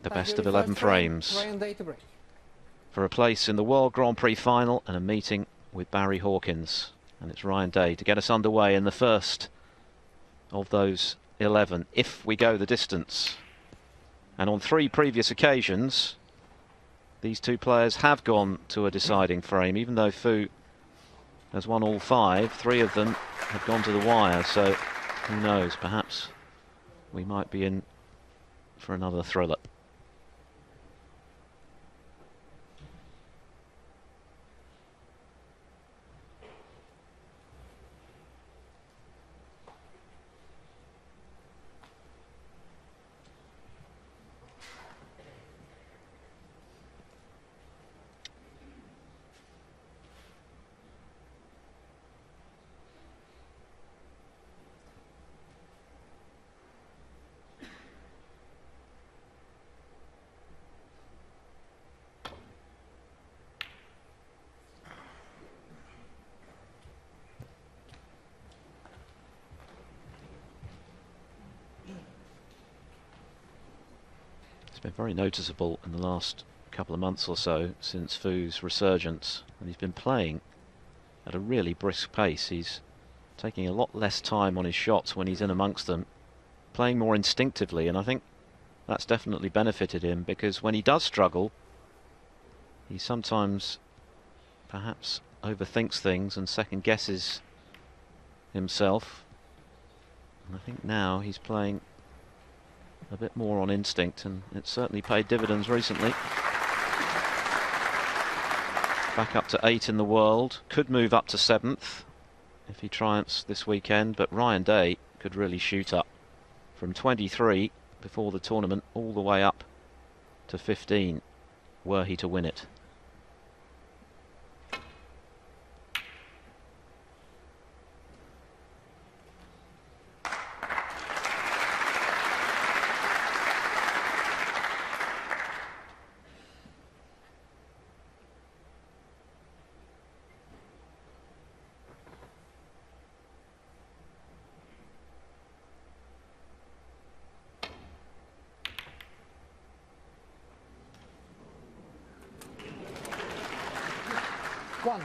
the best of 11 frames for a place in the World Grand Prix final and a meeting with Barry Hawkins. And it's Ryan Day to get us underway in the first of those 11, if we go the distance. And on 3 previous occasions, these two players have gone to a deciding frame. Even though Fu has won all 5, 3 of them have gone to the wire. So who knows, perhaps we might be in for another thriller. It's been very noticeable in the last couple of months or so since Fu's resurgence, and he's been playing at a really brisk pace. He's taking a lot less time on his shots when he's in amongst them, playing more instinctively, and I think that's definitely benefited him, because when he does struggle, he sometimes perhaps overthinks things and second guesses himself, and I think now he's playing a bit more on instinct, and it's certainly paid dividends recently. Back up to 8 in the world, could move up to 7th if he triumphs this weekend, but Ryan Day could really shoot up from 23 before the tournament all the way up to 15 were he to win it. One.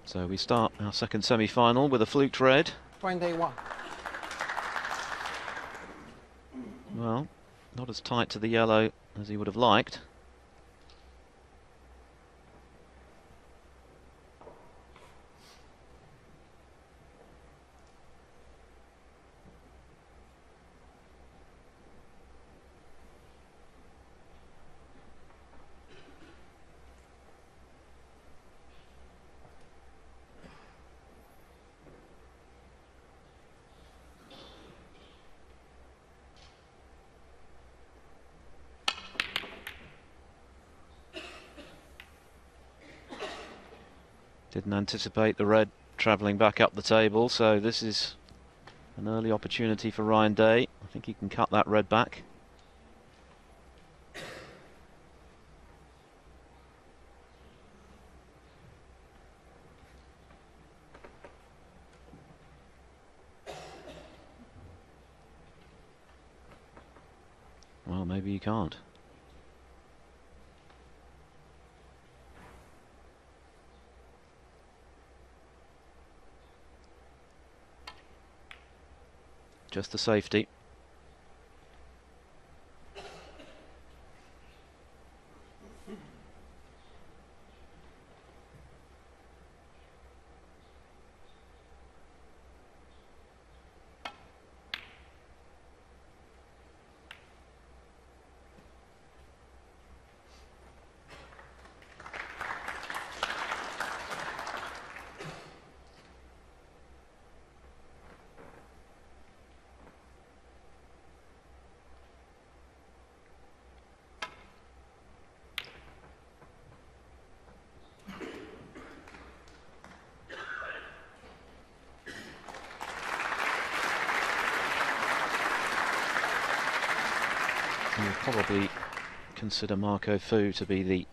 So we start our second semi-final with a fluked red. Ryan Day 1. Well, not as tight to the yellow as he would have liked. Didn't anticipate the red travelling back up the table, so this is an early opportunity for Ryan Day. I think he can cut that red back. Well, maybe he can't. Just the safety. You'll probably consider Marco Fu to be the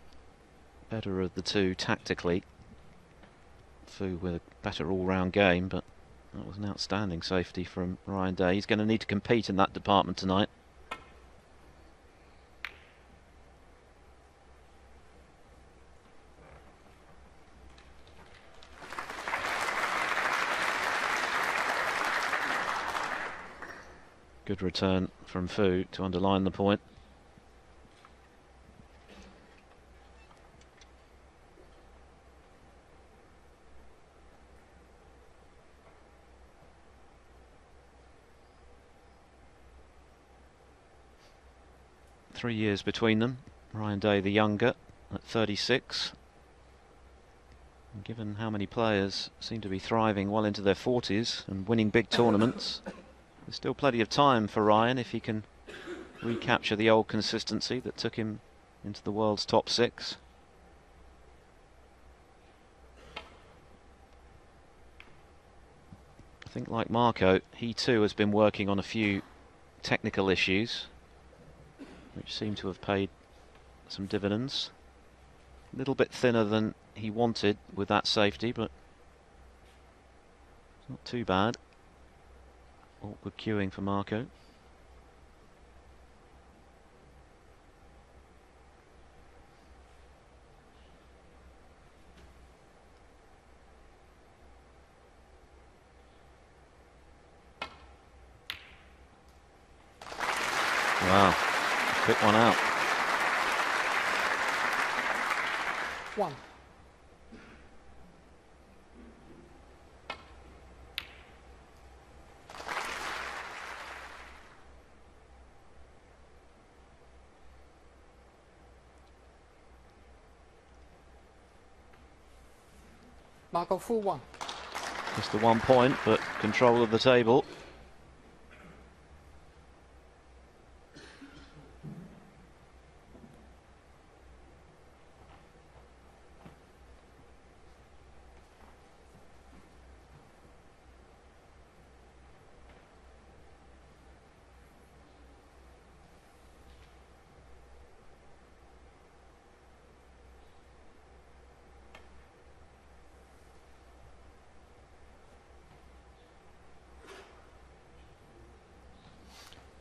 better of the two tactically. Fu with a better all-round game, but that was an outstanding safety from Ryan Day. He's going to need to compete in that department tonight. Good return from Fu to underline the point. Three years between them. Ryan Day the younger at 36. And given how many players seem to be thriving well into their 40s and winning big tournaments, there's still plenty of time for Ryan if he can recapture the old consistency that took him into the world's top 6. I think, like Marco, he too has been working on a few technical issues which seem to have paid some dividends. A little bit thinner than he wanted with that safety, but it's not too bad. Awkward queuing for Marco. Wow, pick one out. 1. Marco full 1. Just the 1 point, but control of the table.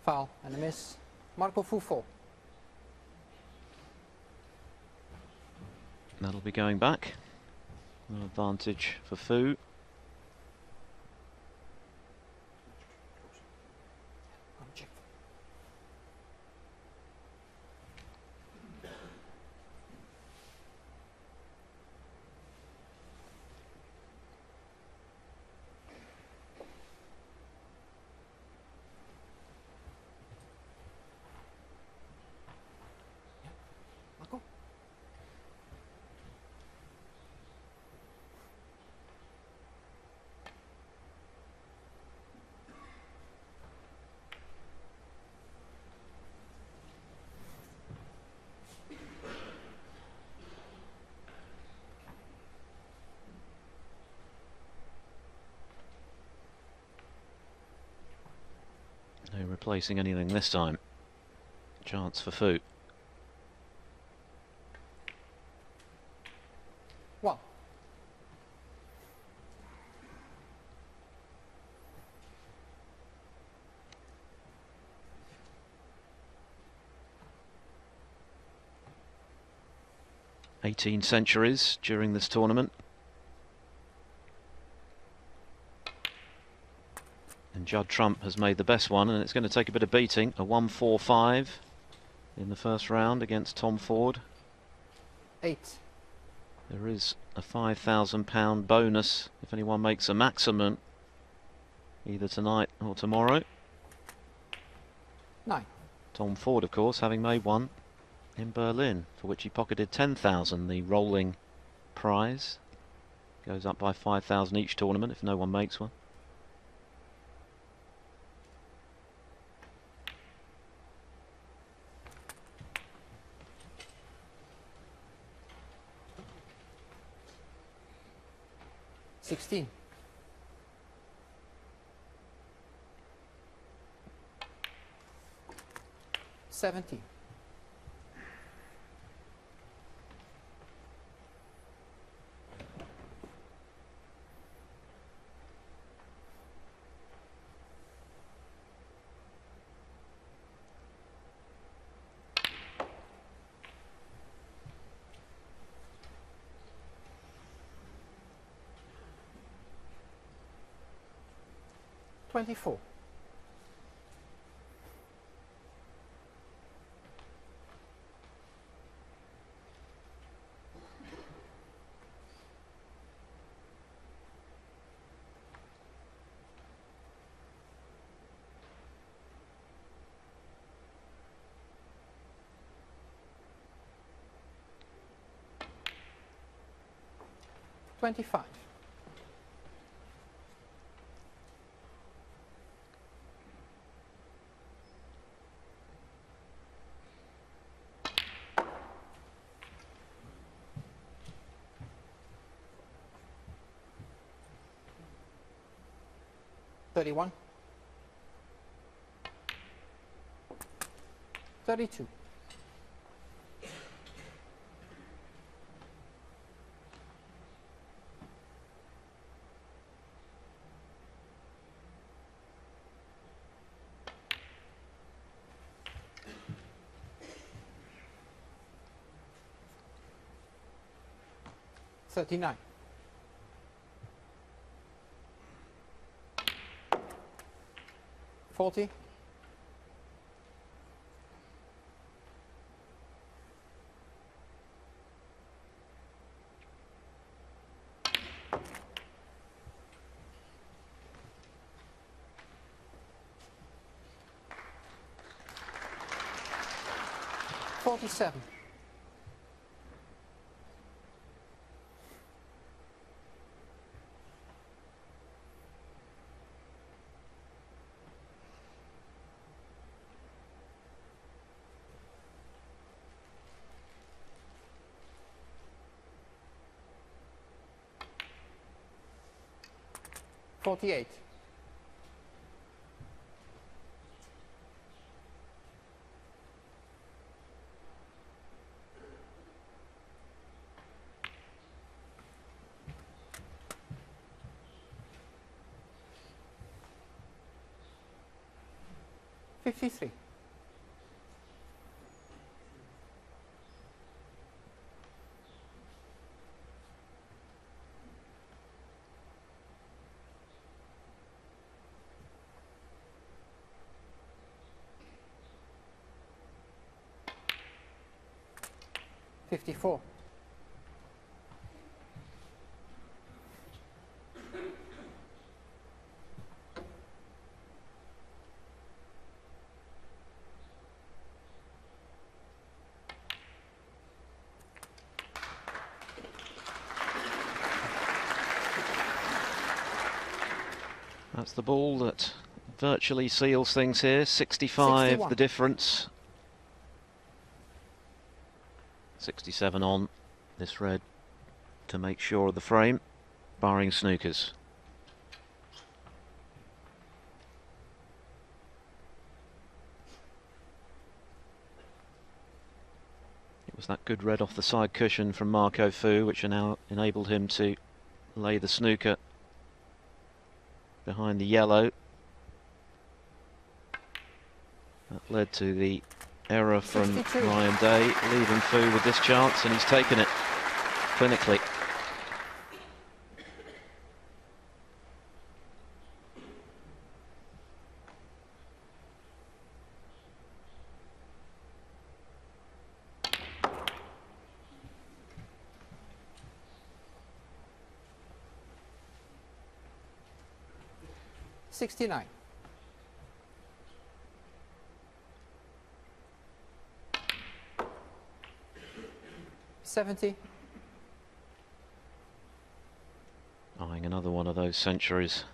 Foul and a miss. Marco full 4. That'll be going back. An advantage for Fu. Marco. No replacing anything this time. Chance for Fu. 1. "18 centuries during this tournament. And Judd Trump has made the best one, and it's going to take a bit of beating. A 1-4-5 in the first round against Tom Ford. 8. There is a £5,000 bonus if anyone makes a maximum either tonight or tomorrow. 9. Tom Ford, of course, having made one in Berlin, for which he pocketed 10,000, the rolling prize. Goes up by 5,000 each tournament if no one makes one. $16. 17. 24. $25. $31. $32. $39. $40. $47. $48. $53. $54. That's the ball that virtually seals things here. 65 61. the difference. 67 on this red to make sure of the frame, barring snookers. It was that good red off the side cushion from Marco Fu which now enabled him to lay the snooker behind the yellow. That led to the error from 62. Ryan Day, leaving Fu with this chance, and he's taken it clinically. $69. $70. Eyeing another one of those centuries.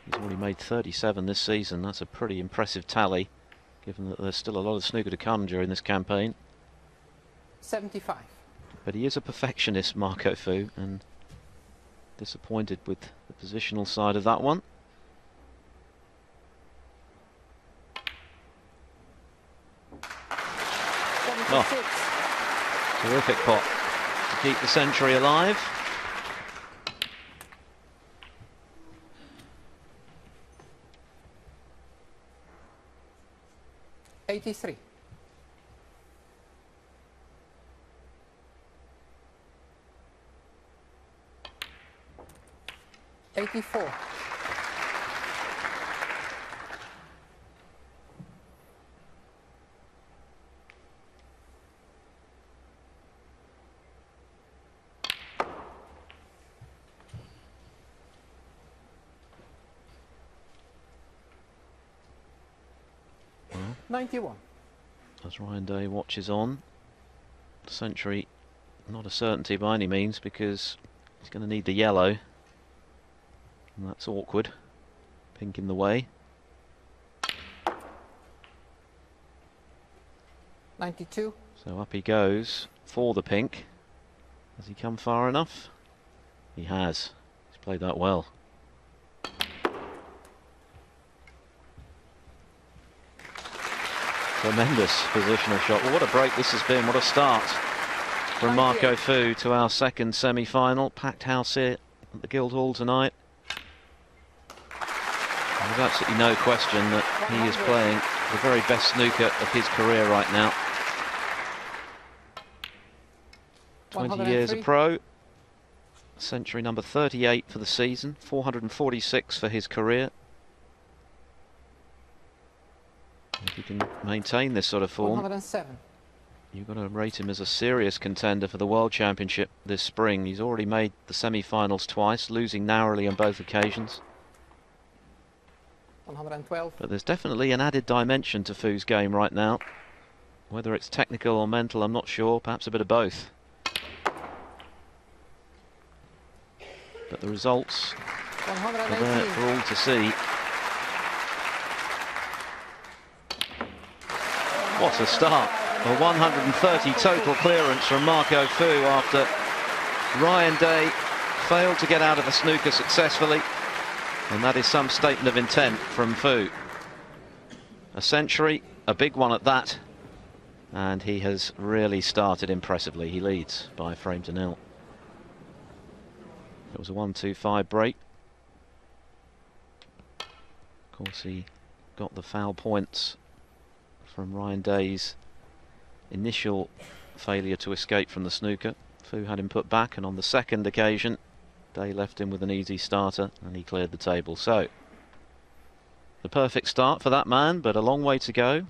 He's already made 37 this season. That's a pretty impressive tally, given that there's still a lot of snooker to come during this campaign. 75. But he is a perfectionist, Marco Fu, and disappointed with the positional side of that one. Oh, terrific pot to keep the century alive. $83. $84. 91. As Ryan Day watches on. Century, not a certainty by any means, because he's going to need the yellow. And that's awkward. Pink in the way. 92. So up he goes for the pink. Has he come far enough? He has. He's played that well. Tremendous positional shot. Well, what a break this has been. What a start from Marco Fu to our second semi-final. Packed house here at the Guildhall tonight. There's absolutely no question that he is playing the very best snooker of his career right now. 20 years a pro. Century number 38 for the season. 446 for his career. If he can maintain this sort of form, 107. you've got to rate him as a serious contender for the World Championship this spring. He's already made the semi-finals twice, losing narrowly on both occasions. 112. But there's definitely an added dimension to Fu's game right now. Whether it's technical or mental, I'm not sure. Perhaps a bit of both. But the results are there for all to see. What a start. A 130 total clearance from Marco Fu after Ryan Day failed to get out of the snooker successfully. And that is some statement of intent from Fu. A century, a big one at that. And he has really started impressively. He leads by a frame to nil. It was a 1-2-5 break. Of course, he got the foul points from Ryan Day's initial failure to escape from the snooker. Fu had him put back, and on the second occasion, Day left him with an easy starter, and he cleared the table. So, the perfect start for that man, but a long way to go.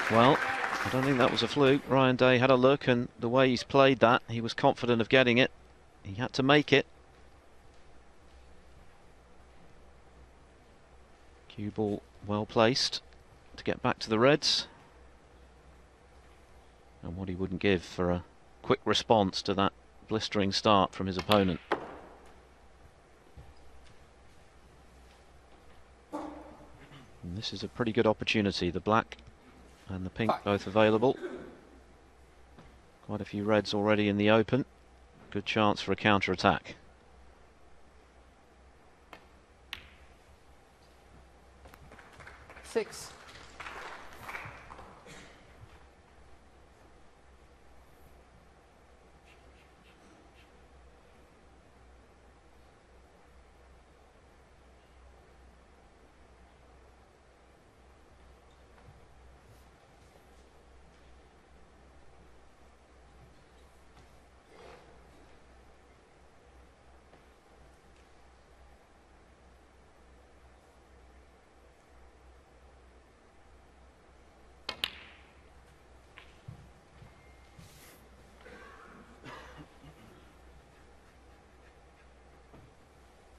Well, I don't think that was a fluke. Ryan Day had a look, and the way he's played that, he was confident of getting it. He had to make it. Cue ball well placed to get back to the Reds. And what he wouldn't give for a quick response to that blistering start from his opponent. And this is a pretty good opportunity. The black and the pink both available. Quite a few reds already in the open. Good chance for a counter-attack.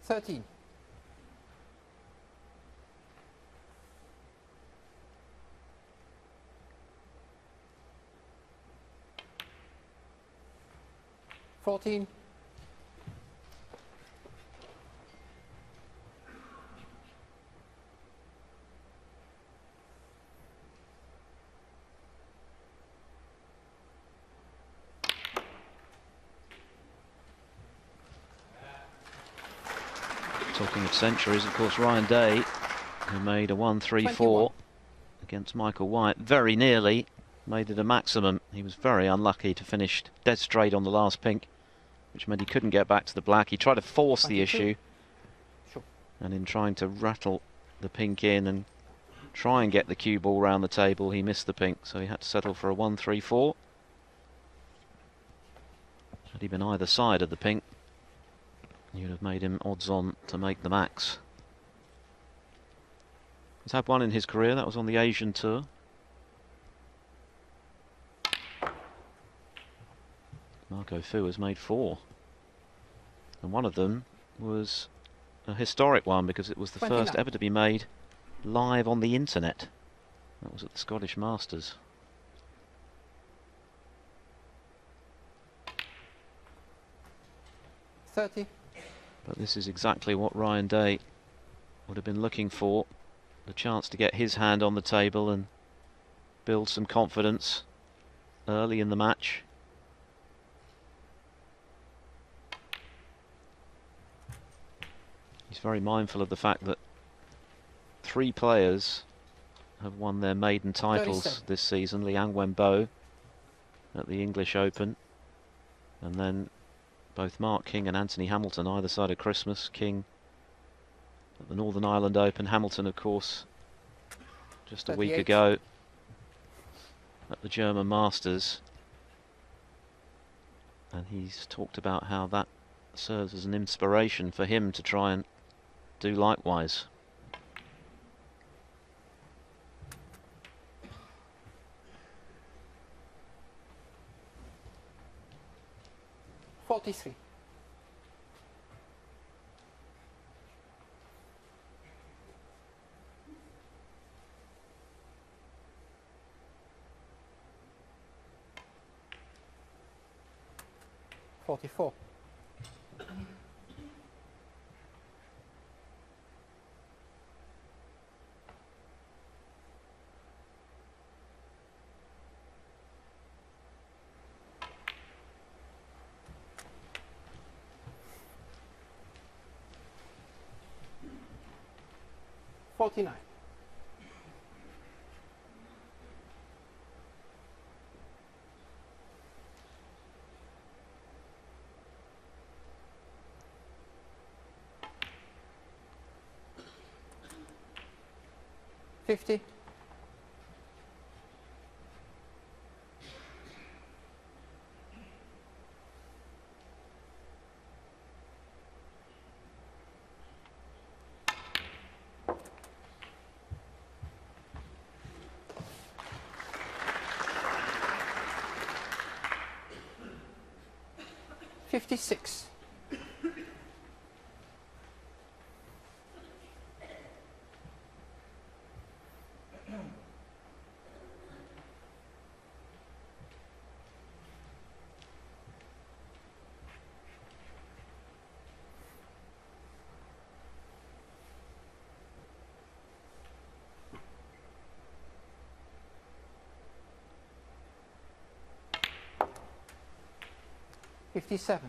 13. $14. Talking of centuries, of course, Ryan Day, who made a 1-3-4 21. against Michael White, very nearly made it a maximum. He was very unlucky to finish dead straight on the last pink, which meant he couldn't get back to the black. He tried to force the 22. issue, Sure. and in trying to rattle the pink in and try and get the cue ball round the table, he missed the pink, so he had to settle for a 1-3-4. Had he been either side of the pink, you'd have made him odds on to make the max. He's had one in his career, that was on the Asian tour. Marco Fu has made 4. And one of them was a historic one because it was the 29. first ever to be made live on the internet. That was at the Scottish Masters. $30. But this is exactly what Ryan Day would have been looking for. The chance to get his hand on the table and build some confidence early in the match. He's very mindful of the fact that 3 players have won their maiden titles 37. this season. Liang Wenbo at the English Open, and then both Mark King and Anthony Hamilton either side of Christmas. King at the Northern Ireland Open, Hamilton of course just a week 38. ago at the German Masters, and he's talked about how that serves as an inspiration for him to try and do likewise. $43. $44. $49. $50. $56. $57.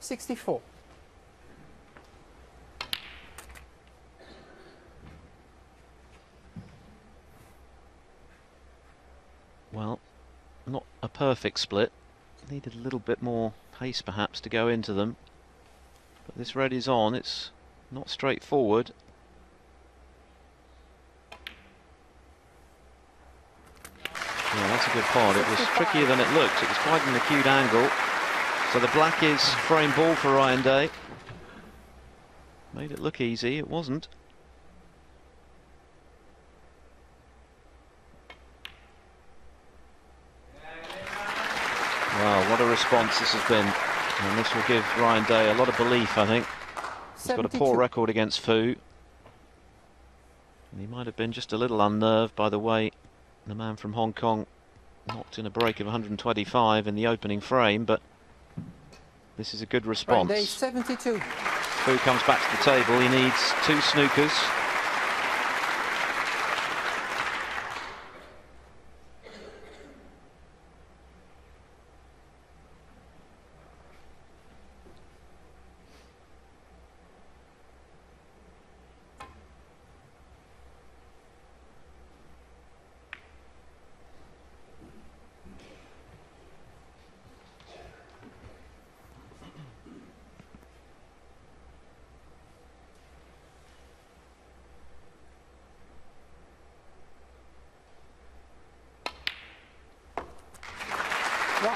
$64. Well, not a perfect split. Needed a little bit more pace perhaps to go into them. But this red is on, it's not straightforward. Yeah, that's a good pot. It was trickier than it looked. It was quite an acute angle. So the black is frame ball for Ryan Day. Made it look easy. It wasn't. Wow, what a response this has been. And this will give Ryan Day a lot of belief, I think. He's got a poor record against Fu. And he might have been just a little unnerved by the way the man from Hong Kong knocked in a break of 125 in the opening frame, but this is a good response. Ryan Day 72. Fu comes back to the table. He needs 2 snookers. One.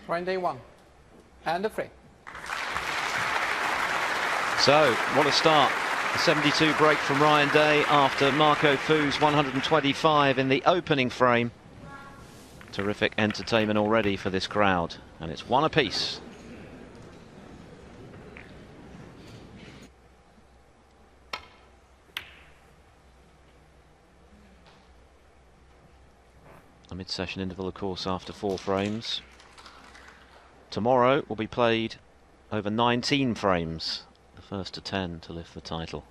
Ryan Day 1. And a free. So, what a start. A 72 break from Ryan Day after Marco Fu's 125 in the opening frame. Terrific entertainment already for this crowd, and it's 1 apiece. A mid-session interval, of course, after 4 frames. Tomorrow will be played over 19 frames, the first to 10 to lift the title.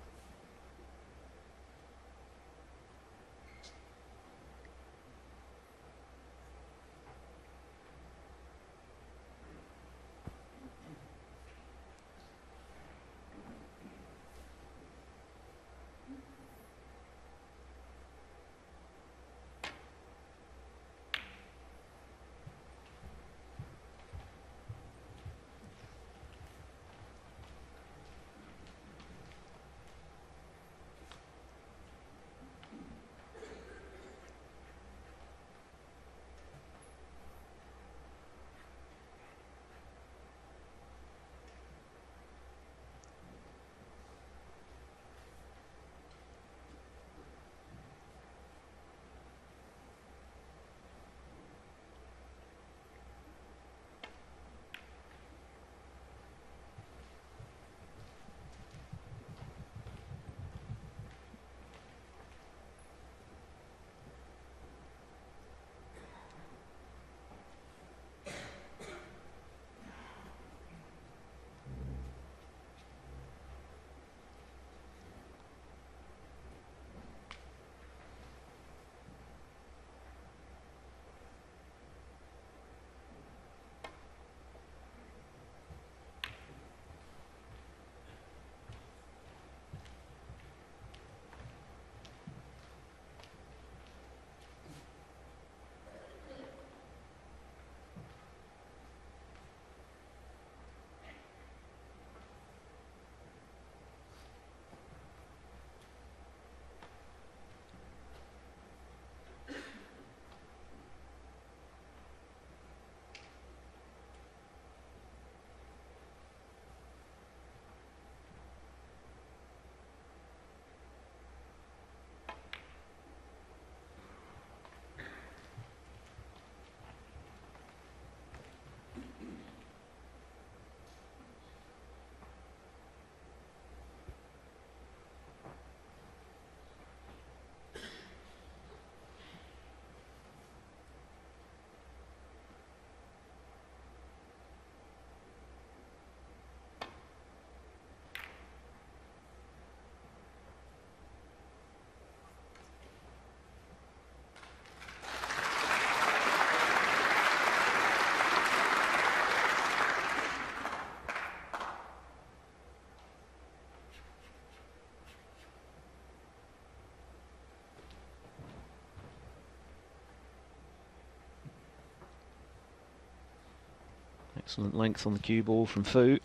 Excellent length on the cue ball from Fu.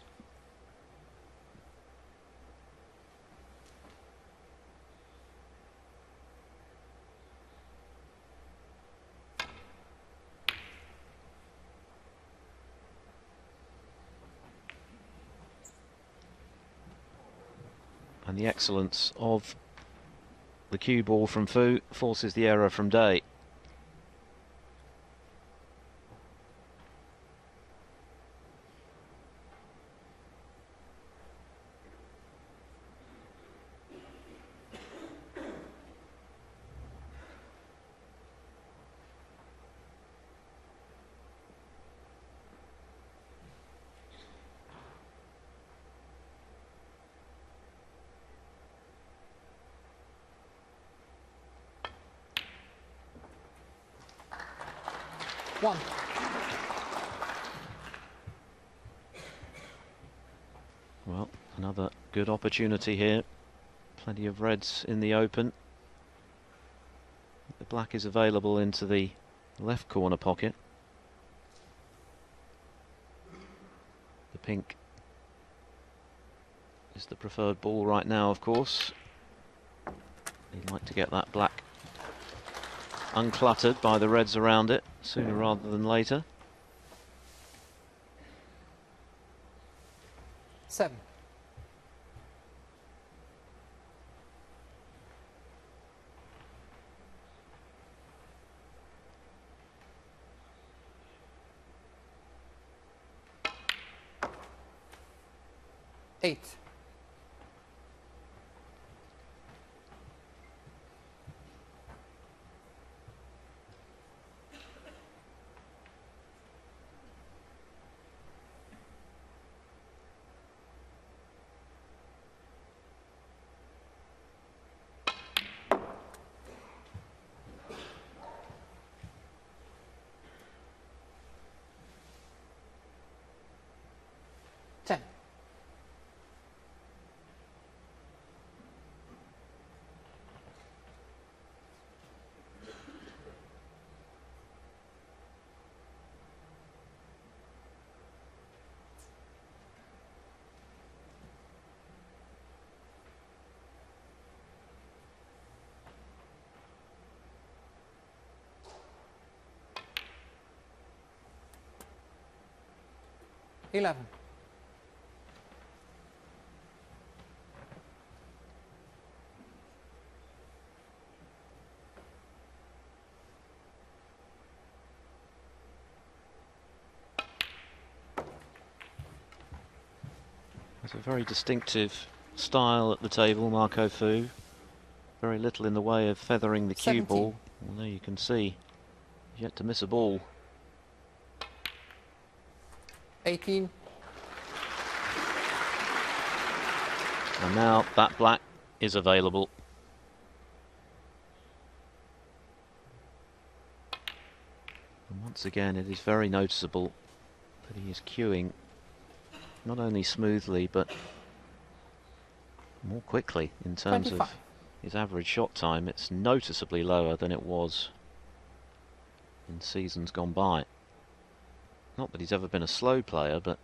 And the excellence of the cue ball from Fu forces the error from Day. One. Well, another good opportunity here. Plenty of reds in the open. The black is available into the left corner pocket. The pink is the preferred ball right now, of course. He'd like to get that black uncluttered by the reds around it sooner rather than later. 7. Eight. Ten. Eleven. It's a very distinctive style at the table, Marco Fu. Very little in the way of feathering the cue 17. ball. Well, there you can see, he's yet to miss a ball. 18. And now that black is available. And once again, it is very noticeable that he is cueing not only smoothly but more quickly in terms 25. of his average shot time. It's noticeably lower than it was in seasons gone by. Not that he's ever been a slow player, but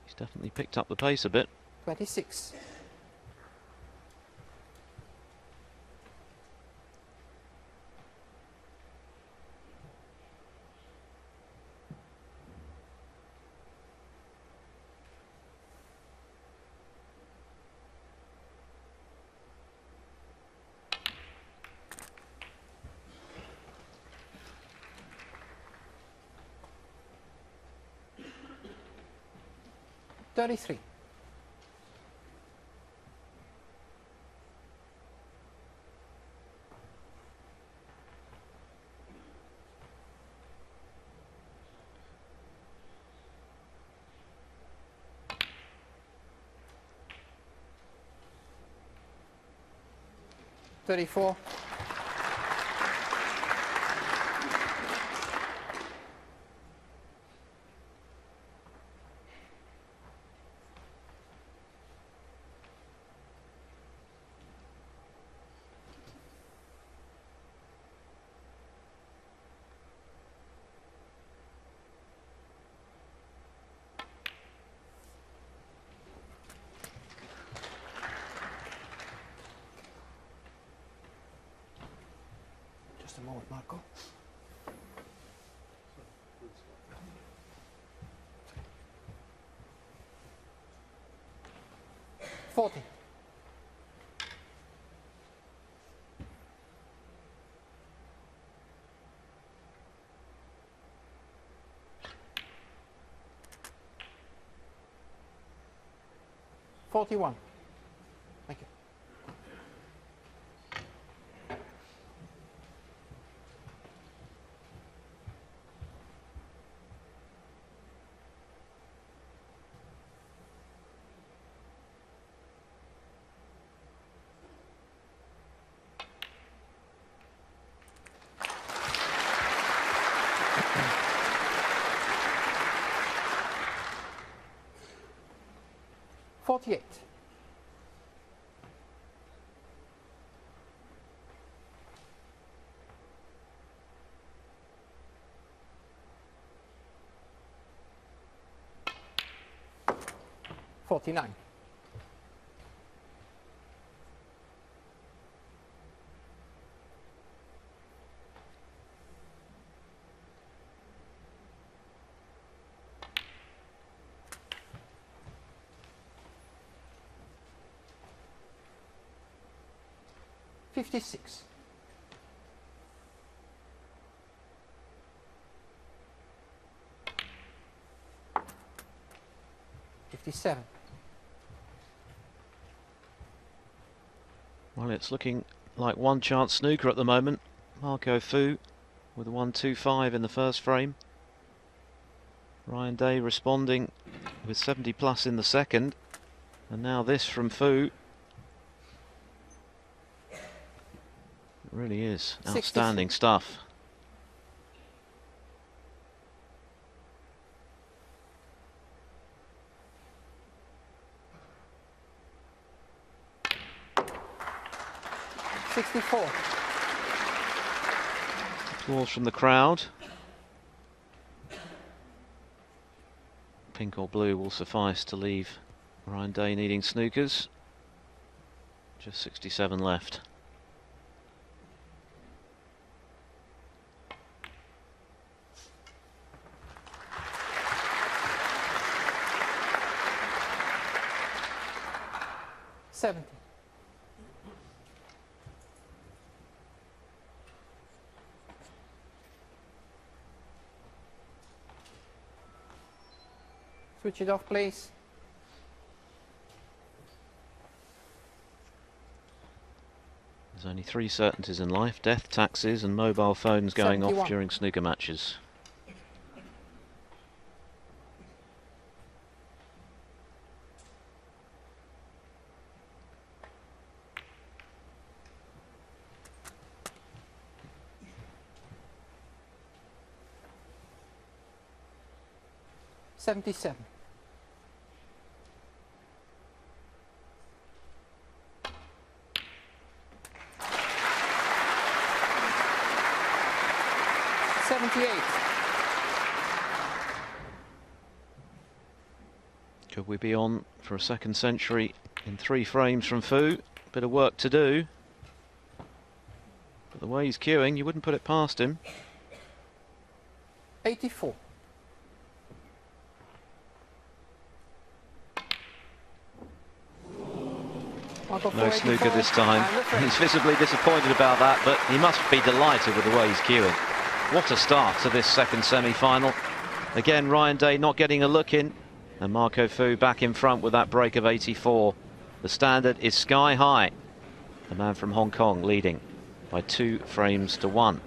he's definitely picked up the pace a bit. 26. Thirty-three. Thirty-four. Just a moment, Marco. 40. 41. Thank you. $48. 49. 56. 57. Well, it's looking like one chance snooker at the moment. Marco Fu with a 1-2-5 in the first frame. Ryan Day responding with 70 plus in the second. And now this from Fu. It really is outstanding stuff. $64. Applause from the crowd. Pink or blue will suffice to leave Ryan Day needing snookers. Just 67 left. $70. Switch it off, please. There's only three certainties in life: death, taxes and mobile phones going 71. off during snooker matches. $77. 78. Could we be on for a second century in 3 frames from Fu? Bit of work to do. But the way he's queuing, you wouldn't put it past him. 84. No snooker this time. He's visibly disappointed about that, but he must be delighted with the way he's queuing. What a start to this second semi-final. Again, Ryan Day not getting a look in, and Marco Fu back in front with that break of 84. The standard is sky high. The man from Hong Kong leading by 2 frames to 1.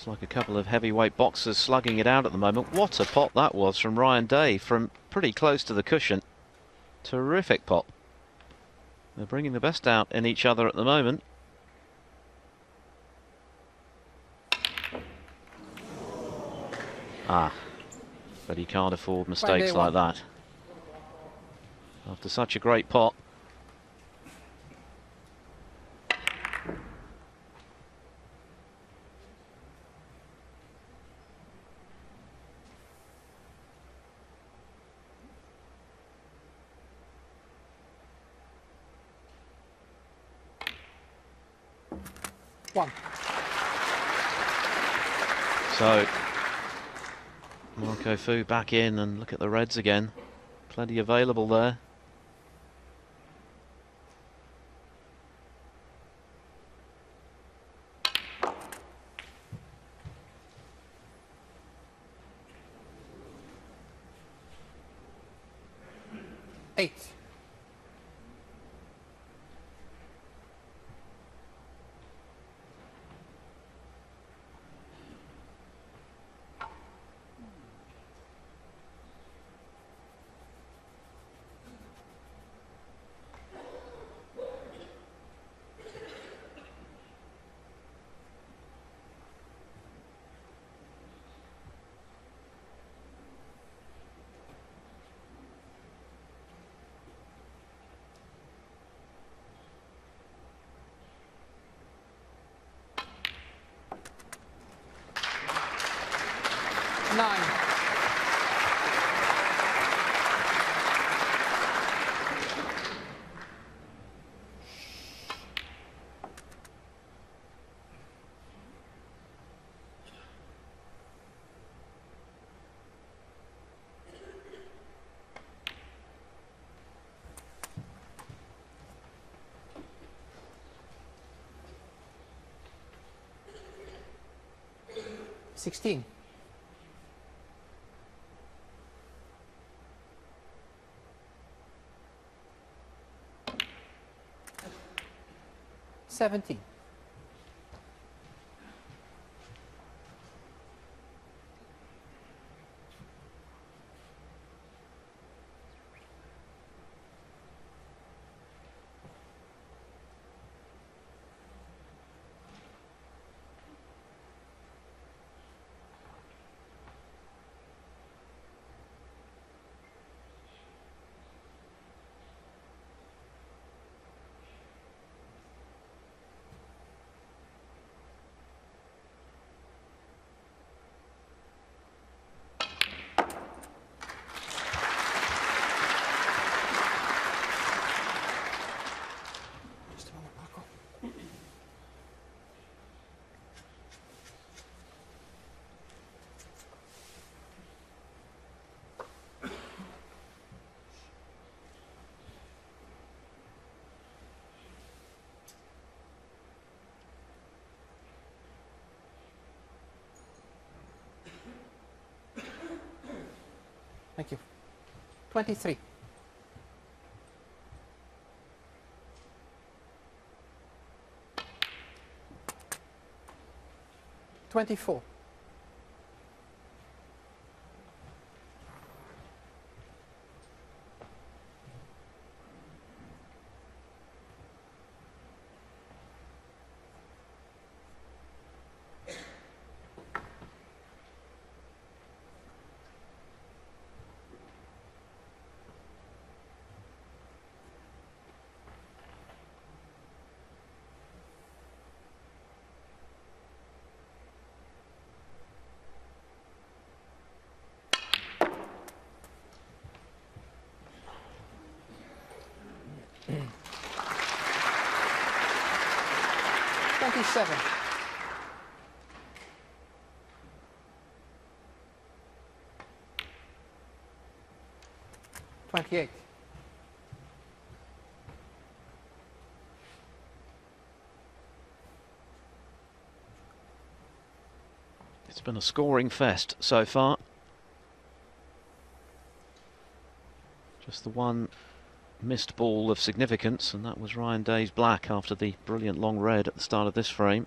Looks like a couple of heavyweight boxers slugging it out at the moment. What a pot that was from Ryan Day from pretty close to the cushion. Terrific pot. They're bringing the best out in each other at the moment. But he can't afford mistakes like that. After such a great pot. One. So Marco Fu back in, and look at the reds again. Plenty available there. Eight. Nine. Sixteen. 17. Thank you. 23. 24. 27. 28. It's been a scoring fest so far. Just the one missed ball of significance, and that was Ryan Day's black after the brilliant long red at the start of this frame.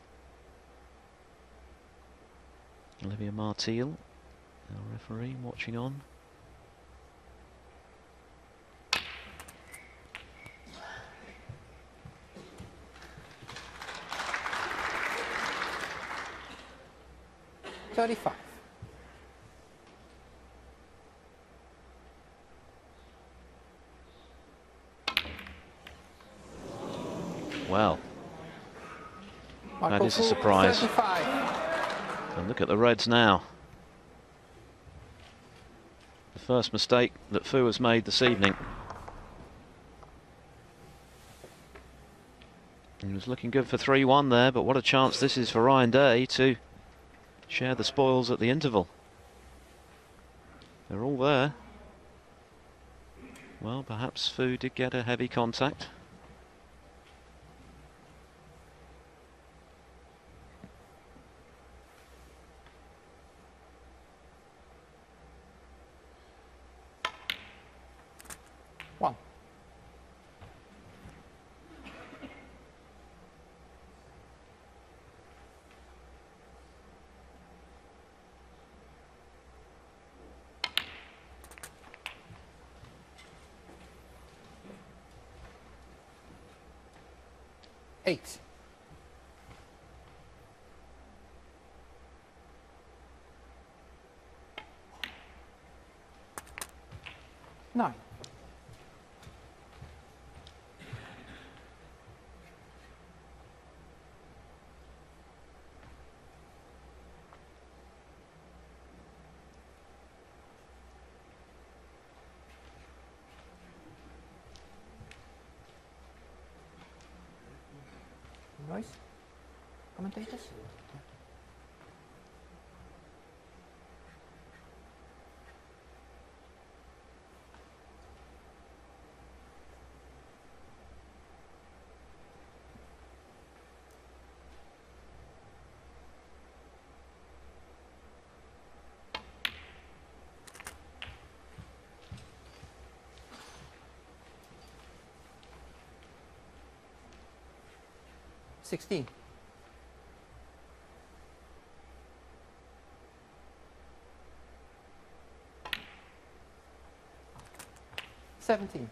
Olivia Martial, our referee, watching on. $35. Well, that is a Fu, surprise. 35. And look at the reds now. The first mistake that Fu has made this evening. He was looking good for 3-1 there, but what a chance this is for Ryan Day to share the spoils at the interval. They're all there. Well, perhaps Fu did get a heavy contact. One. Eight. Nine. Noise? Commentators? $16. $17.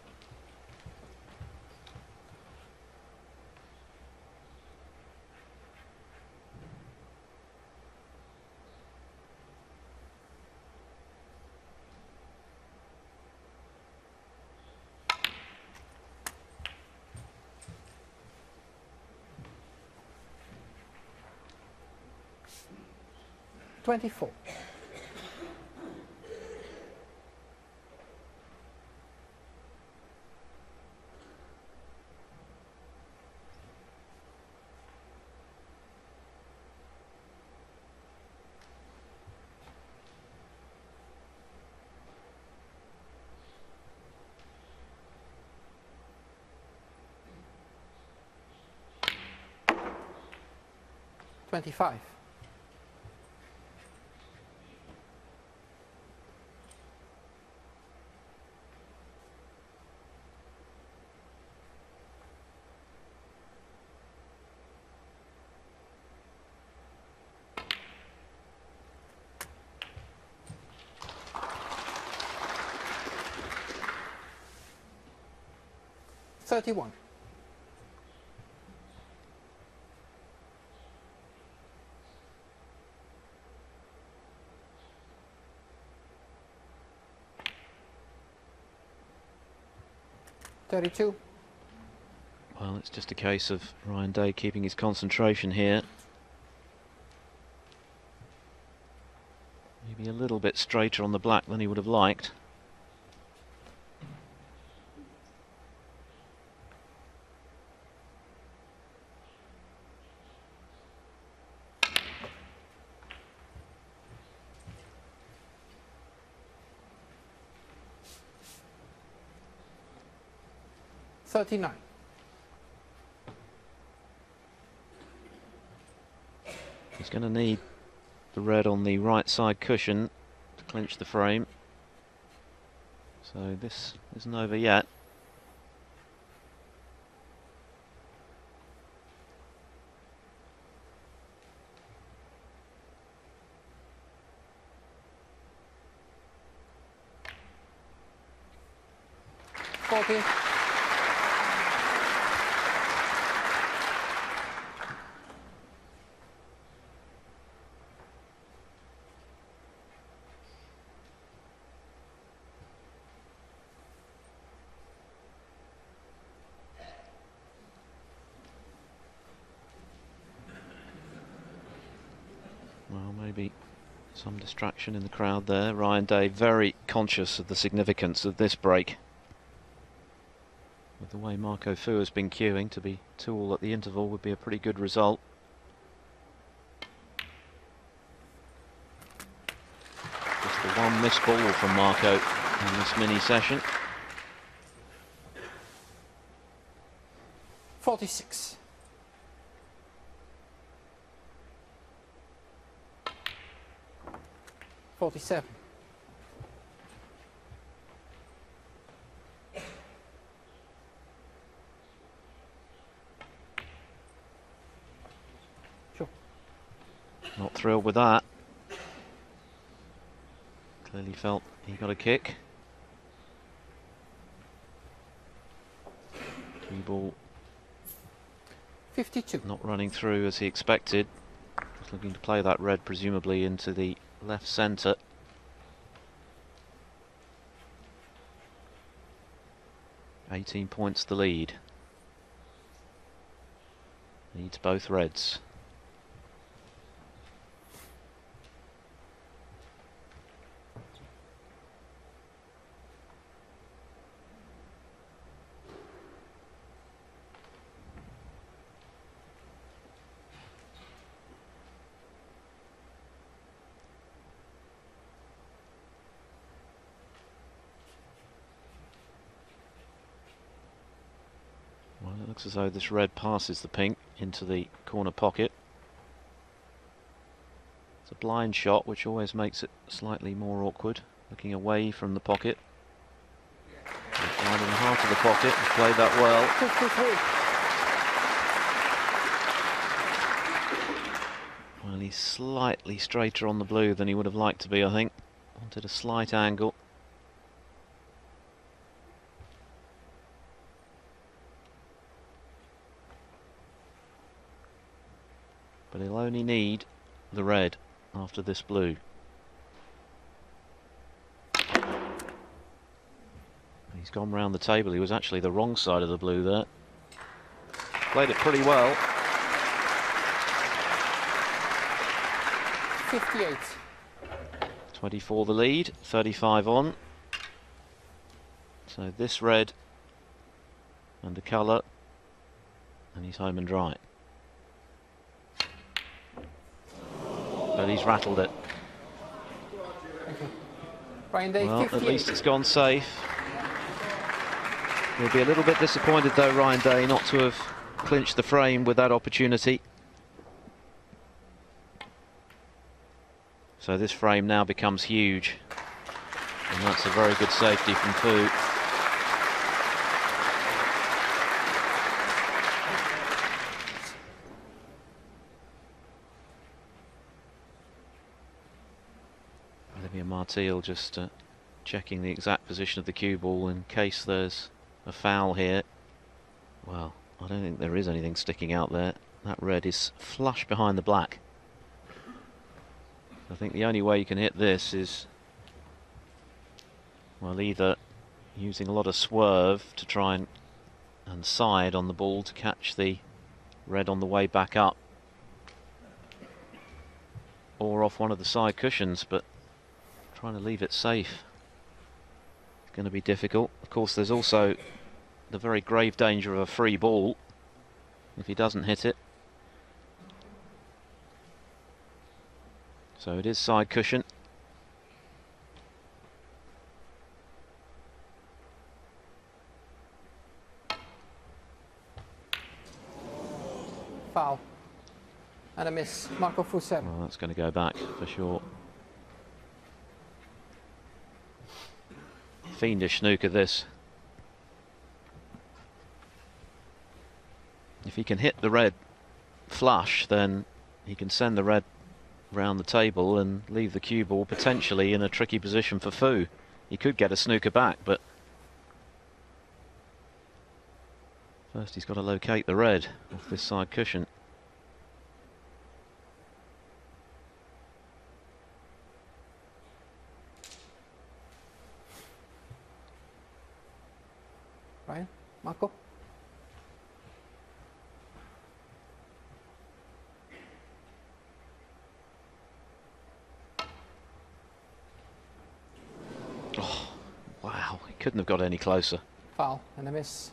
$24. $25. $31. $32. Well, it's just a case of Ryan Day keeping his concentration here. Maybe a little bit straighter on the black than he would have liked. $39. He's going to need the red on the right side cushion to clinch the frame. So this isn't over yet. 40. Well, maybe some distraction in the crowd there. Ryan Day very conscious of the significance of this break. With the way Marco Fu has been queuing, to be 2-all at the interval would be a pretty good result. Just the one missed ball from Marco in this mini session. 46. $47. Sure. Not thrilled with that. Clearly felt he got a kick. Cue ball 52. not running through as he expected. Just looking to play that red presumably into the left centre. $18 points the lead. Needs both reds. Well, it looks as though this red passes the pink into the corner pocket. It's a blind shot, which always makes it slightly more awkward. Looking away from the pocket. Right in the heart of the pocket. He's played that well. 53. Well, he's slightly straighter on the blue than he would have liked to be, I think. Wanted a slight angle. But he'll only need the red after this blue. He's gone round the table. He was actually the wrong side of the blue there. Played it pretty well. 58. 24 the lead, 35 on. So this red and the colour, and he's home and dry. But he's rattled it. Ryan Day, Well, 58. at least it's gone safe. He'll be a little bit disappointed though, Ryan Day, not to have clinched the frame with that opportunity. So this frame now becomes huge. And that's a very good safety from Fu. Olivia Martil just checking the exact position of the cue ball in case there's a foul here. Well, I don't think there is anything sticking out there. That red is flush behind the black. I think the only way you can hit this is, well, either using a lot of swerve to try and side on the ball to catch the red on the way back up, or off one of the side cushions, but trying to leave it safe is going to be difficult. Of course, there's also the very grave danger of a free ball if he doesn't hit it. So it is side cushion. Foul. And a miss. Marco Fu 7. Well, that's going to go back for sure. Fiendish snooker this. If he can hit the red flush, then he can send the red round the table and leave the cue ball potentially in a tricky position for Fu. He could get a snooker back, but First he's got to locate the red off this side cushion. Ryan, Marco. Oh, wow, he couldn't have got any closer. Foul and a miss.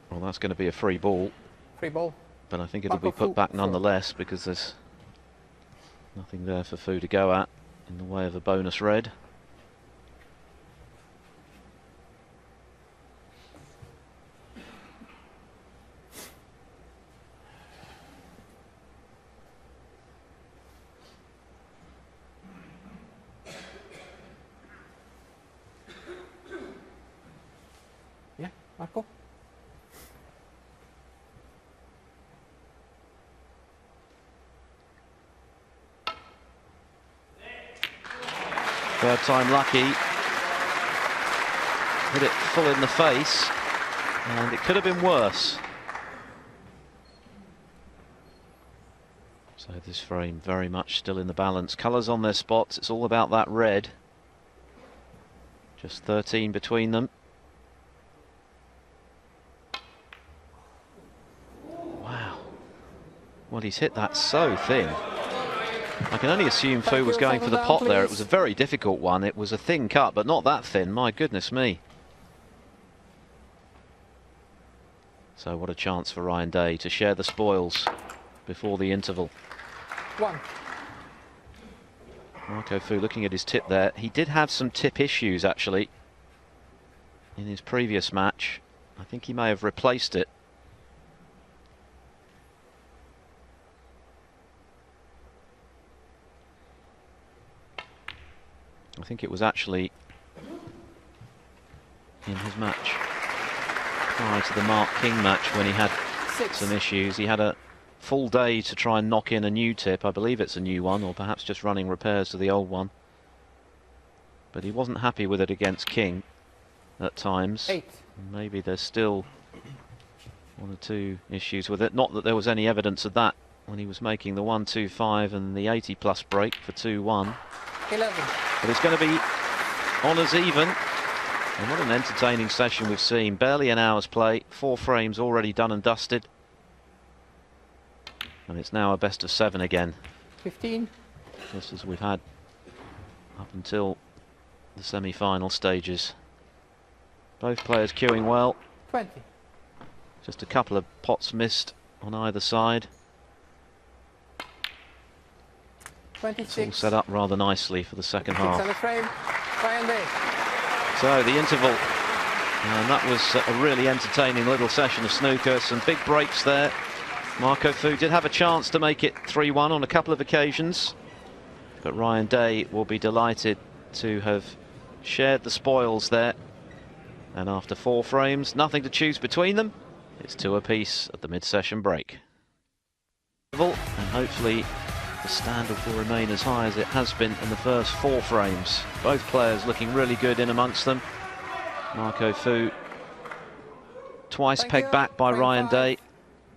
Well, that's going to be a free ball. Free ball. But I think it'll Marco be put Fu back for. nonetheless, because there's nothing there for Fu to go at in the way of a bonus red. Yeah, Marco. Third time lucky. Hit it full in the face, and it could have been worse. So this frame very much still in the balance. Colours on their spots, it's all about that red. Just 13 between them. Wow. Well, he's hit that so thin. I can only assume Fu was going for the pot there. It was a very difficult one. It was a thin cut, but not that thin. My goodness me. So what a chance for Ryan Day to share the spoils before the interval. One. Marco Fu looking at his tip there. He did have some tip issues actually in his previous match. I think he may have replaced it. I think it was actually in his match prior to the Mark King match when he had some issues. He had a full day to try and knock in a new tip. I believe it's a new one, or perhaps just running repairs to the old one. But he wasn't happy with it against King at times. 8. Maybe there's still one or two issues with it. Not that there was any evidence of that when he was making the 1-2-5 and the 80+ break for 2-1. 11. But it's going to be honours even. And what an entertaining session we've seen. Barely an hour's play. 4 frames already done and dusted. And it's now a best of 7 again. 15. Just as we've had up until the semi-final stages. Both players queuing well. 20. Just a couple of pots missed on either side. It's all 26. set up rather nicely for the second half. On the frame. Ryan Day. So the interval, and that was a really entertaining little session of snooker. Some big breaks there. Marco Fu did have a chance to make it 3-1 on a couple of occasions, but Ryan Day will be delighted to have shared the spoils there. And after 4 frames, nothing to choose between them. It's 2 apiece at the mid-session break. And hopefully the standard will remain as high as it has been in the first 4 frames. Both players looking really good in amongst them. Marco Fu twice pegged back by Ryan Day.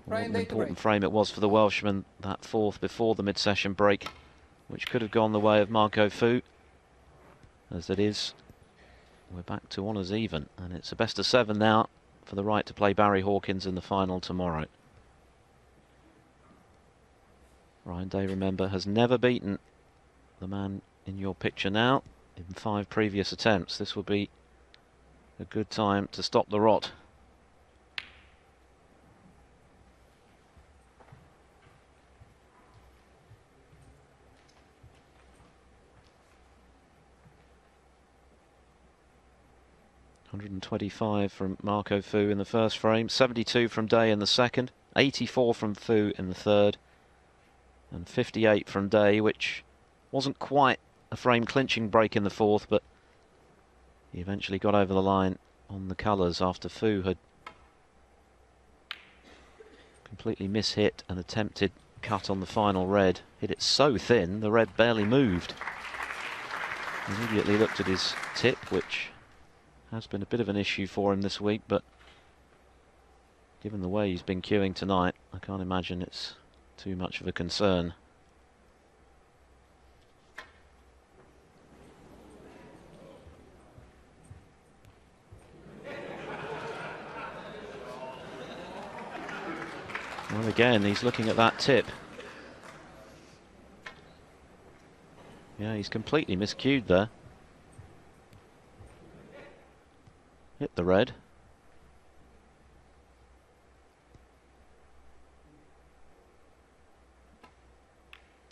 What an important frame it was for the Welshman, that 4th before the mid-session break, which could have gone the way of Marco Fu. As it is, we're back to honours even, and it's a best of 7 now for the right to play Barry Hawkins in the final tomorrow. Ryan Day, remember, has never beaten the man in your picture now in 5 previous attempts. This will be a good time to stop the rot. .125 from Marco Fu in the first frame, 72 from Day in the second, 84 from Fu in the third, and 58 from Day, which wasn't quite a frame clinching break in the fourth, but he eventually got over the line on the colours after Fu had completely mishit an attempted cut on the final red. Hit it so thin, the red barely moved. Immediately looked at his tip, which Has been a bit of an issue for him this week, but given the way he's been queuing tonight, I can't imagine it's too much of a concern. Well, again, he's looking at that tip. Yeah, he's completely miscued there. Hit the red.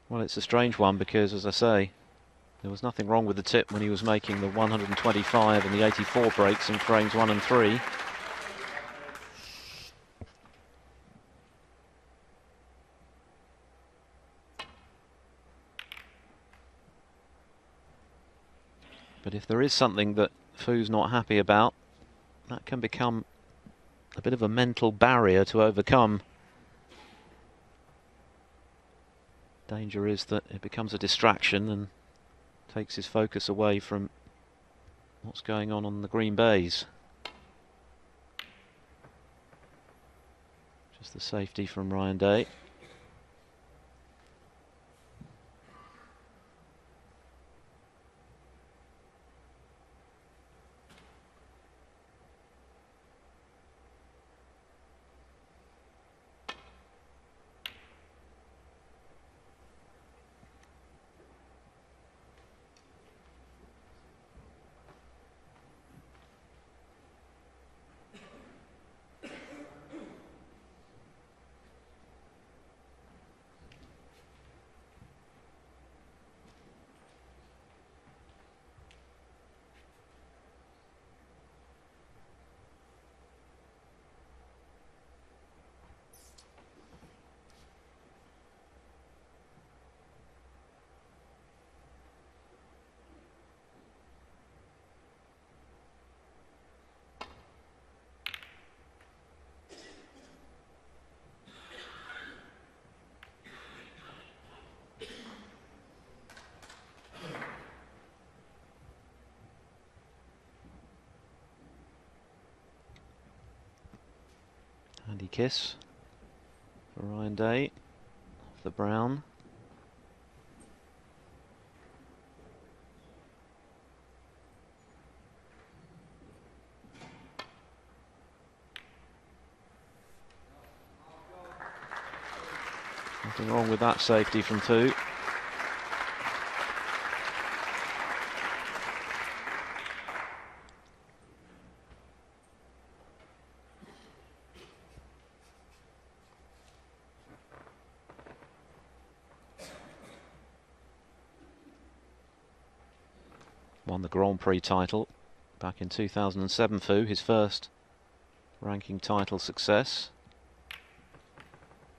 Well, it's a strange one because, as I say, there was nothing wrong with the tip when he was making the 125 and the 84 breaks in frames 1 and 3. But if there is something that Fu's not happy about, that can become a bit of a mental barrier to overcome. Danger is that it becomes a distraction and takes his focus away from what's going on the green bays. Just the safety from Ryan Day. Handy kiss for Ryan Day off the brown. Nothing wrong with that safety from Fu. Won the Grand Prix title back in 2007, Fu, his first ranking title success.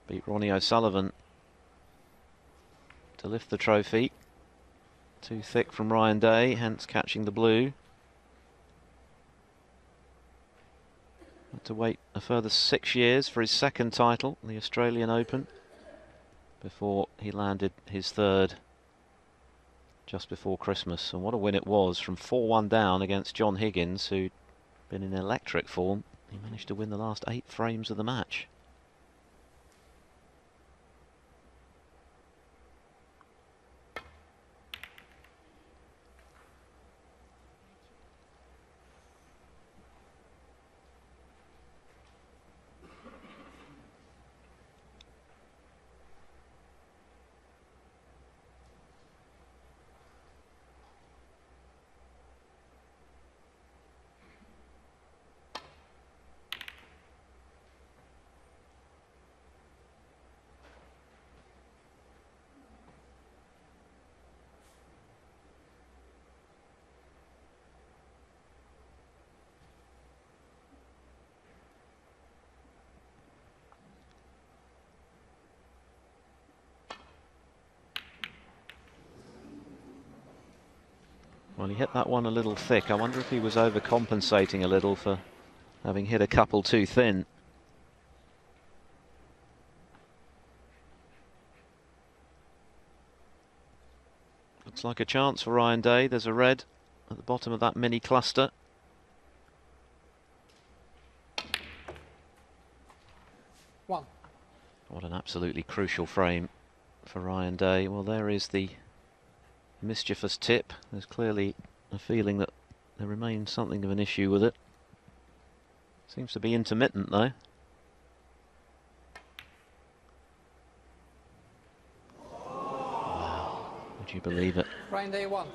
Beat Ronnie O'Sullivan to lift the trophy. Too thick from Ryan Day, hence catching the blue. Had to wait a further 6 years for his second title, the Australian Open, before he landed his third just before Christmas. And what a win it was, from 4-1 down against John Higgins, who'd been in electric form. He managed to win the last 8 frames of the match. Well, he hit that one a little thick. I wonder if he was overcompensating a little for having hit a couple too thin. Looks like a chance for Ryan Day. There's a red at the bottom of that mini cluster. 1. What an absolutely crucial frame for Ryan Day. Well, there is the mischievous tip. There's clearly a feeling that there remains something of an issue with it. Seems to be intermittent though. Wow, would you believe it? Ryan Day 1.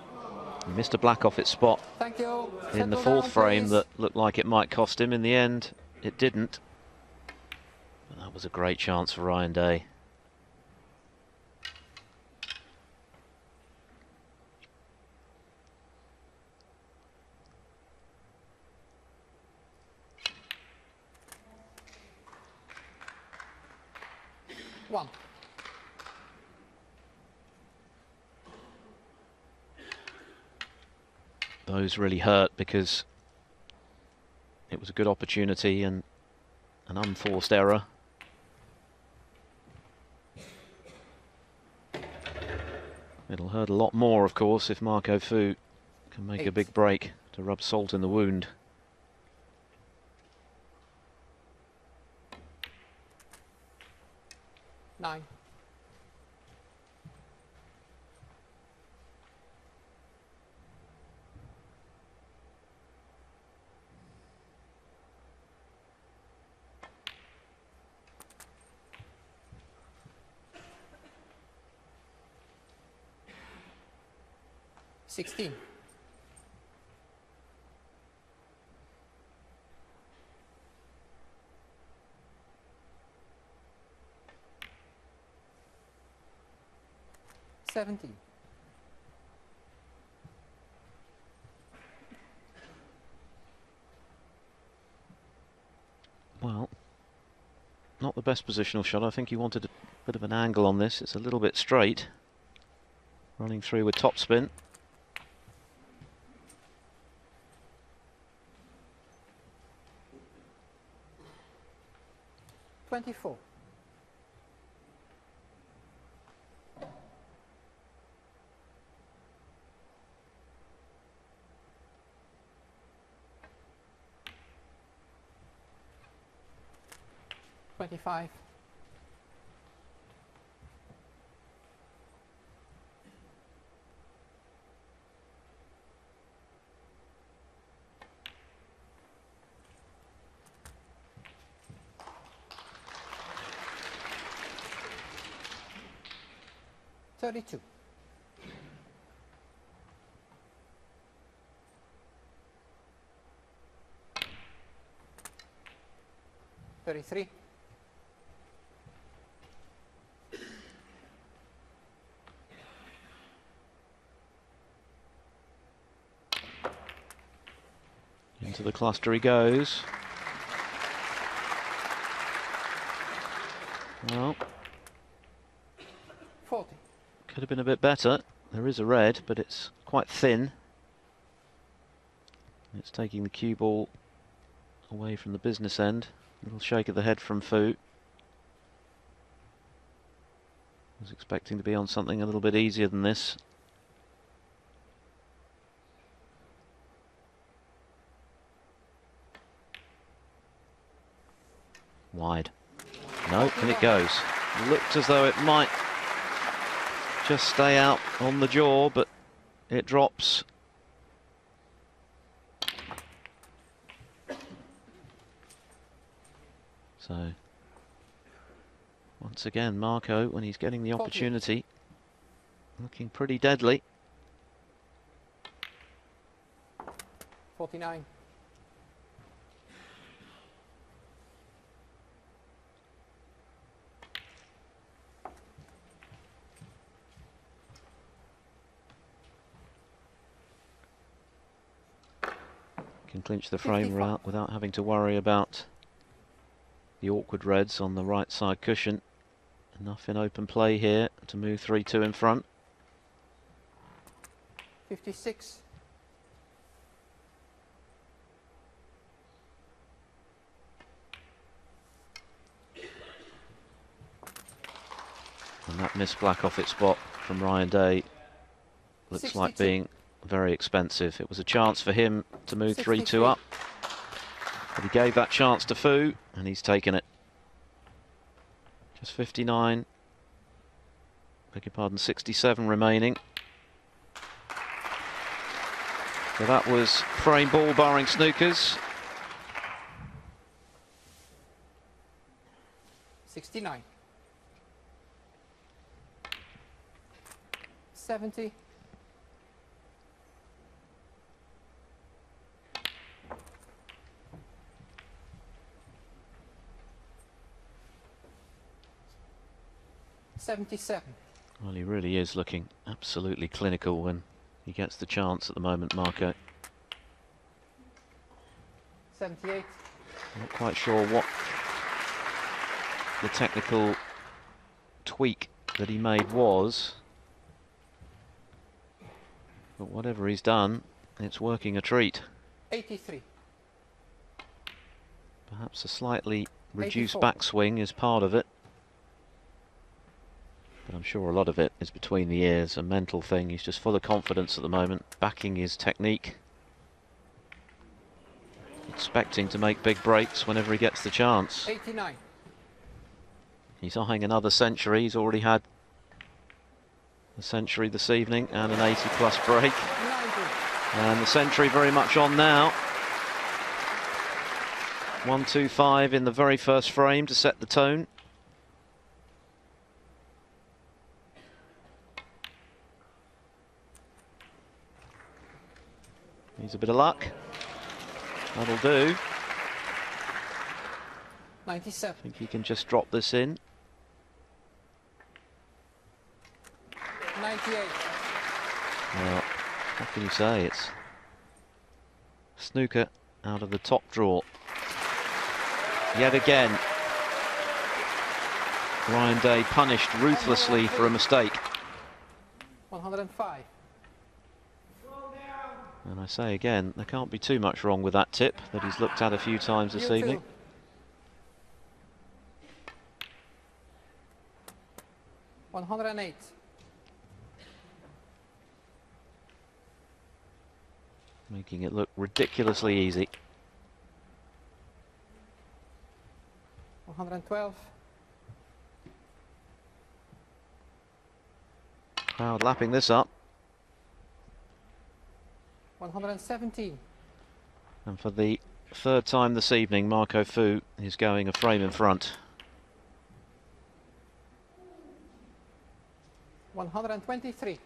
He missed a black off its spot Thank you. in the Settle fourth down, frame please. that looked like it might cost him. In the end, it didn't. But that was a great chance for Ryan Day. One. Those really hurt because it was a good opportunity and an unforced error. It'll hurt a lot more, of course, if Marco Fu can make a big break to rub salt in the wound. Nine. Sixteen. Seventeen. Well, not the best positional shot. I think he wanted a bit of an angle on this. It's a little bit straight. Running through with topspin. $24. $25. $32. $33. Into the cluster he goes. Well, 40. could have been a bit better. There is a red, but it's quite thin. It's taking the cue ball away from the business end. A little shake of the head from Fu. Was expecting to be on something a little bit easier than this. Wide. No, and it goes. Looked as though it might just stay out on the jaw, but it drops. So, once again, Marco, when he's getting the opportunity, looking pretty deadly. 49. Can clinch the frame 55. without having to worry about the awkward reds on the right side cushion. Enough in open play here to move 3-2 in front. 56. And that missed black off its spot from Ryan Day looks 62. like being very expensive. It was a chance for him to move 3-2 63. up, but he gave that chance to Fu, and he's taken it. Just 59. Beg your pardon, 67 remaining. So that was frame ball barring snookers. 69. 70. 77. Well, he really is looking absolutely clinical when he gets the chance at the moment, Marco. 78. Not quite sure what the technical tweak that he made was, but whatever he's done, it's working a treat. 83. Perhaps a slightly reduced 84. backswing is part of it, but I'm sure a lot of it is between the ears, a mental thing. He's just full of confidence at the moment, backing his technique, expecting to make big breaks whenever he gets the chance. 89. He's eyeing another century. He's already had a century this evening and an 80-plus break. 90. And the century very much on now. 1-2-5 in the very first frame to set the tone. Needs a bit of luck. That'll do. 97. I think he can just drop this in. 98. Well, what can you say? It's snooker out of the top drawer. Yet again, Ryan Day punished ruthlessly for a mistake. 105. And I say again, there can't be too much wrong with that tip that he's looked at a few times this evening. 108. Making it look ridiculously easy. 112. Crowd lapping this up. 117. And for the third time this evening, Marco Fu is going a frame in front. 123.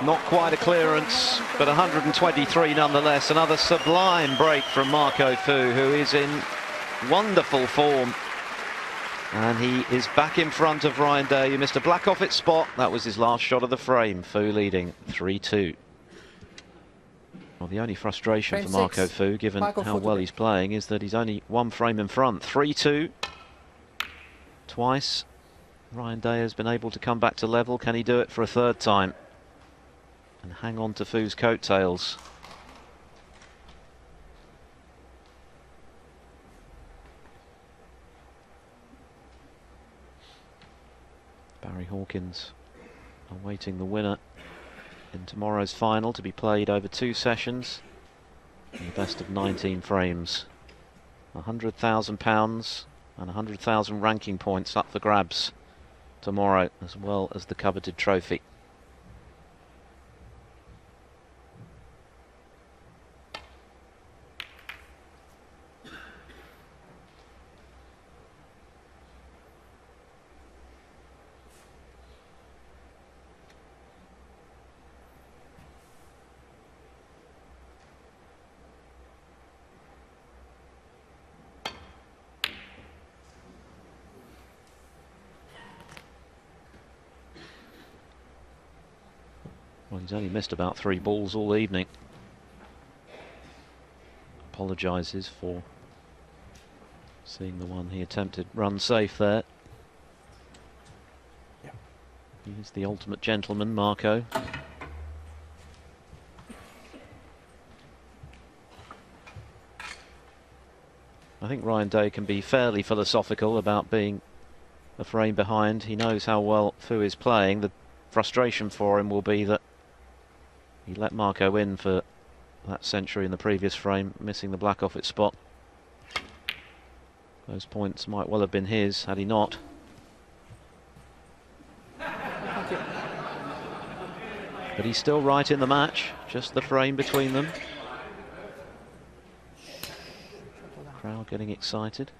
Not quite a clearance, but 123 nonetheless. Another sublime break from Marco Fu, who is in wonderful form. And he is back in front of Ryan Day, who missed a black off its spot. That was his last shot of the frame. Fu leading 3-2. Well, the only frustration Frame for Marco six. Fu, given Michael how well Footbridge. he's playing, is that he's only one frame in front. 3-2. Twice. Ryan Day has been able to come back to level. Can he do it for a third time and hang on to Fu's coattails? Barry Hawkins awaiting the winner in tomorrow's final, to be played over 2 sessions in the best of 19 frames. £100,000 and 100,000 ranking points up for grabs tomorrow, as well as the coveted trophy. Well, he's only missed about 3 balls all evening. Apologises for seeing the one he attempted run safe there. Yeah. He's the ultimate gentleman, Marco. I think Ryan Day can be fairly philosophical about being a frame behind. He knows how well Fu is playing. The frustration for him will be that He let Marco in for that century in the previous frame, missing the black off its spot. Those points might well have been his had he not. But he's still right in the match, just the frame between them. Crowd getting excited.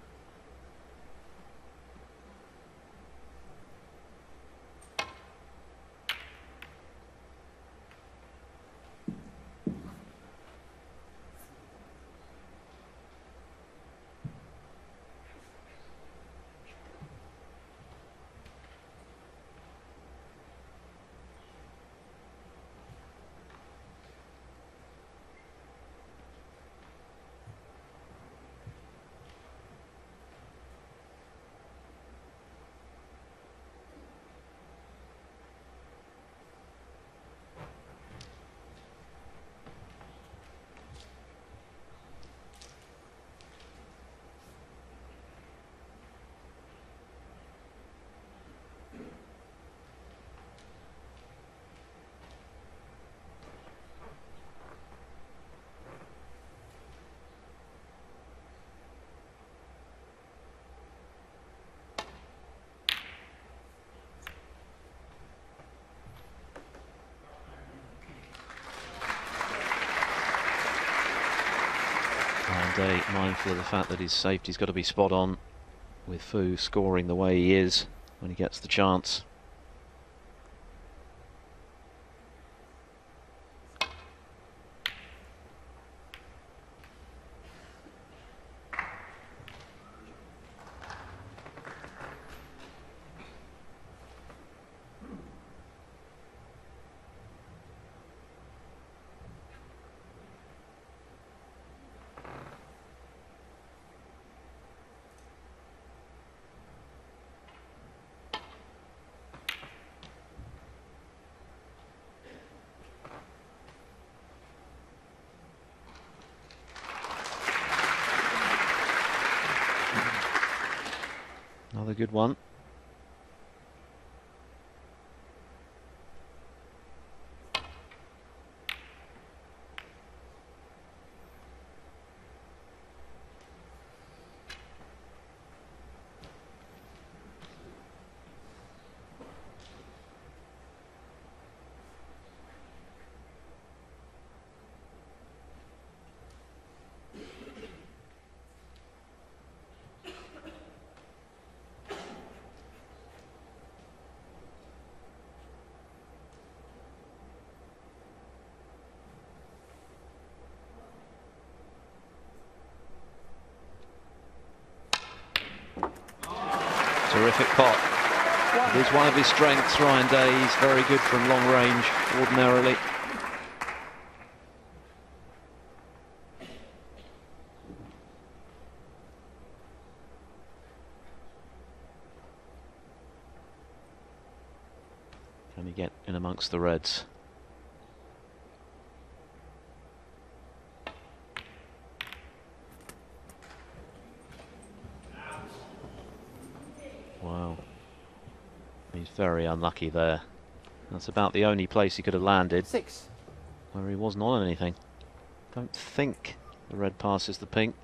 And mindful of the fact that his safety's got to be spot on, with Fu scoring the way he is when he gets the chance. Another good one. Terrific pot. It is one of his strengths, Ryan Day. He's very good from long range, ordinarily. Can he get in amongst the reds? Wow, he's very unlucky there. That's about the only place he could have landed. 6. Where he wasn't on anything. Don't think the red passes the pink.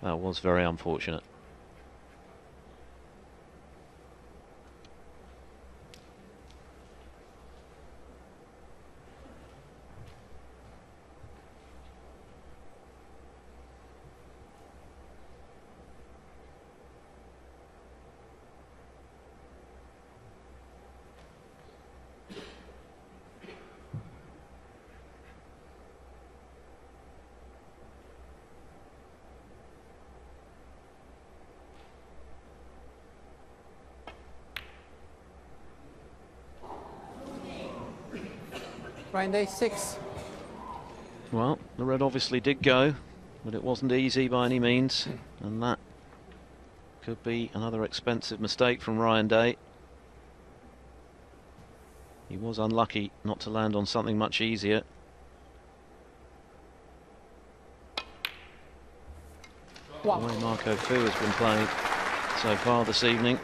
That was very unfortunate. Ryan Day 6. Well, the red obviously did go, but it wasn't easy by any means, and that could be another expensive mistake from Ryan Day. He was unlucky not to land on something much easier. The way Marco Fu has been playing so far this evening,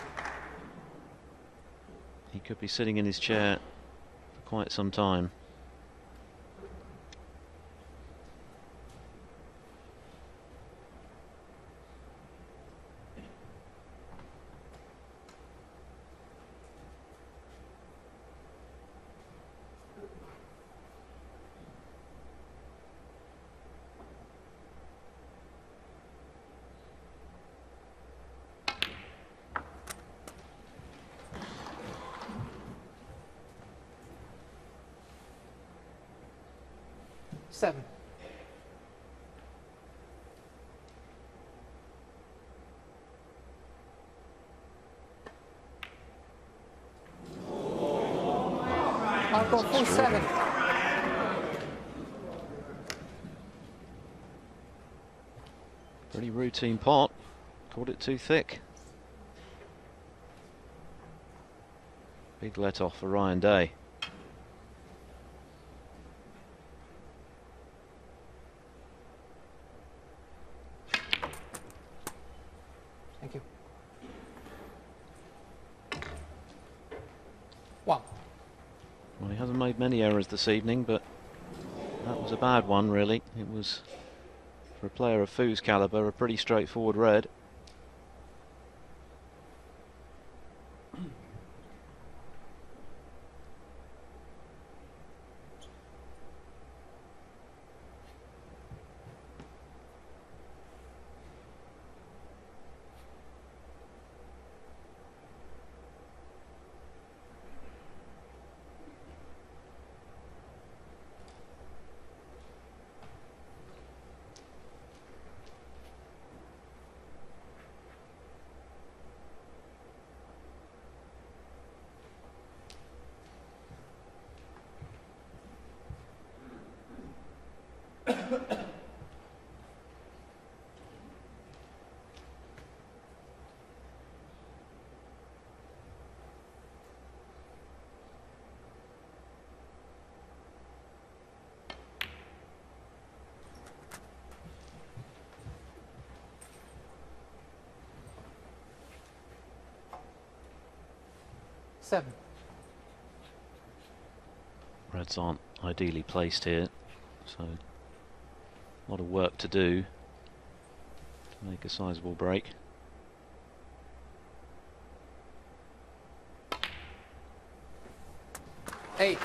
he could be sitting in his chair for quite some time. Seven. I'll go full 7. Pretty routine pot. Caught it too thick. Big let off for Ryan Day. Thank you. 1. Well, he hasn't made many errors this evening, but that was a bad one, really. It was, for a player of Foo's calibre, a pretty straightforward red. Seven. Reds aren't ideally placed here, so a lot of work to do to make a sizable break. Eight.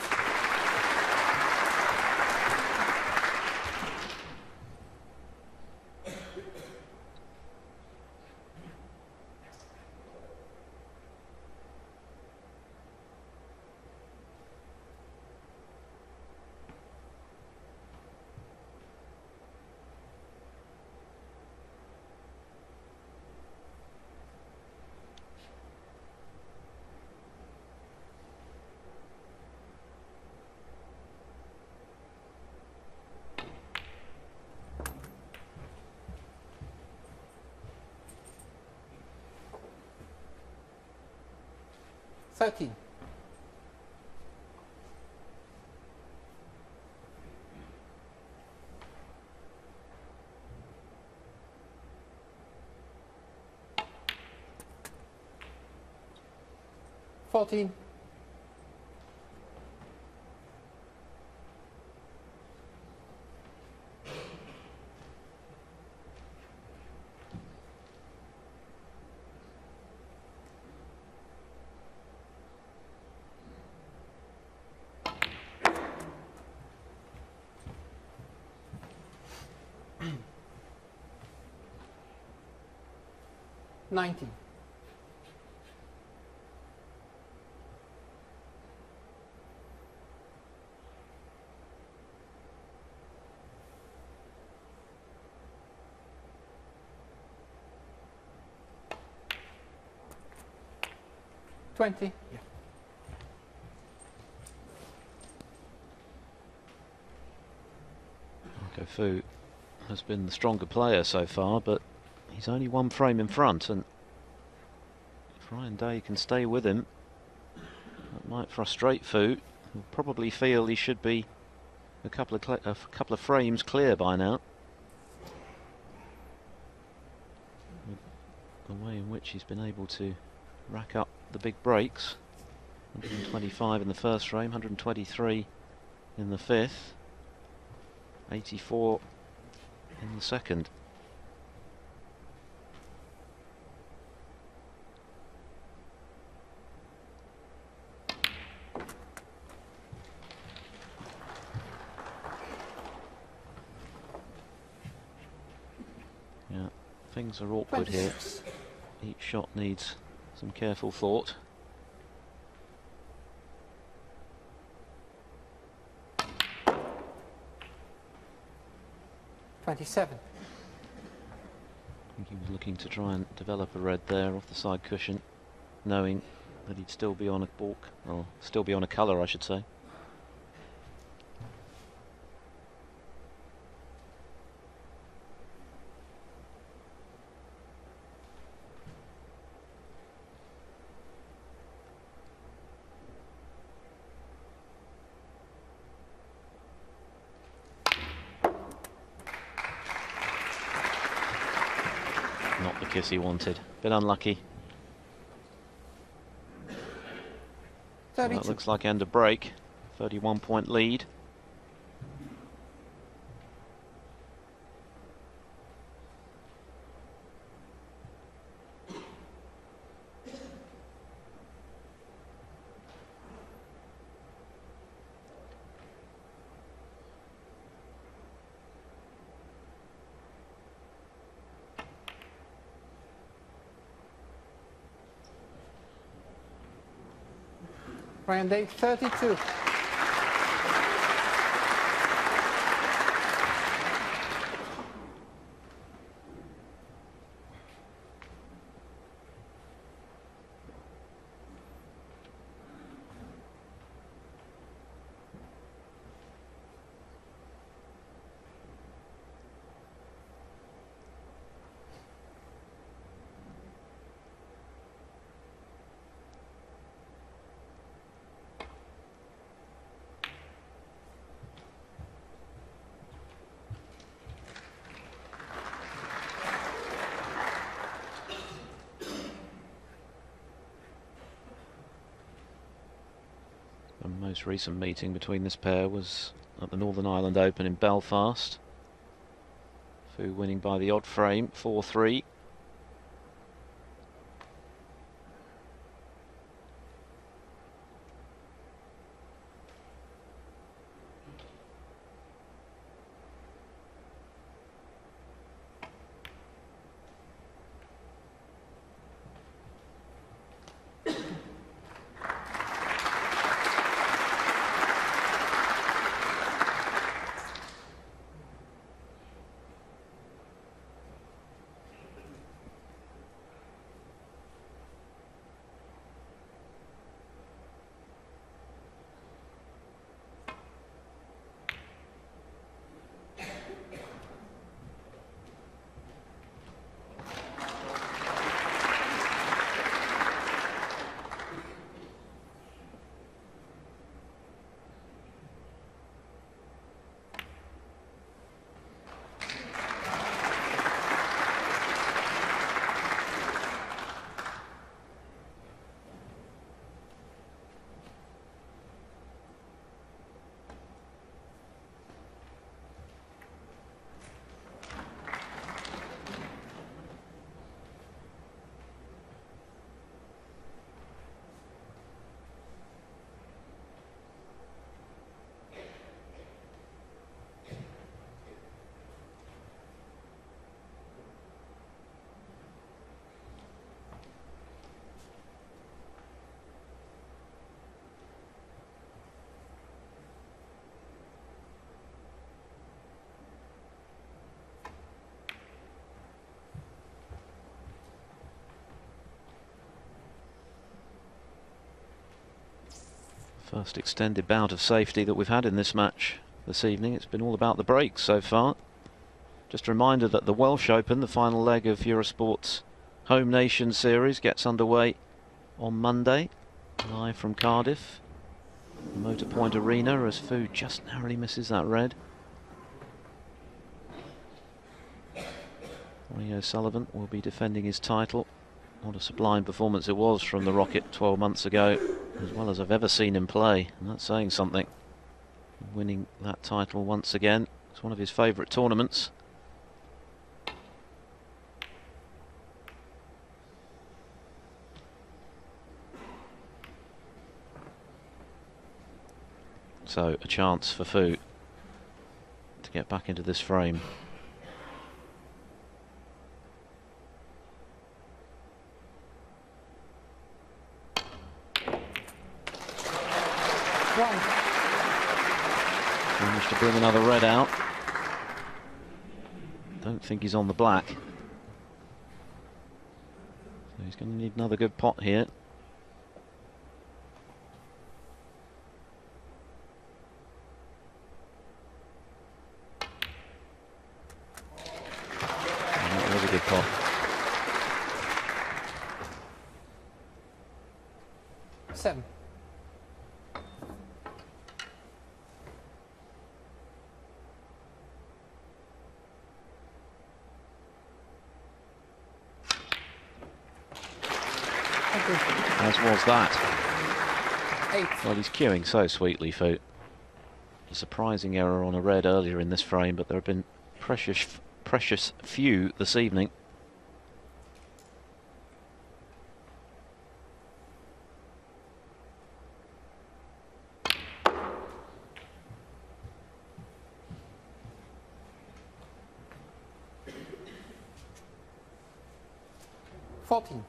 Thirteen. Fourteen. Nineteen. Twenty. Yeah. Fu has been the stronger player so far, but he's only one frame in front, and if Ryan Day can stay with him, that might frustrate Fu. He'll probably feel he should be a couple of frames clear by now. With the way in which he's been able to rack up the big breaks. 125 in the first frame, 123 in the fifth, 84 in the second. Yeah, things are awkward here. Each shot needs some careful thought. $27. I think he was looking to try and develop a red there off the side cushion, knowing that he'd still be on a balk, or still be on a colour, I should say. Not the kiss he wanted. Bit unlucky. Well, that looks like end of break. 31-point lead. Ryan Day, 32. The most recent meeting between this pair was at the Northern Ireland Open in Belfast. Fu winning by the odd frame, 4-3. First extended bout of safety that we've had in this match this evening. It's been all about the breaks so far. Just a reminder that the Welsh Open, the final leg of Eurosport's Home Nation Series, gets underway on Monday, live from Cardiff, the Motor Point Arena, as Fu just narrowly misses that red. Ronnie O'Sullivan will be defending his title. What a sublime performance it was from the Rocket 12 months ago. as well as I've ever seen him play, and that's saying something. Winning that title once again. It's one of his favourite tournaments. So a chance for Fu to get back into this frame. Managed to bring another red out. Don't think he's on the black. So he's going to need another good pot here. And that was a good pot. Seven. As was that. 8. Well, he's queuing so sweetly, Fu. A surprising error on a red earlier in this frame, but there have been precious few this evening. $14.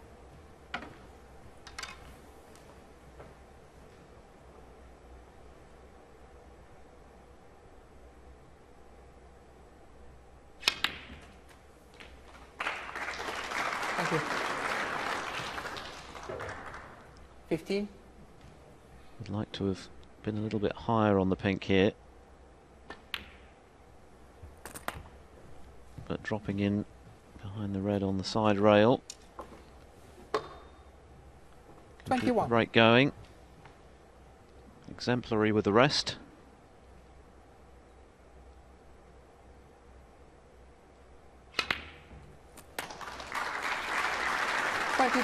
Thank you. 15. Would like to have been a little bit higher on the pink here, but dropping in behind the red on the side rail. 21. Right going. Exemplary with the rest.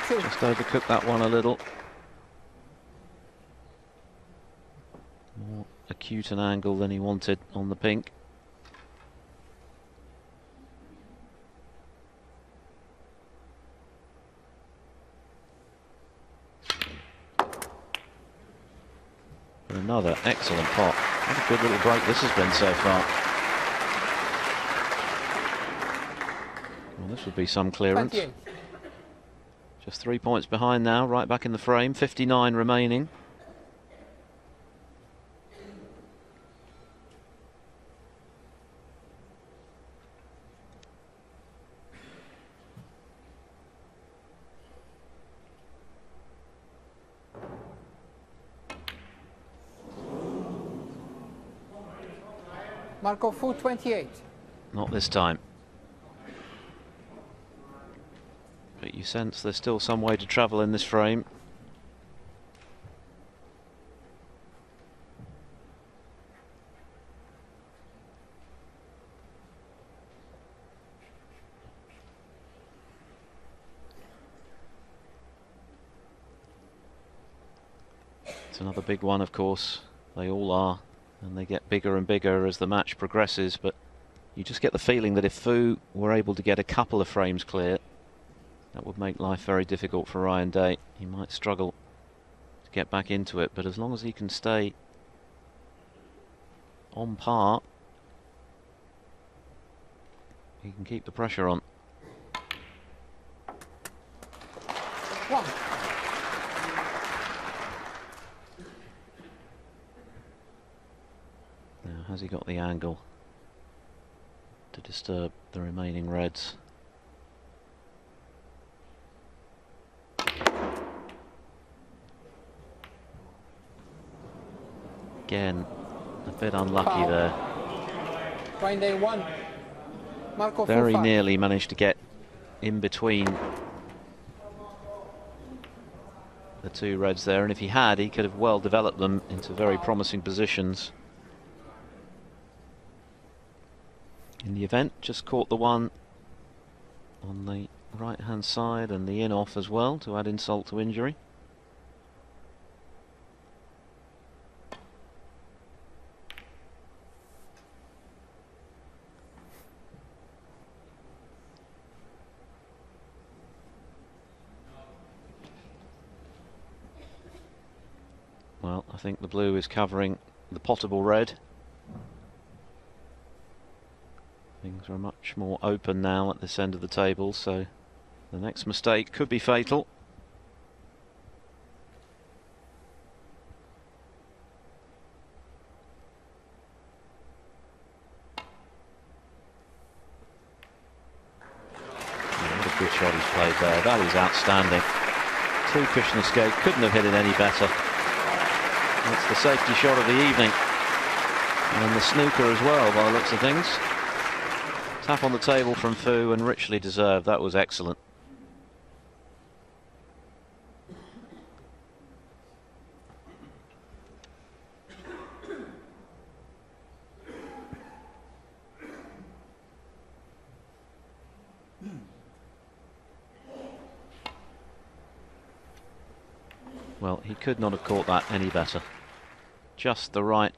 Just overcooked that one a little. More acute an angle than he wanted on the pink. But another excellent pot. What a good little break this has been so far. Well, this would be some clearance. 28. Just 3 points behind now, right back in the frame, 59 remaining. Marco Fu 28. Not this time. But you sense there's still some way to travel in this frame. It's another big one, of course. They all are, and they get bigger and bigger as the match progresses, but you just get the feeling that if Fu were able to get a couple of frames clear, that would make life very difficult for Ryan Day. He might struggle to get back into it, but as long as he can stay on par, he can keep the pressure on. 1. Now, has he got the angle to disturb the remaining reds? Again, a bit unlucky Foul. there. Ryan Day 1. Marco Fu Very 5. nearly managed to get in between the two reds there, and if he had, he could have well developed them into very promising positions. In the event, just caught the one on the right hand side and the in off as well to add insult to injury. I think the blue is covering the potable red. Things are much more open now at this end of the table, so the next mistake could be fatal. What a good shot he's played there. That is outstanding. Two cushion escape, couldn't have hit it any better. That's the safety shot of the evening. And the snooker as well, by the looks of things. Tap on the table from Fu, and richly deserved. That was excellent. Well, he could not have caught that any better. Just the right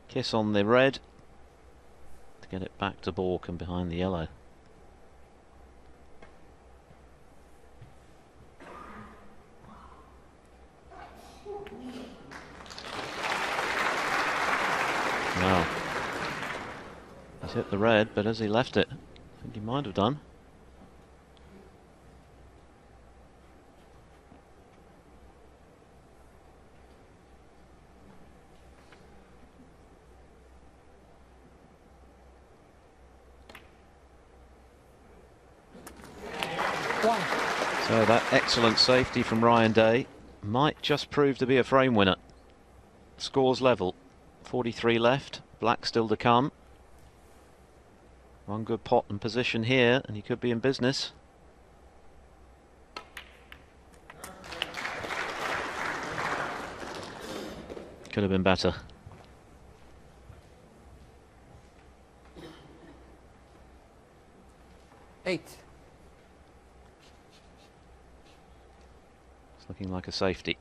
kiss on the red to get it back to baulk and behind the yellow. Wow. He's hit the red, but as he left it, I think he might have done. So that excellent safety from Ryan Day might just prove to be a frame winner. Scores level, 43 left, black still to come. One good pot and position here and he could be in business. Could have been better. Eight. Looking like a safety.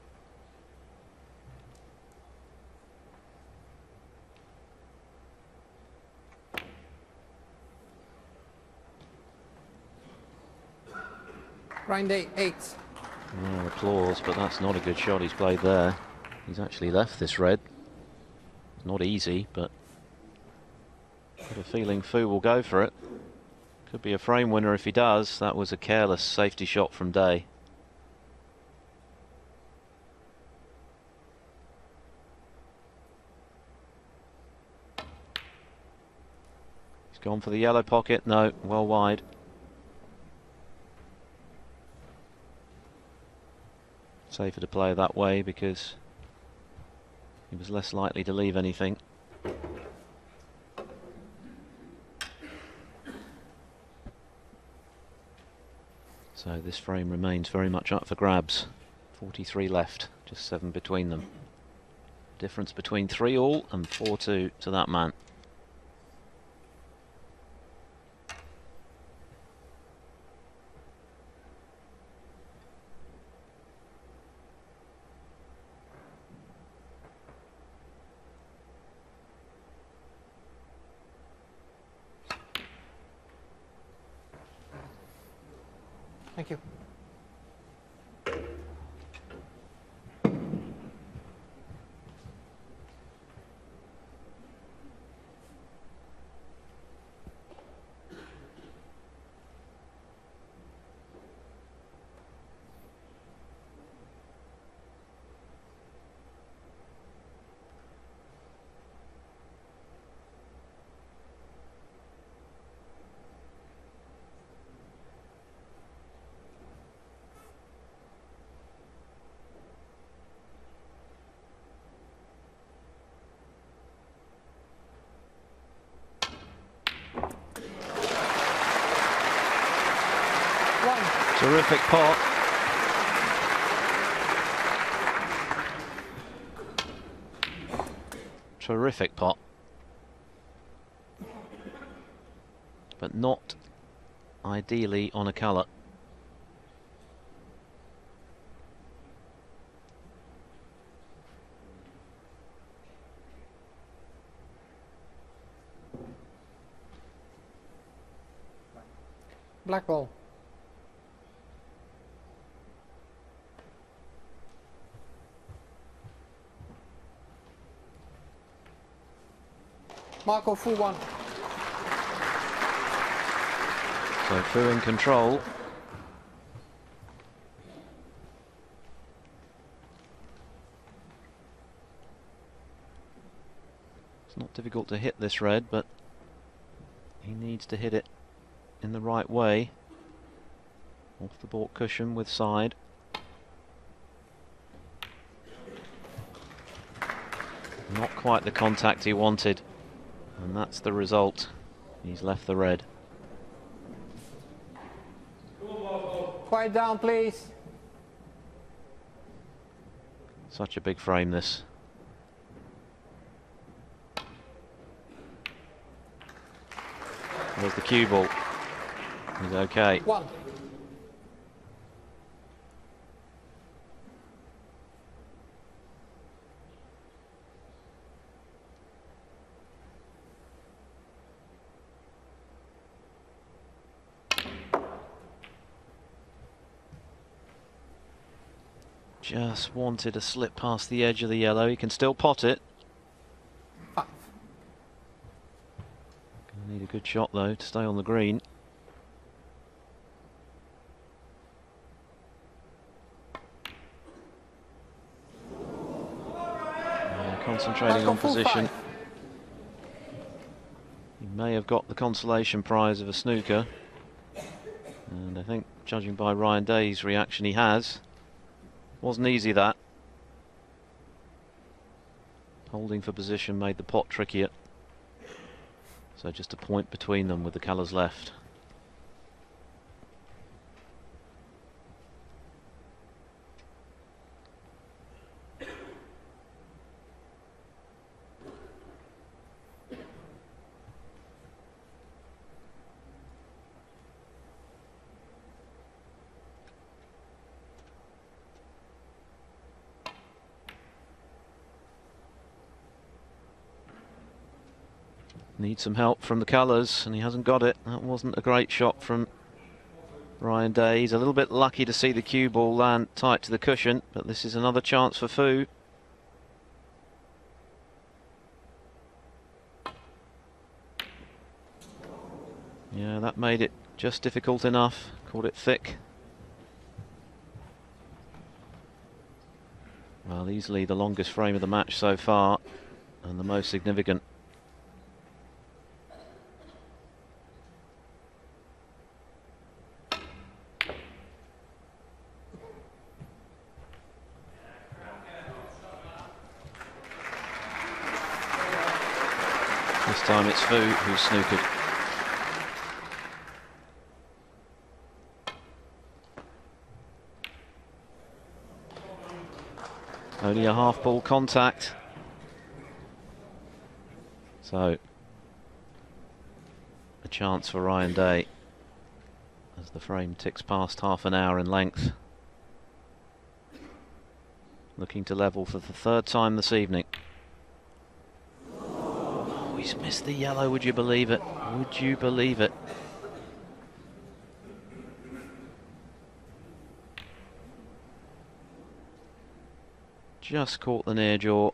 Ryan Day, 8. Oh, applause, but that's not a good shot he's played there. He's actually left this red. It's not easy, but I've got a feeling Fu will go for it. Could be a frame winner if he does. That was a careless safety shot from Day. Gone for the yellow pocket. No, well wide. Safer to play that way because he was less likely to leave anything. So this frame remains very much up for grabs. 43 left, just 7 between them. Difference between 3 all and 4-2 to that man. Thank you. Terrific pot. Terrific pot. But not ideally on a colour. Black ball. Marco, full one. So Fu in control. It's not difficult to hit this red, but he needs to hit it in the right way. Off the baulk cushion with side. Not quite the contact he wanted, and that's the result. He's left the red. Quiet down, please. Such a big frame, this. There's the cue ball. He's okay. One. Just wanted a slip past the edge of the yellow. He can still pot it. 5. Gonna need a good shot though to stay on the green. Concentrating on position. 5. He may have got the consolation prize of a snooker, and I think, judging by Ryan Day's reaction, he has. Wasn't easy, that. Holding for position made the pot trickier. So just a point between them with the colours left. Needs some help from the colours, and he hasn't got it. That wasn't a great shot from Ryan Day. He's a little bit lucky to see the cue ball land tight to the cushion, but this is another chance for Fu. Yeah, that made it just difficult enough. Caught it thick. Well, easily the longest frame of the match so far, and the most significant. This time it's Fu who's snookered. Only a half ball contact. So, a chance for Ryan Day as the frame ticks past half an hour in length. Looking to level for the third time this evening. Oh, he's missed the yellow, would you believe it? Would you believe it? Just caught the near jaw,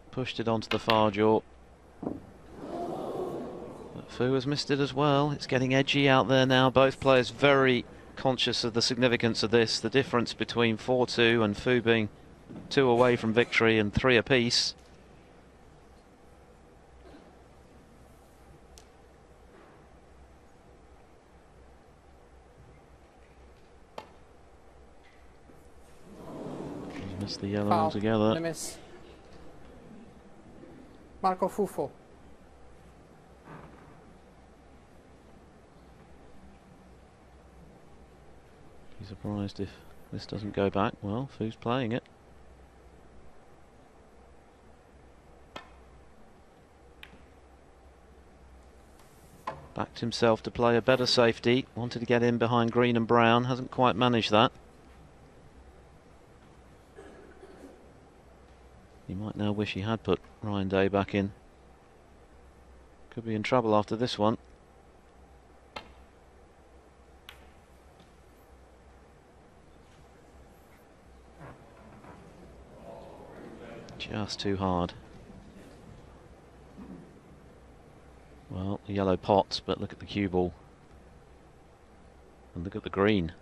pushed it onto the far jaw. But Fu has missed it as well. It's getting edgy out there now. Both players very conscious of the significance of this. The difference between 4-2 and Fu being 2 away from victory and 3 apiece. Missed the yellow altogether. Miss. Marco Fufo. Be surprised if this doesn't go back. Well, Fu's playing it. Backed himself to play a better safety. Wanted to get in behind green and brown. Hasn't quite managed that. He might now wish he had put Ryan Day back in. Could be in trouble after this one. Just too hard. Well, the yellow pots, but look at the cue ball. And look at the green.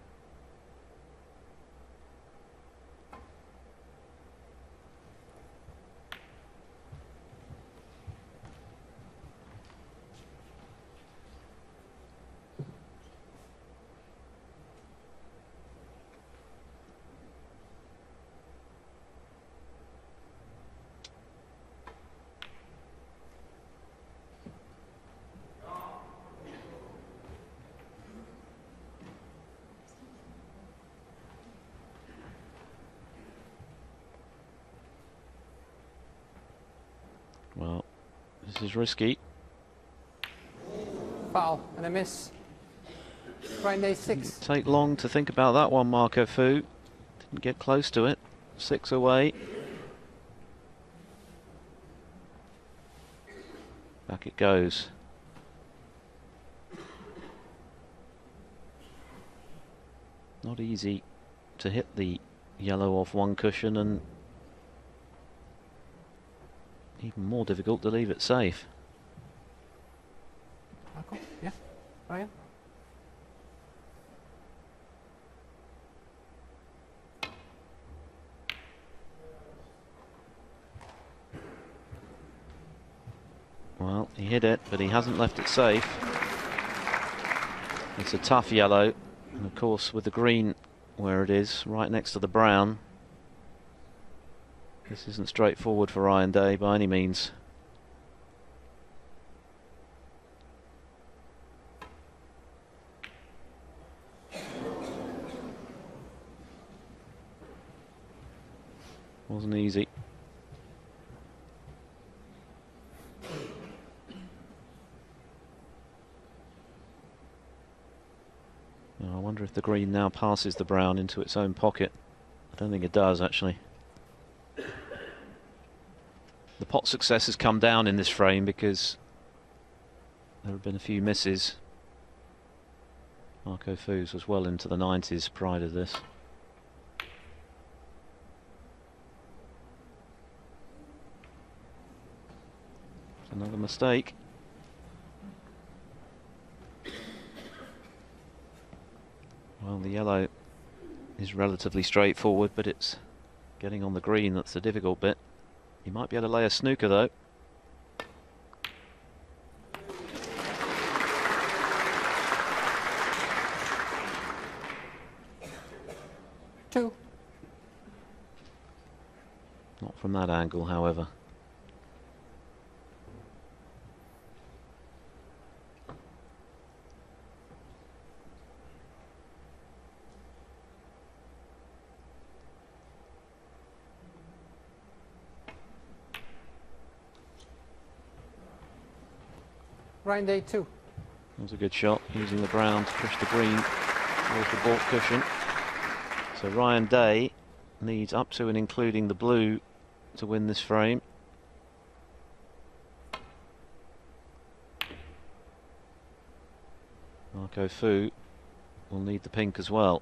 Well, this is risky. Foul and a miss. Ryan Day 6. Take long to think about that one, Marco Fu. Didn't get close to it. 6 away. Back it goes. Not easy to hit the yellow off one cushion, and even more difficult to leave it safe. Marco? Yeah? Ryan? Well, he hit it, but he hasn't left it safe. It's a tough yellow, and of course with the green where it is, right next to the brown, this isn't straightforward for Ryan Day by any means. Wasn't easy. I wonder if the green now passes the brown into its own pocket. I don't think it does, actually. The pot success has come down in this frame because there have been a few misses. Marco Fu's was well into the 90s prior to this. Another mistake. Well, the yellow is relatively straightforward, but it's getting on the green that's the difficult bit. He might be able to lay a snooker though. Two. Not from that angle, however. Ryan Day 2. That was a good shot, using the brown to push the green towards the baulk cushion. So Ryan Day needs up to and including the blue to win this frame. Marco Fu will need the pink as well.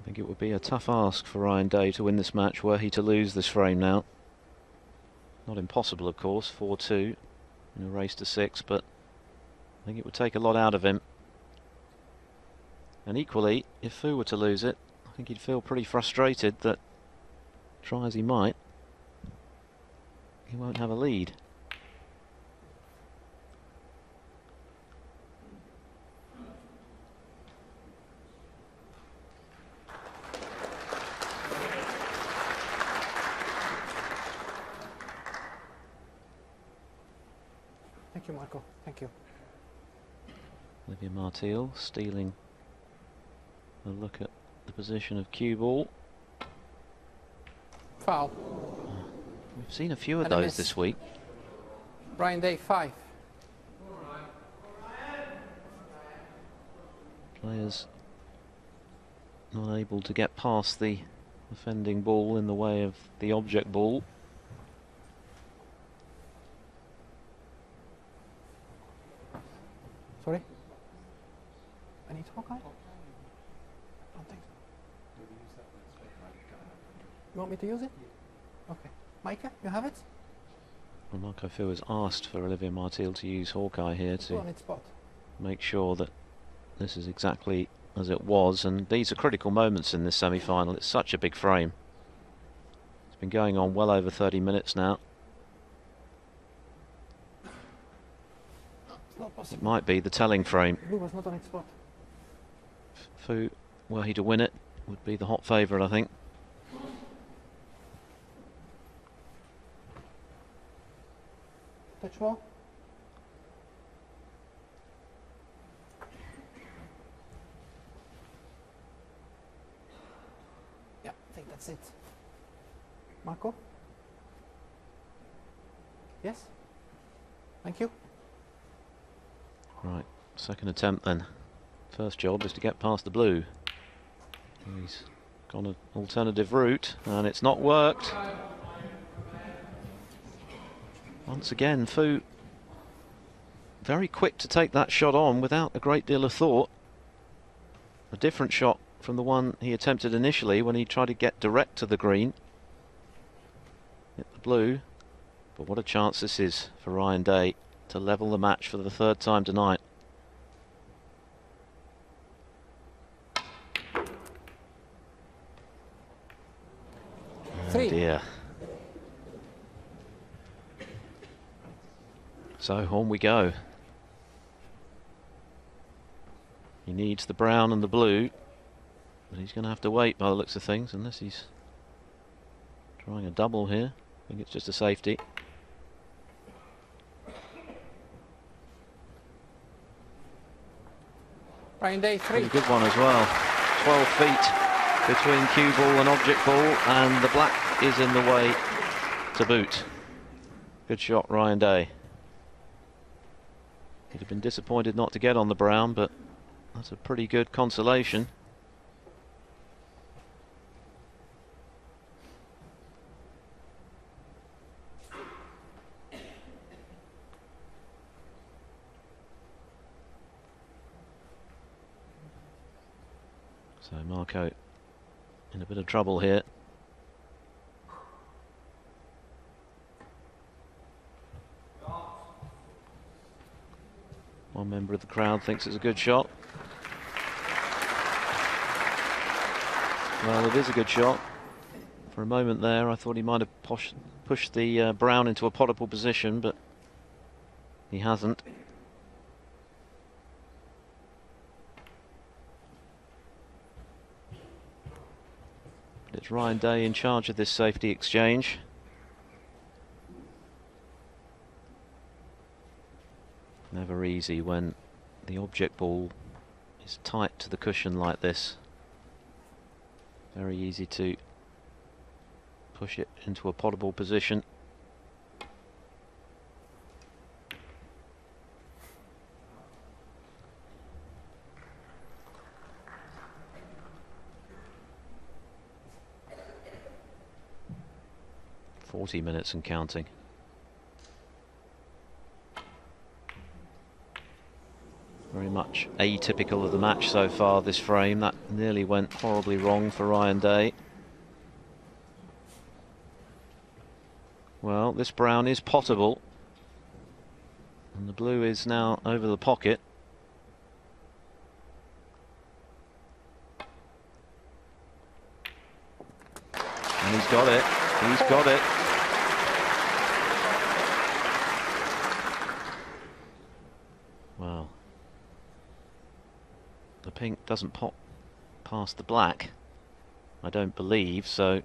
I think it would be a tough ask for Ryan Day to win this match were he to lose this frame now. Not impossible, of course, 4-2 in a race to 6, but I think it would take a lot out of him. And equally, if Fu were to lose it, I think he'd feel pretty frustrated that, try as he might, he won't have a lead. Thank you, Marco. Thank you. Olivia Martial stealing a look at the position of cue ball. Foul. We've seen a few of And a those miss. this week. Ryan Day 5. Players not able to get past the offending ball in the way of the object ball. Sorry? Any talk? I don't think so. You want me to use it? Okay. Micah, you have it? Well, Marco Fu has asked for Olivier Martil to use Hawkeye here to On its spot. make sure that this is exactly as it was, and these are critical moments in this semi-final. It's such a big frame. It's been going on well over 30 minutes now. It's not possible. It might be the telling frame. Blue was not on its spot. Fu, were he to win it, would be the hot favourite, I think. Touch ball. Yeah, I think that's it. Marco? Yes? Thank you. Right, second attempt then. First job is to get past the blue. He's gone an alternative route, and it's not worked. Once again, Fu very quick to take that shot on without a great deal of thought. A different shot from the one he attempted initially when he tried to get direct to the green. Hit the blue, but what a chance this is for Ryan Day to level the match for the third time tonight. Three. Oh dear. So on we go. He needs the brown and the blue, but he's going to have to wait by the looks of things, unless he's trying a double here. I think it's just a safety. Ryan Day, 3. Pretty good one as well. 12 feet between cue ball and object ball, and the black is in the way to boot. Good shot, Ryan Day. He'd have been disappointed not to get on the brown, but that's a pretty good consolation. So Marco in a bit of trouble here. One member of the crowd thinks it's a good shot. Well, it is a good shot. For a moment there, I thought he might have pushed the brown into a potable position, but he hasn't. But it's Ryan Day in charge of this safety exchange. Never easy when the object ball is tight to the cushion like this. Very easy to push it into a potable position. "40 minutes and counting." Very much atypical of the match so far, this frame. That nearly went horribly wrong for Ryan Day. Well, this brown is potable, and the blue is now over the pocket. And he's got it. He's got it. Wow. The pink doesn't pop past the black, I don't believe, so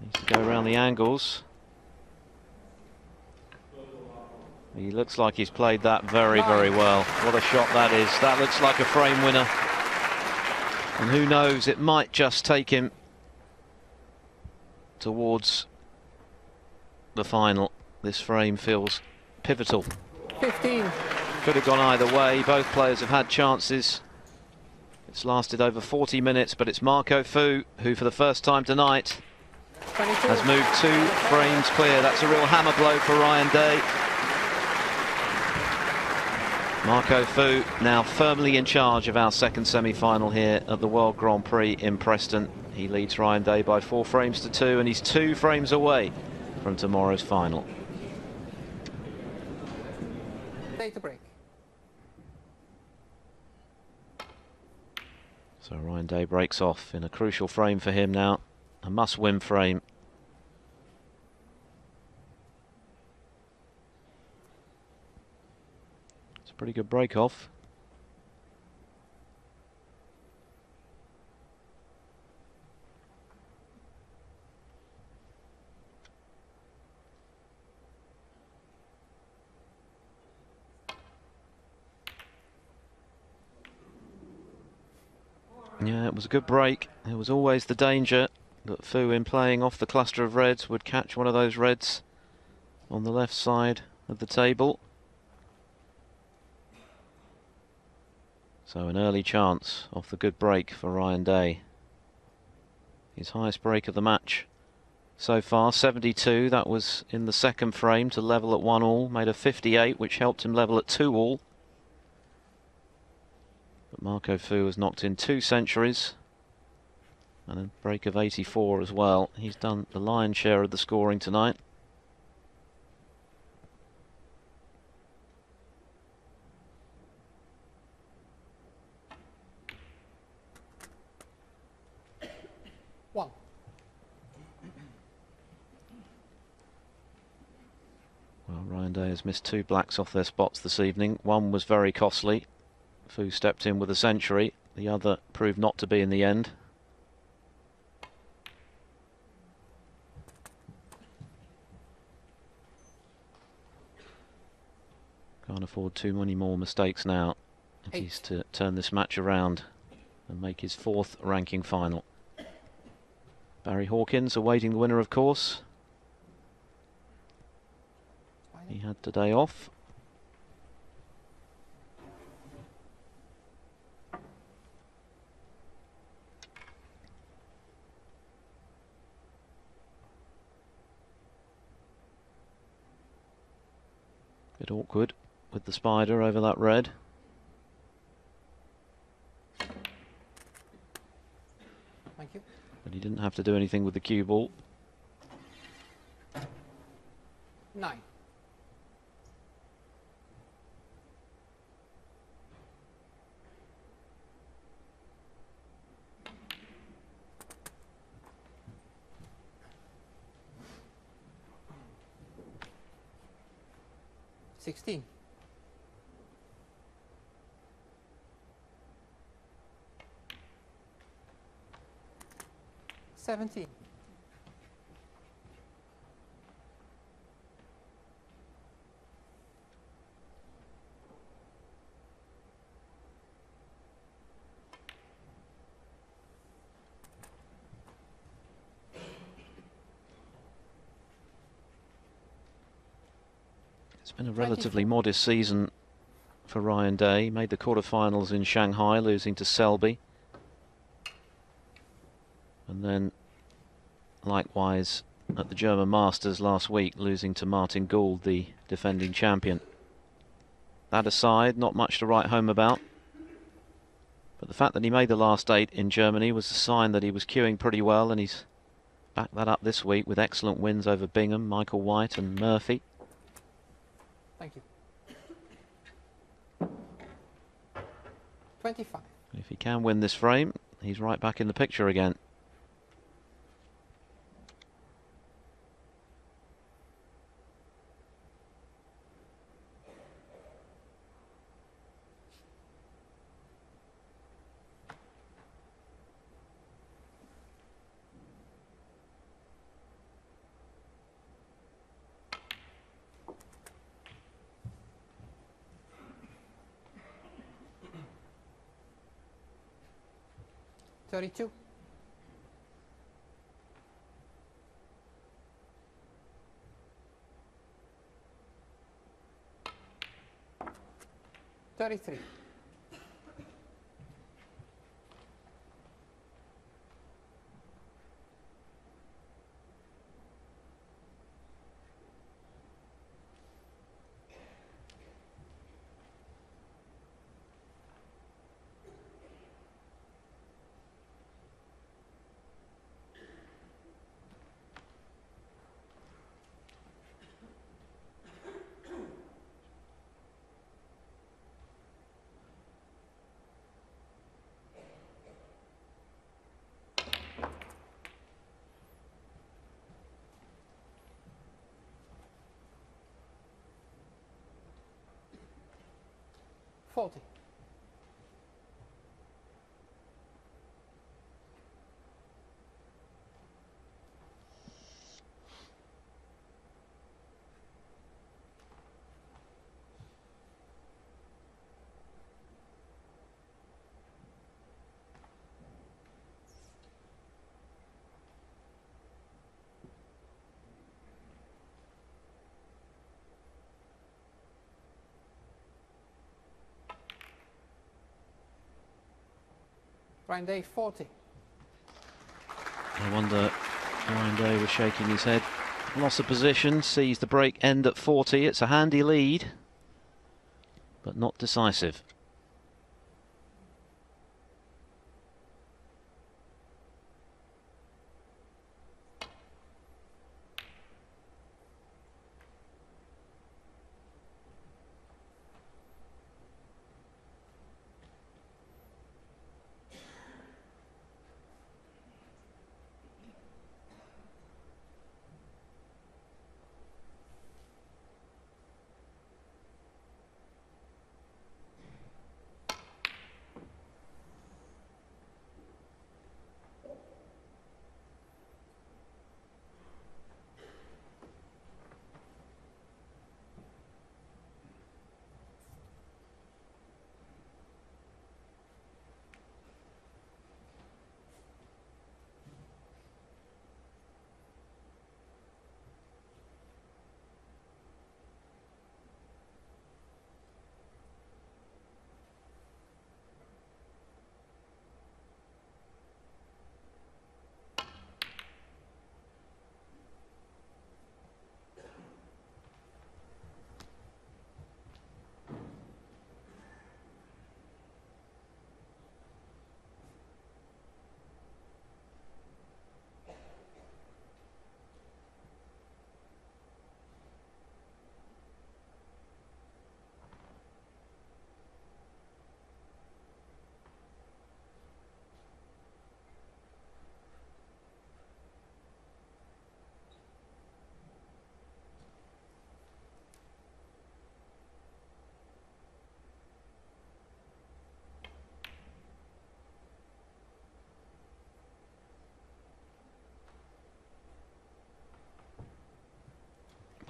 needs to go around the angles. He looks like he's played that very, very well. What a shot that is. That looks like a frame winner. And who knows, it might just take him towards the final. This frame feels pivotal. 15. Could have gone either way. Both players have had chances It's lasted over 40 minutes, but it's Marco Fu who, for the first time tonight, 22. has moved 2 frames clear. That's a real hammer blow for Ryan Day. Marco Fu now firmly in charge of our second semi-final here at the World Grand Prix in Preston. He leads Ryan Day by 4 frames to 2, and he's 2 frames away from tomorrow's final. Data break. So Ryan Day breaks off in a crucial frame for him now, a must-win frame. It's a pretty good break-off. Yeah, it was a good break. There was always the danger that Fu, in playing off the cluster of reds, would catch one of those reds on the left side of the table. So an early chance off the good break for Ryan Day. His highest break of the match so far, 72. That was in the second frame to level at 1-all. Made a 58, which helped him level at 2-all. But Marco Fu has knocked in 2 centuries and a break of 84 as well. He's done the lion's share of the scoring tonight. One. Well, Ryan Day has missed 2 blacks off their spots this evening. One was very costly. Fu stepped in with a century. The other proved not to be in the end. Can't afford too many more mistakes now if he's to turn this match around and make his 4th ranking final. Barry Hawkins awaiting the winner, of course. He had today off. Bit awkward with the spider over that red. Thank you. But he didn't have to do anything with the cue ball. 9. $16. 17. It's been a relatively modest season for Ryan Day. He made the quarterfinals in Shanghai, losing to Selby. And then, likewise, at the German Masters last week, losing to Martin Gould, the defending champion. That aside, not much to write home about. But the fact that he made the last 8 in Germany was a sign that he was queuing pretty well, and he's backed that up this week with excellent wins over Bingham, Michael White and Murphy. Thank you. 25. If he can win this frame, he's right back in the picture again. $32. 33. 40. Ryan Day 40. I wonder, Ryan Day was shaking his head. Loss of position, sees the break end at 40. It's a handy lead, but not decisive.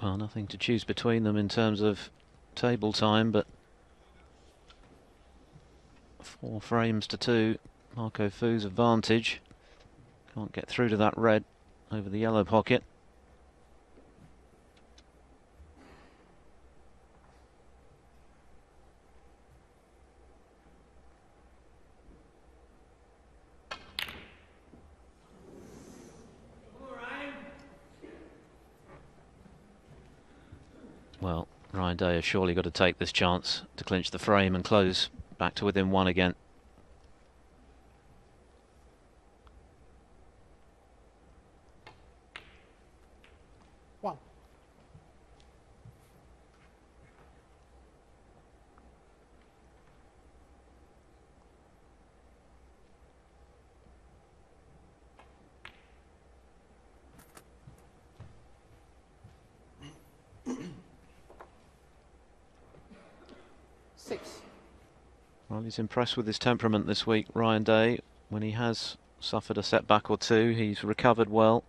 Well, nothing to choose between them in terms of table time, but 4 frames to 2. Marco Fu's advantage. Can't get through to that red over the yellow pocket. Well, Ryan Day has surely got to take this chance to clinch the frame and close back to within 1 again. One. Six. Well, he's impressed with his temperament this week, Ryan Day. When he has suffered a setback or two, he's recovered well.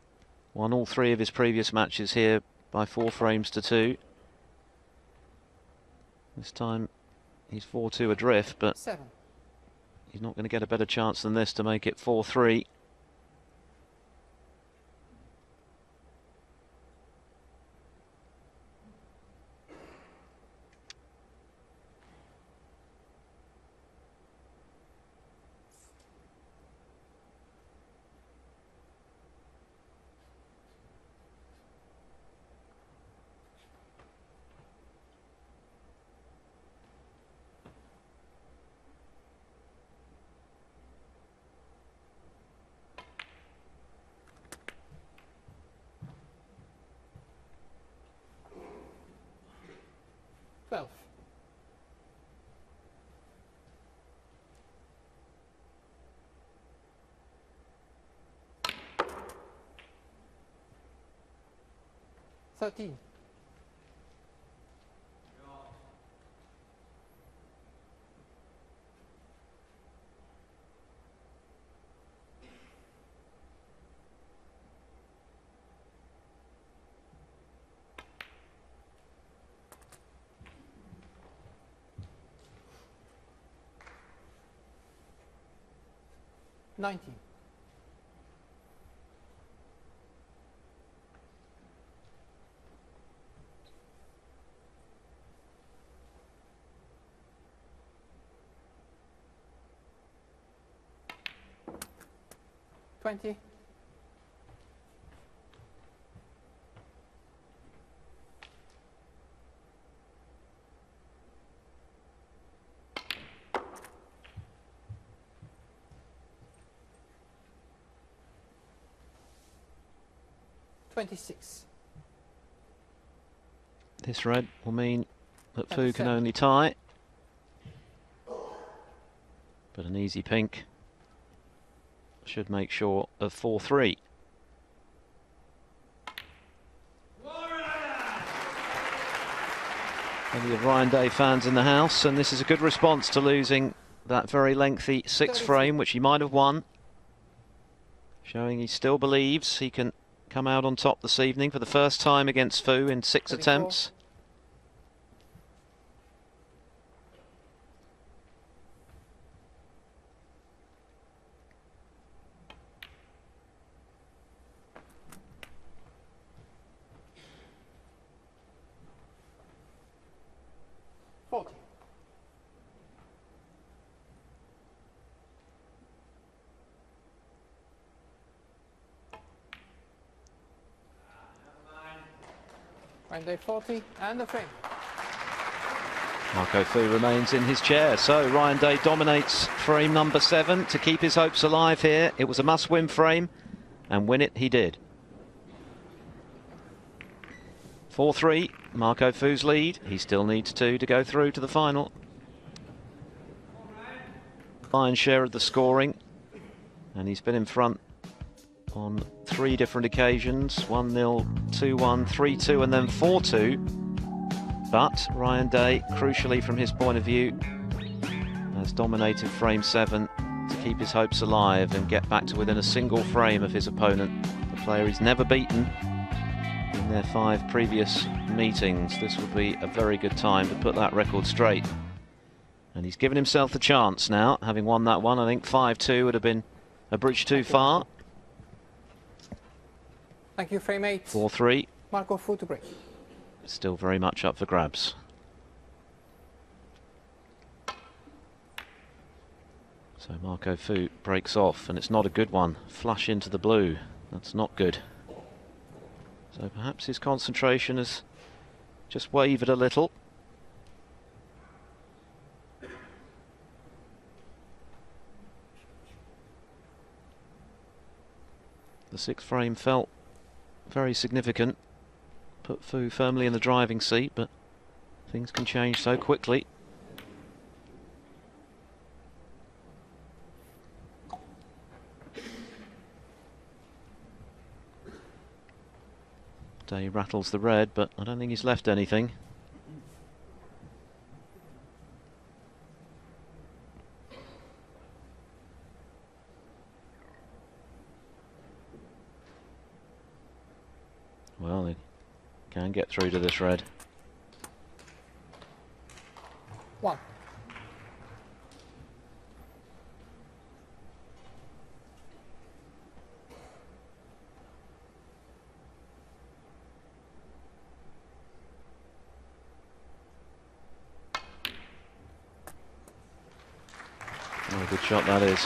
Won all 3 of his previous matches here by 4 frames to 2. This time he's 4-2 adrift, but 7. he's not going to get a better chance than this to make it 4-3. Twelve. Thirteen. 19. $20. $26. This red will mean that Fu can 27. only tie. But an easy pink should make sure of 4-3. Plenty of Ryan Day fans in the house, and this is a good response to losing that very lengthy 6th frame, which he might have won. Showing he still believes he can come out on top this evening for the first time against Fu in 6 34. attempts. $40. Ryan Day 40 and the frame. Marco Fu remains in his chair, so Ryan Day dominates frame number 7 to keep his hopes alive here. It was a must-win frame, and win it he did. 4-3, Marco Fu's lead. He still needs to go through to the final. Lion's share of the scoring, and he's been in front on 3 different occasions: 1-0, 2-1, 3-2 and then 4-2. But Ryan Day, crucially from his point of view, has dominated frame 7 to keep his hopes alive and get back to within a single frame of his opponent, the player he's never beaten in their 5 previous meetings. This would be a very good time to put that record straight. And he's given himself the chance now, having won that one. I think 5-2 would have been a bridge too far. Thank you, frame 8. 4-3. Marco Fu to break. Still very much up for grabs. So Marco Fu breaks off, and it's not a good one. Flush into the blue. That's not good. So perhaps his concentration has just wavered a little. The 6th frame felt very significant. Put Fu firmly in the driving seat, but things can change so quickly. Day rattles the red, but I don't think he's left anything. Well, he can get through to this red. 1. Oh, good shot that is.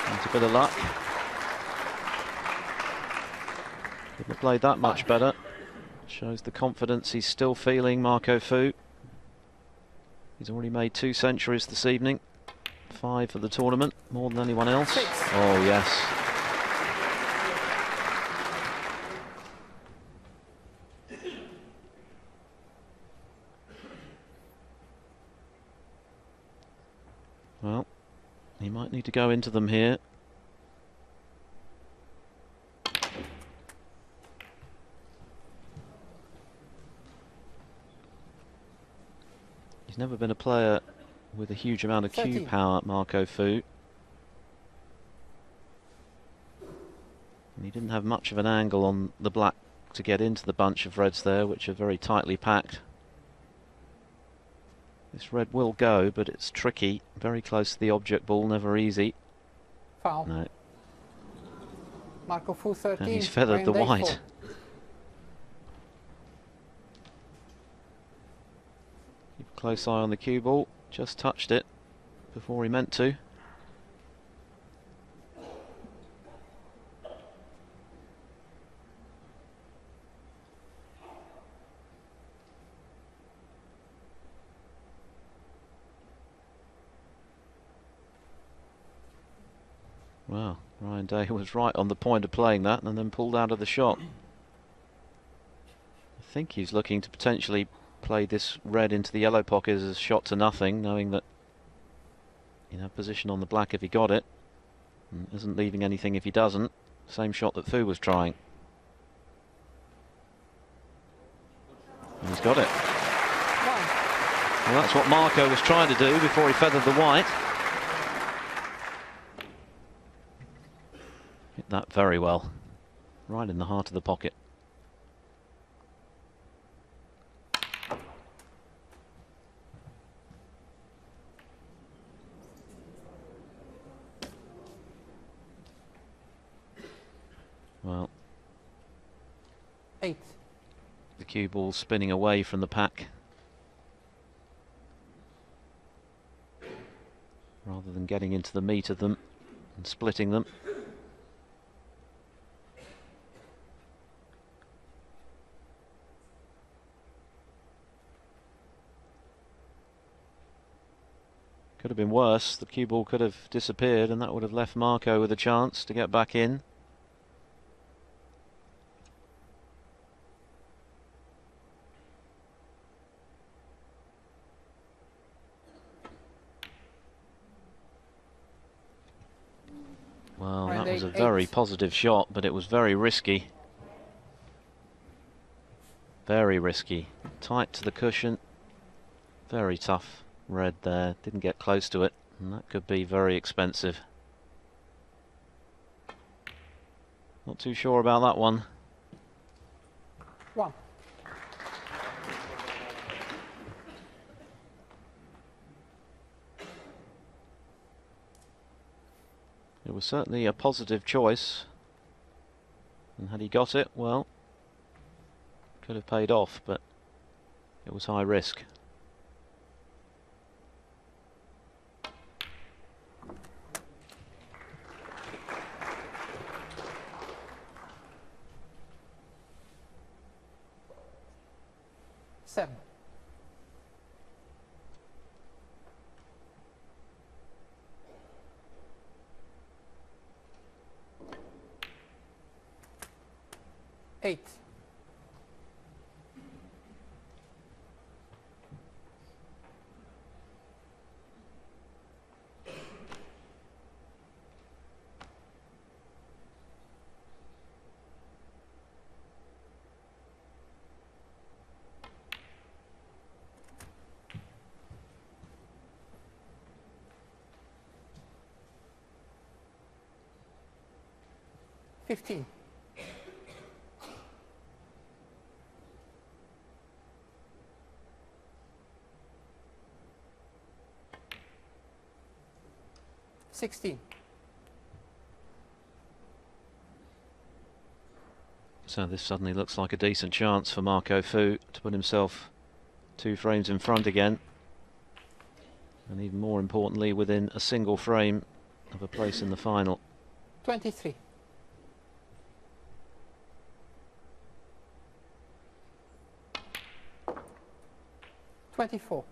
That's a bit of luck. Couldn't have played that much better. Shows the confidence he's still feeling, Marco Fu. He's already made 2 centuries this evening. 5 for the tournament, more than anyone else. 6. Oh, yes. Well, he might need to go into them here. He's never been a player with a huge amount of cue 13. power, Marco Fu. And he didn't have much of an angle on the black to get into the bunch of reds there, which are very tightly packed. This red will go, but it's tricky. Very close to the object ball, never easy. Foul. No. Marco Fu 13. And he's feathered the Brian Day, white. 4. Keep a close eye on the cue ball. Just touched it before he meant to. Well, Ryan Day was right on the point of playing that and then pulled out of the shot. I think he's looking to potentially play this red into the yellow pocket as a shot to nothing, knowing that he'd have position on the black if he got it, and isn't leaving anything if he doesn't. Same shot that Fu was trying. And he's got it. Well, that's what Marco was trying to do before he feathered the white. Hit that very well. Right in the heart of the pocket. Well, 8. the cue ball spinning away from the pack rather than getting into the meat of them and splitting them. Could have been worse. The cue ball could have disappeared and that would have left Marco with a chance to get back in. Well, that was a very positive shot, but it was very risky. Very risky. Tight to the cushion. Very tough red there. Didn't get close to it, and that could be very expensive. Not too sure about that one. 1. It was certainly a positive choice, and had he got it, well, could have paid off, but it was high risk. Seven. Eight. $15. $16. So this suddenly looks like a decent chance for Marco Fu to put himself 2 frames in front again, and even more importantly within a single frame of a place in the final. 23. $24.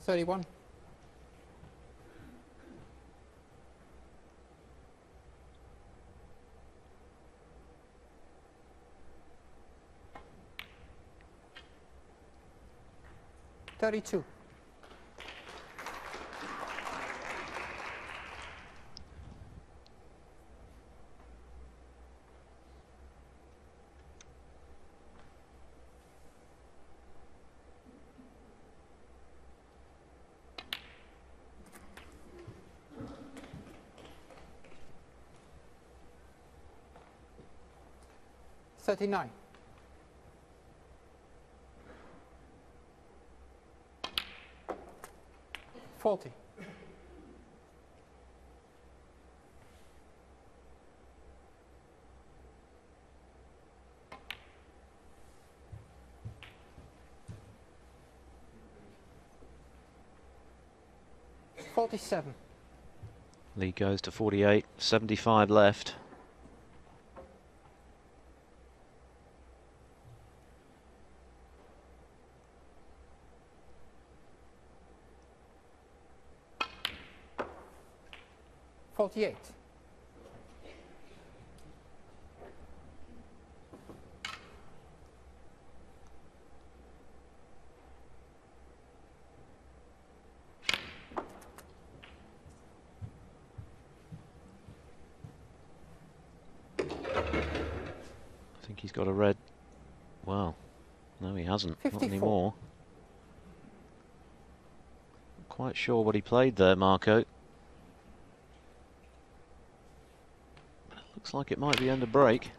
$31. $32. 39. $40. $47. Lead goes to 48, 75 left. $48. I think he's got a red. Well, no, he hasn't. 54. Not anymore. Not quite sure what he played there, Marco. Looks like it might be end of break.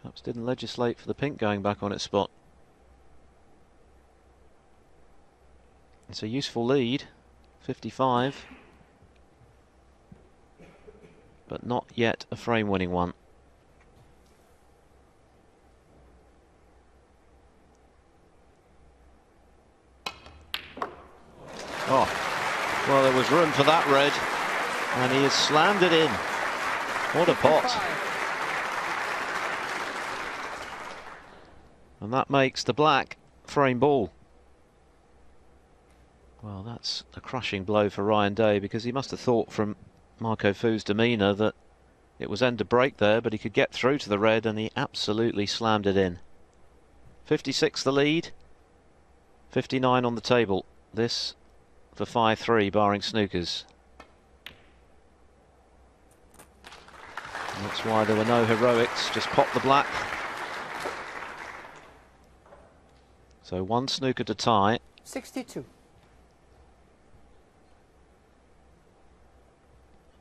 Perhaps didn't legislate for the pink going back on its spot. It's a useful lead, 55. But not yet a frame-winning one. Oh, well, there was room for that red, and he has slammed it in. What a pot. And that makes the black frame ball. Well, that's a crushing blow for Ryan Day, because he must have thought from Marco Fu's demeanour that it was end of break there, but he could get through to the red, and he absolutely slammed it in. 56 the lead, 59 on the table. This for 5-3 barring snookers. And that's why there were no heroics, just pop the black. So one snooker to tie. 62.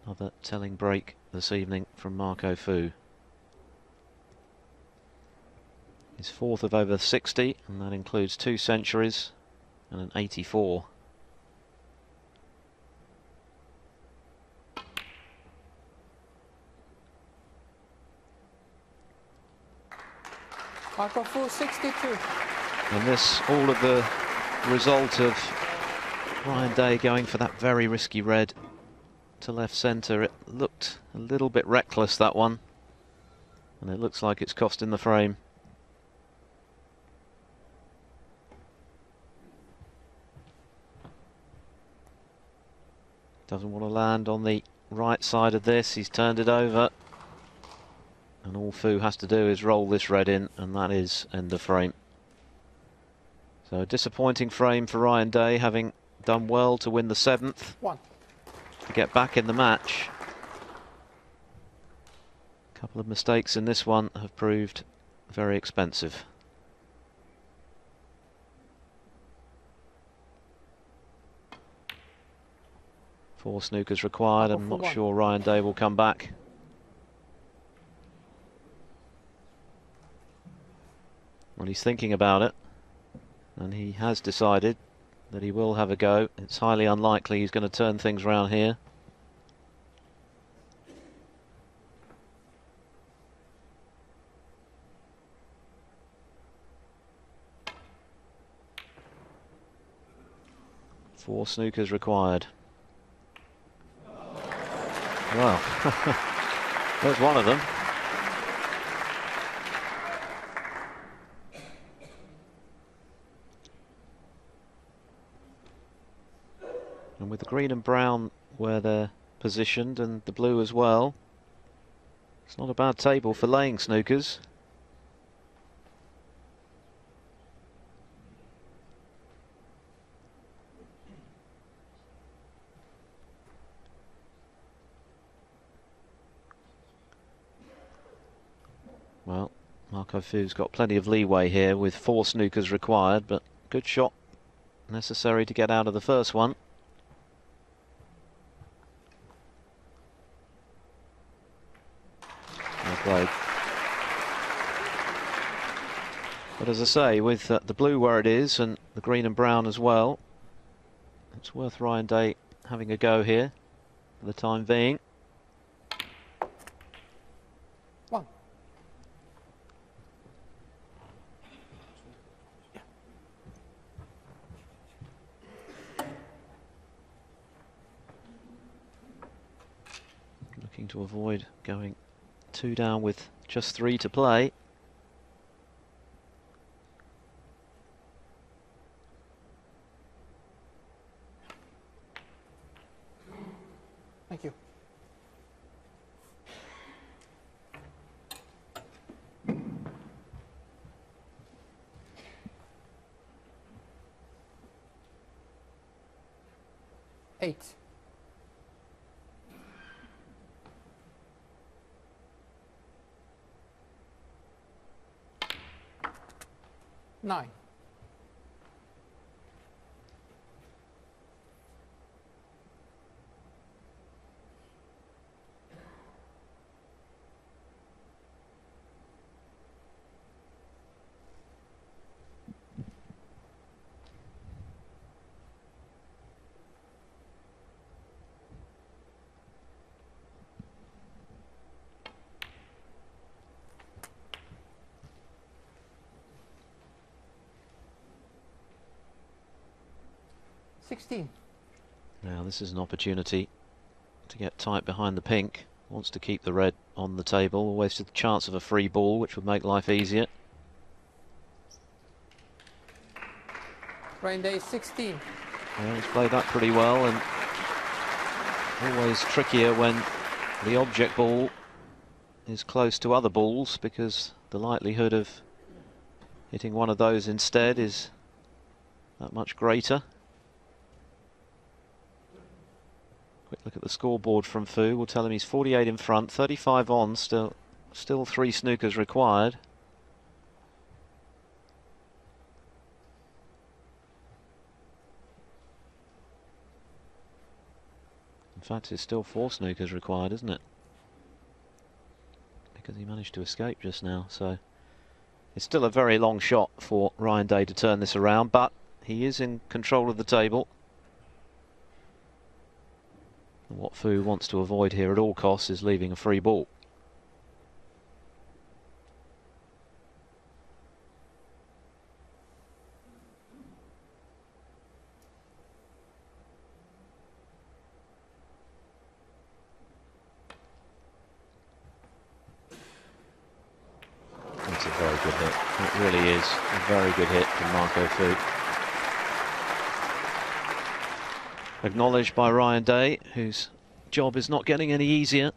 Another telling break this evening from Marco Fu. His fourth of over 60, and that includes 2 centuries and an 84. Marco Fu 62. And this all of the result of Ryan Day going for that very risky red to left centre. It looked a little bit reckless, that one, and it looks like it's costing the frame. Doesn't want to land on the right side of this. He's turned it over, and all Fu has to do is roll this red in, and that is end of frame. So a disappointing frame for Ryan Day, having done well to win the 7th. 1. To get back in the match. A couple of mistakes in this one have proved very expensive. Four snookers required. I'm not sure Ryan Day will come back. Well, he's thinking about it, and he has decided that he will have a go. It's highly unlikely he's going to turn things around here. Four snookers required. Well, there's one of them. And with the green and brown where they're positioned, and the blue as well, it's not a bad table for laying snookers. Well, Marco Fu's got plenty of leeway here with four snookers required, but good shot necessary to get out of the first one. played. But as I say, with the blue where it is and the green and brown as well, it's worth Ryan Day having a go here for the time being. One. Looking to avoid going 2 down with just 3 to play. Thank you. Eight. Nine. $16. Now this is an opportunity to get tight behind the pink. Wants to keep the red on the table, always to the chance of a free ball, which would make life easier. Ryan Day 16. Well, he's played that pretty well, and always trickier when the object ball is close to other balls, because the likelihood of hitting one of those instead is that much greater. Quick look at the scoreboard from Fu will tell him he's 48 in front, 35 on, still 3 snookers required. In fact, it's still 4 snookers required, isn't it? Because he managed to escape just now, so it's still a very long shot for Ryan Day to turn this around, but he is in control of the table. And what Fu wants to avoid here at all costs is leaving a free ball. That's a very good hit. It really is a very good hit from Marco Fu. Acknowledged by Ryan Day, whose job is not getting any easier.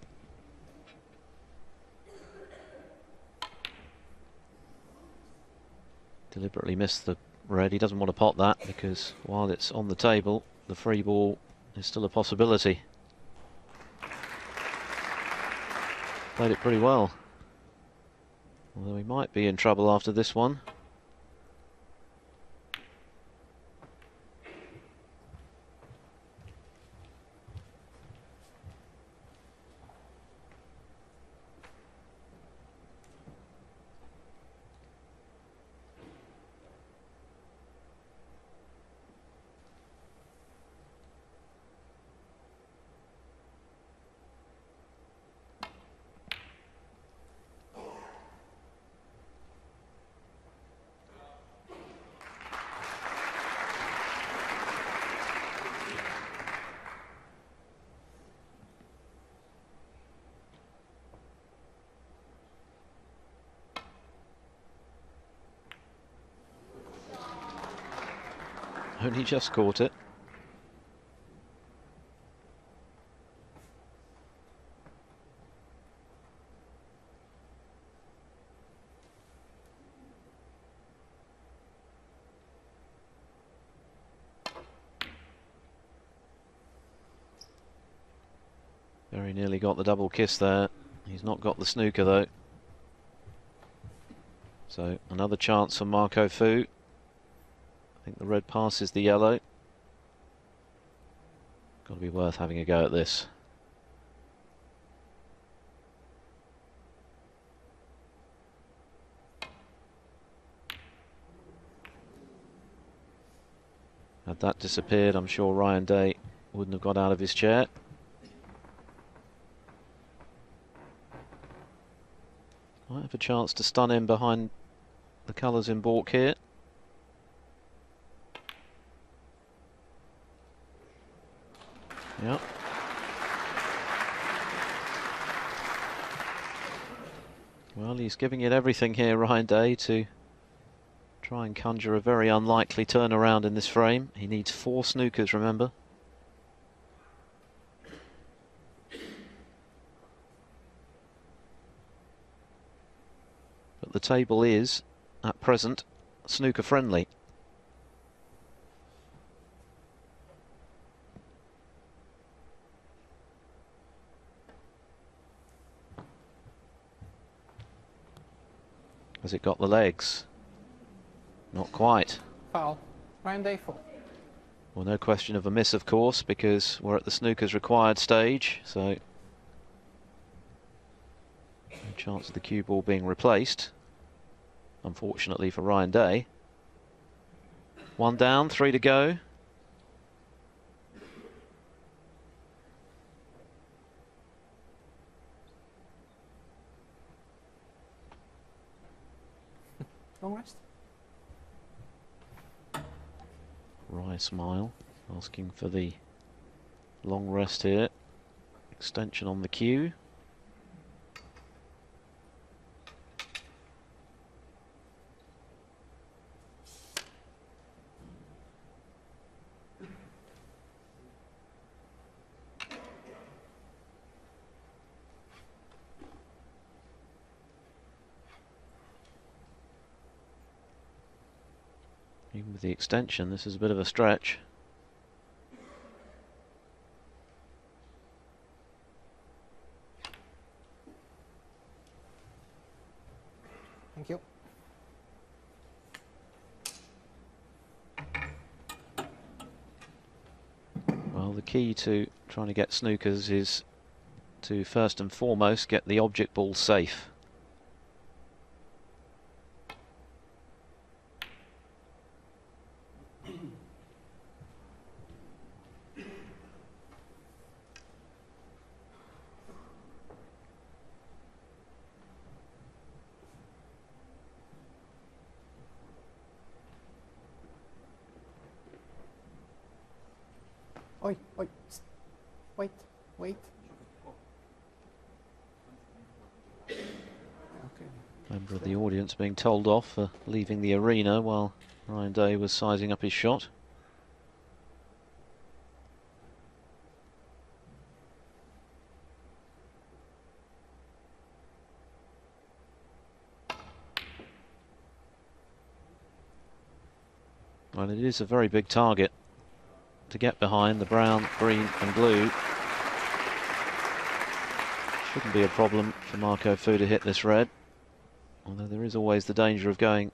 Deliberately missed the red. He doesn't want to pot that because while it's on the table, the free ball is still a possibility. Played it pretty well. Although he might be in trouble after this one. Only just caught it. Very nearly got the double kiss there. He's not got the snooker though. So another chance for Marco Fu. I think the red passes the yellow. Got to be worth having a go at this. Had that disappeared, I'm sure Ryan Day wouldn't have got out of his chair. Might have a chance to stun him behind the colours in baulk here. Yep. Well, he's giving it everything here, Ryan Day, to try and conjure a very unlikely turnaround in this frame. He needs 4 snookers, remember. But the table is, at present, snooker friendly. Has it got the legs? Not quite. Foul. Ryan Day 4. Well, no question of a miss, of course, because we're at the snooker's required stage, so no chance of the cue ball being replaced, unfortunately for Ryan Day. 1 down, 3 to go. Long rest. Wry smile, asking for the long rest here. Extension on the cue. Even with the extension, this is a bit of a stretch. Thank you. Well, the key to trying to get snookers is to first and foremost get the object ball safe. Oi, oi. Wait, wait. Okay. Member of the audience being told off for leaving the arena while Ryan Day was sizing up his shot. Well, it is a very big target to get behind, the brown, green and blue. Shouldn't be a problem for Marco Fu to hit this red, although there is always the danger of going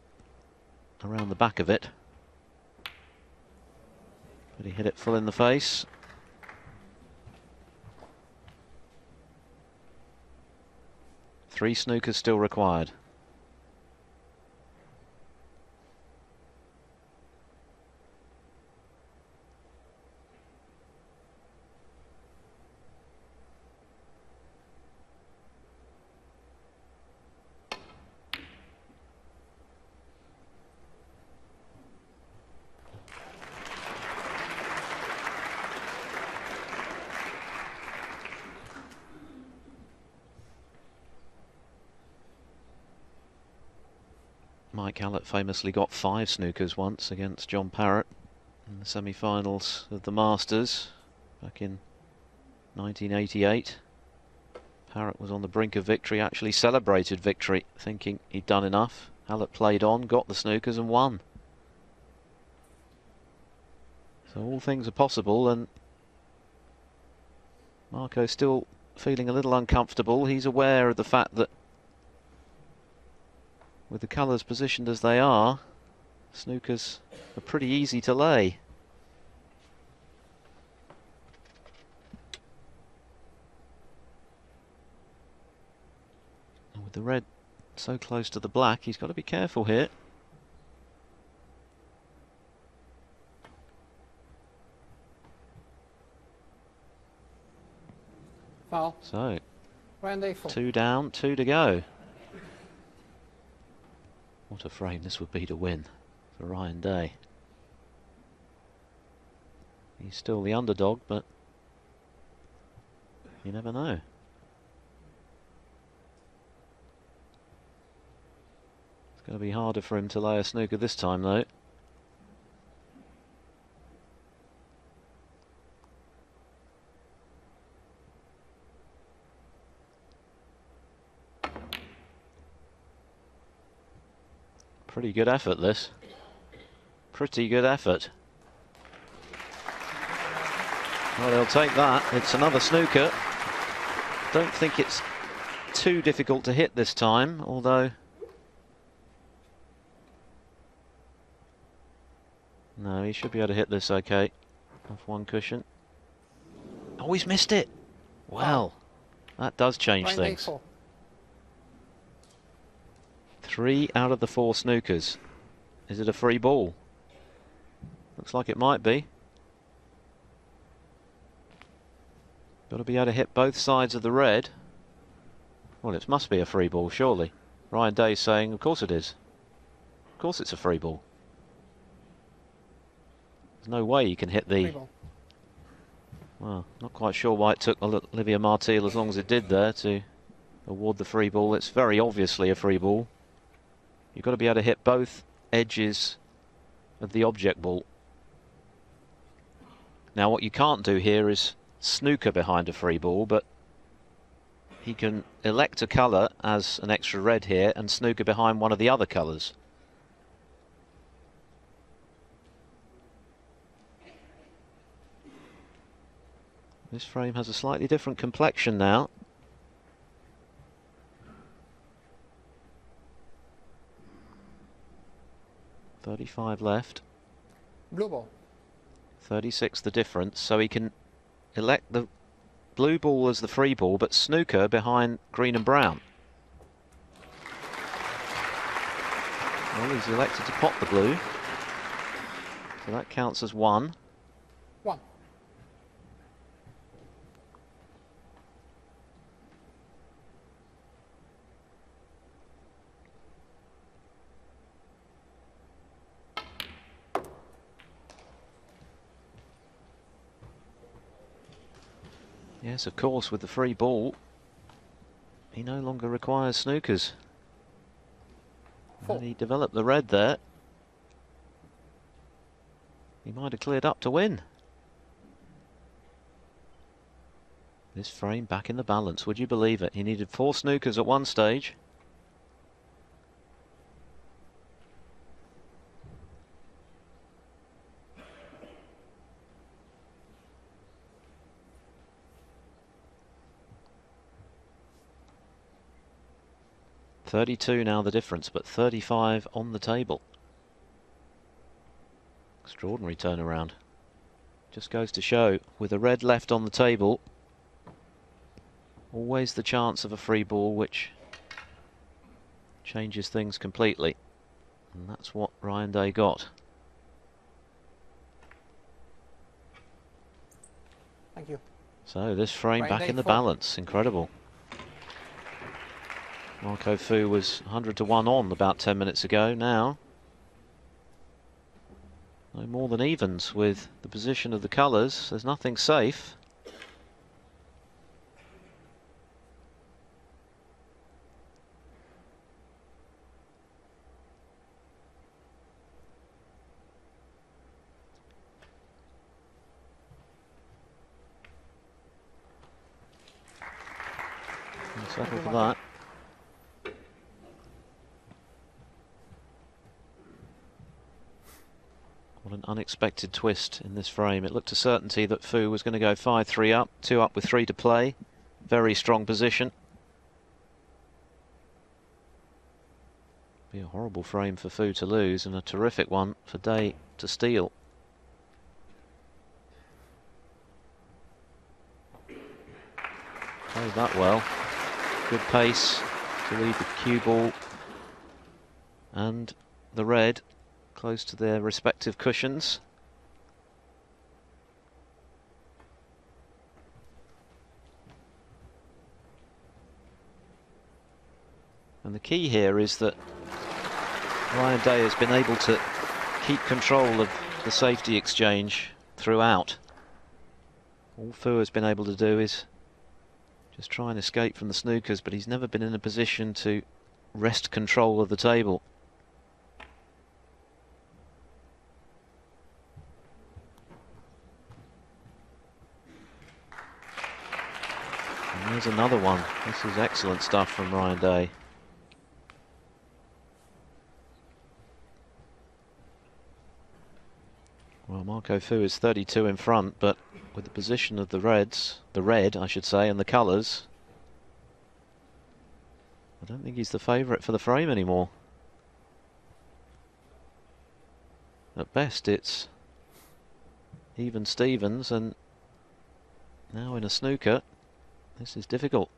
around the back of it. But he hit it full in the face. Three snookers still required. Mike Hallett famously got 5 snookers once against John Parrott in the semi-finals of the Masters back in 1988. Parrott was on the brink of victory, actually celebrated victory, thinking he'd done enough. Hallett played on, got the snookers and won. So all things are possible, and Marco's still feeling a little uncomfortable. He's aware of the fact that with the colours positioned as they are, snookers are pretty easy to lay. And with the red so close to the black, he's got to be careful here. Foul. So, Round 8 full. 2 down, 2 to go. What a frame this would be to win for Ryan Day. He's still the underdog, but you never know. It's going to be harder for him to lay a snooker this time, though. Pretty good effort, this. Pretty good effort. Well, they'll take that. It's another snooker. Don't think it's too difficult to hit this time, although... No, he should be able to hit this okay. Off one cushion. Oh, he's missed it. Well, that does change Round 8 things. full. 3 out of the 4 snookers. Is it a free ball? Looks like it might be. Got to be able to hit both sides of the red. Well, it must be a free ball, surely. Ryan Day's saying, of course it is. Of course it's a free ball. There's no way you can hit the... Free ball. Well, not quite sure why it took Olivia Martil as long as it did there to award the free ball. It's very obviously a free ball. You've got to be able to hit both edges of the object ball. Now what you can't do here is snooker behind a free ball, but he can elect a colour as an extra red here and snooker behind one of the other colours. This frame has a slightly different complexion now. .35 left. Blue ball. 36 the difference, so he can elect the blue ball as the free ball, but snooker behind green and brown. Well, he's elected to pot the blue, so that counts as 1. 1. Yes, of course, with the free ball, he no longer requires snookers. And he developed the red there. He might have cleared up to win. This frame back in the balance, would you believe it? He needed 4 snookers at one stage. .32 now the difference, but 35 on the table. Extraordinary turnaround. Just goes to show, with a red left on the table, always the chance of a free ball, which changes things completely. And that's what Ryan Day got. Thank you. So this frame Ryan back Day in the 4. balance. Incredible. Marco Fu was 100 to 1 on about 10 minutes ago. Now, no more than evens with the position of the colours. There's nothing safe. We'll settle for that. What an unexpected twist in this frame. It looked a certainty that Fu was going to go 5-3 up, 2 up with 3 to play. Very strong position. Be a horrible frame for Fu to lose and a terrific one for Day to steal. Played that well. Good pace to lead the cue ball and the red close to their respective cushions. And the key here is that Ryan Day has been able to keep control of the safety exchange throughout. All Fu has been able to do is just try and escape from the snookers, but he's never been in a position to wrest control of the table. And there's another one. This is excellent stuff from Ryan Day. Well, Marco Fu is 32 in front, but with the position of the reds, the red I should say, and the colours, I don't think he's the favourite for the frame anymore. At best it's even Stevens, and now in a snooker this is difficult.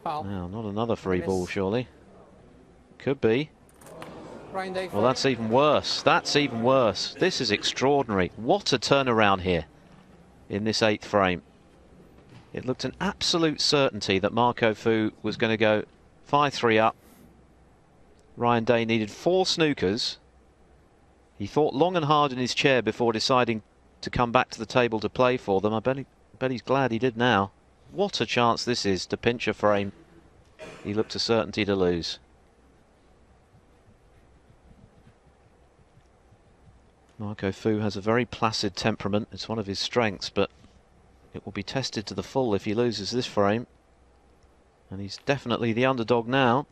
Foul. Now, not another free ball surely. Could be. Well, that's even worse. That's even worse. This is extraordinary. What a turnaround here in this 8th frame. It looked an absolute certainty that Marco Fu was going to go 5-3 up. Ryan Day needed 4 snookers. He thought long and hard in his chair before deciding to come back to the table to play for them. I bet he's glad he did now. What a chance this is to pinch a frame. He looked a certainty to lose. Marco Fu has a very placid temperament. It's one of his strengths, but it will be tested to the full if he loses this frame. And he's definitely the underdog now.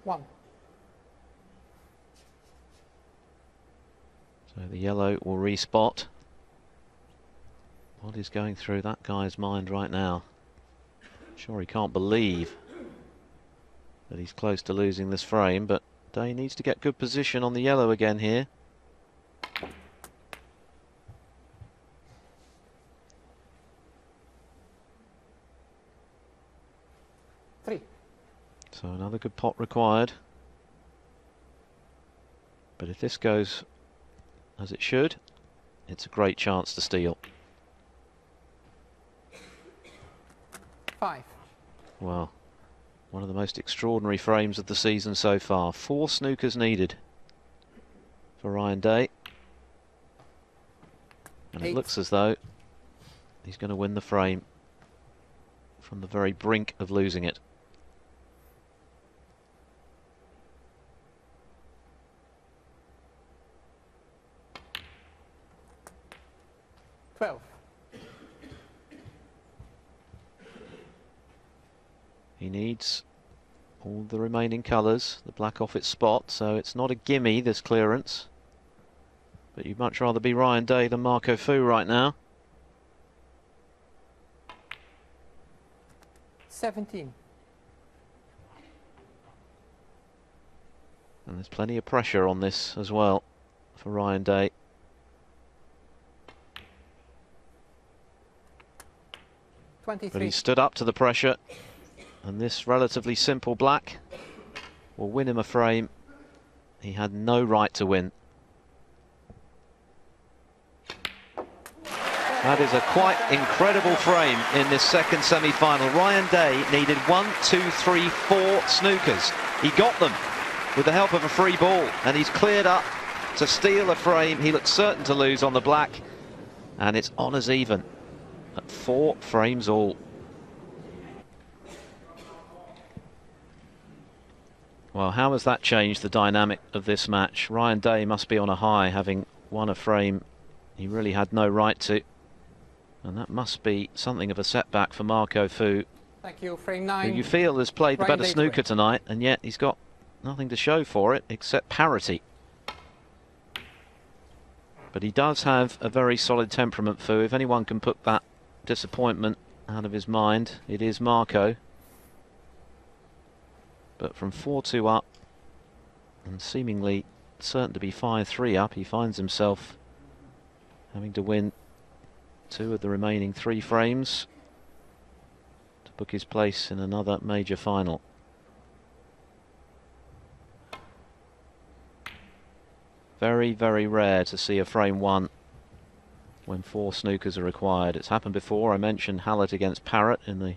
One. So the yellow will respot. What is going through that guy's mind right now? I'm sure he can't believe that he's close to losing this frame, but Day needs to get good position on the yellow again here. Three. So another good pot required. But if this goes as it should, it's a great chance to steal. 5. Well, one of the most extraordinary frames of the season so far. 4 snookers needed for Ryan Day. And 8. it looks as though he's going to win the frame from the very brink of losing it. He needs all the remaining colours, the black off its spot, so it's not a gimme, this clearance. But you'd much rather be Ryan Day than Marco Fu right now. 17. And there's plenty of pressure on this as well for Ryan Day. But he stood up to the pressure, and this relatively simple black will win him a frame he had no right to win. That is a quite incredible frame in this second semi-final. Ryan Day needed 1, 2, 3, 4 snookers. He got them with the help of a free ball, and he's cleared up to steal a frame he looked certain to lose on the black, and it's honours even at 4 frames all. Well, how has that changed the dynamic of this match? Ryan Day must be on a high, having won a frame he really had no right to. And that must be something of a setback for Marco Fu. Thank you, frame 9. Who you feel has played the Ryan better Day snooker tonight, and yet he's got nothing to show for it except parity. But he does have a very solid temperament, Fu. If anyone can put that disappointment out of his mind, it is Marco. But from 4-2 up, and seemingly certain to be 5-3 up, he finds himself having to win 2 of the remaining 3 frames to book his place in another major final. Very, very rare to see a frame won when 4 snookers are required. It's happened before. I mentioned Hallett against Parrott in the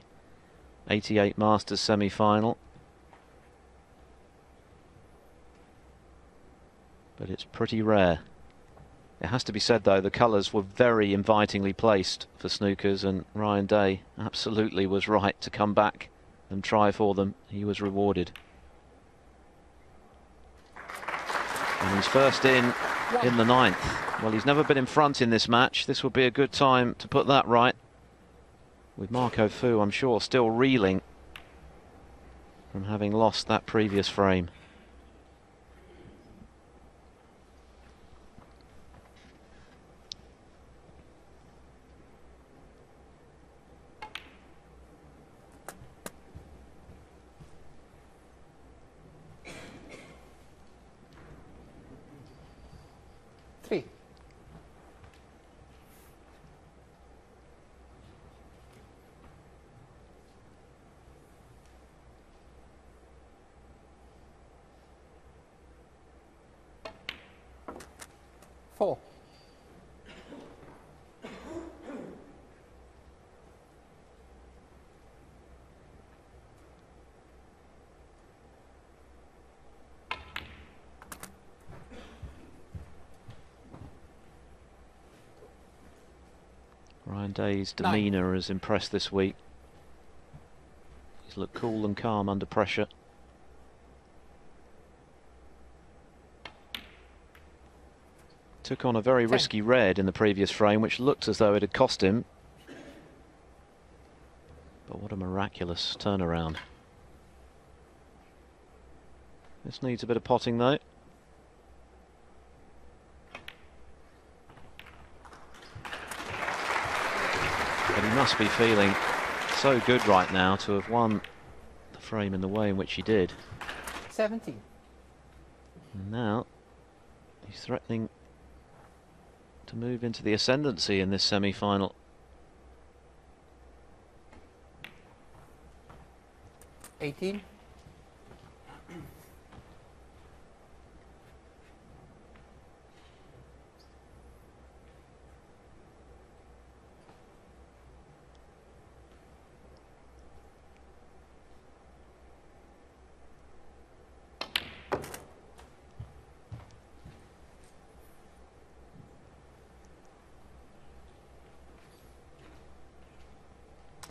88 Masters semi-final. But it's pretty rare. It has to be said, though, the colours were very invitingly placed for snookers, and Ryan Day absolutely was right to come back and try for them. He was rewarded. And he's first in the 9th. Well, he's never been in front in this match. This would be a good time to put that right. With Marco Fu, I'm sure, still reeling from having lost that previous frame. Three. Four. Ryan Day's demeanour has impressed this week. He's looked cool and calm under pressure. Took on a very risky red in the previous frame, which looked as though it had cost him. But what a miraculous turnaround. This needs a bit of potting, though. But he must be feeling so good right now to have won the frame in the way in which he did. 17. And now he's threatening to move into the ascendancy in this semi-final. $18.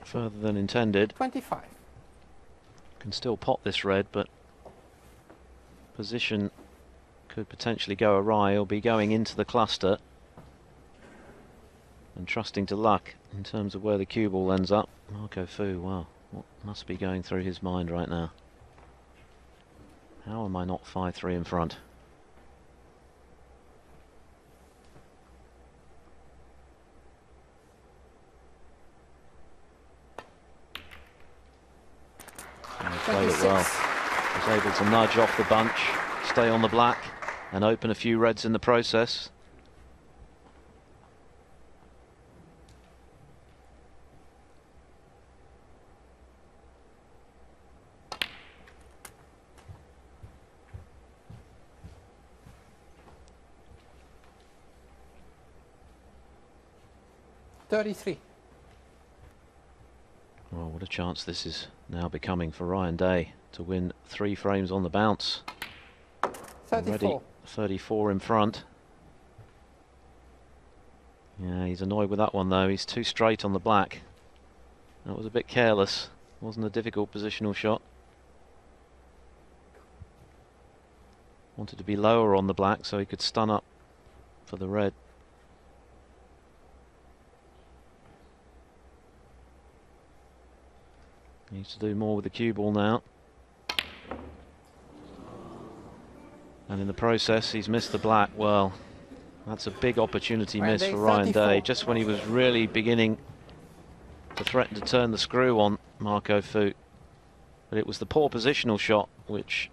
Further than intended. 25. Can still pot this red, but position could potentially go awry. He'll be going into the cluster and trusting to luck in terms of where the cue ball ends up. Marco Fu, wow, what must be going through his mind right now? How am I not 5-3 in front? Played it well. Was able to nudge off the bunch, stay on the black, and open a few reds in the process. $33. Oh, what a chance this is now becoming for Ryan Day to win 3 frames on the bounce. 34. Already 34 in front. Yeah, he's annoyed with that one though. He's too straight on the black. That was a bit careless. Wasn't a difficult positional shot. Wanted to be lower on the black so he could stun up for the red. Needs to do more with the cue ball now. And in the process, he's missed the black. Well, that's a big opportunity miss for Ryan Day, just when he was really beginning to threaten to turn the screw on Marco Fu. But it was the poor positional shot which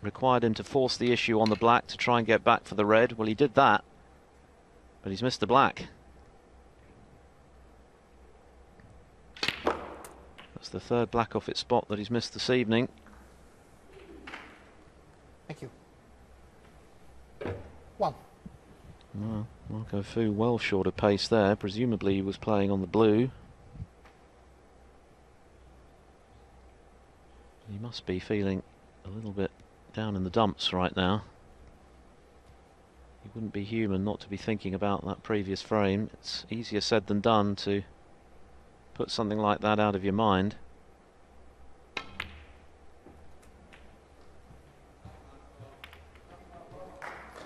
required him to force the issue on the black to try and get back for the red. Well, he did that, but he's missed the black. That's the 3rd black off its spot that he's missed this evening. Thank you. Well, Marco Fu well short of pace there. Presumably he was playing on the blue. He must be feeling a little bit down in the dumps right now. He wouldn't be human not to be thinking about that previous frame. It's easier said than done to put something like that out of your mind.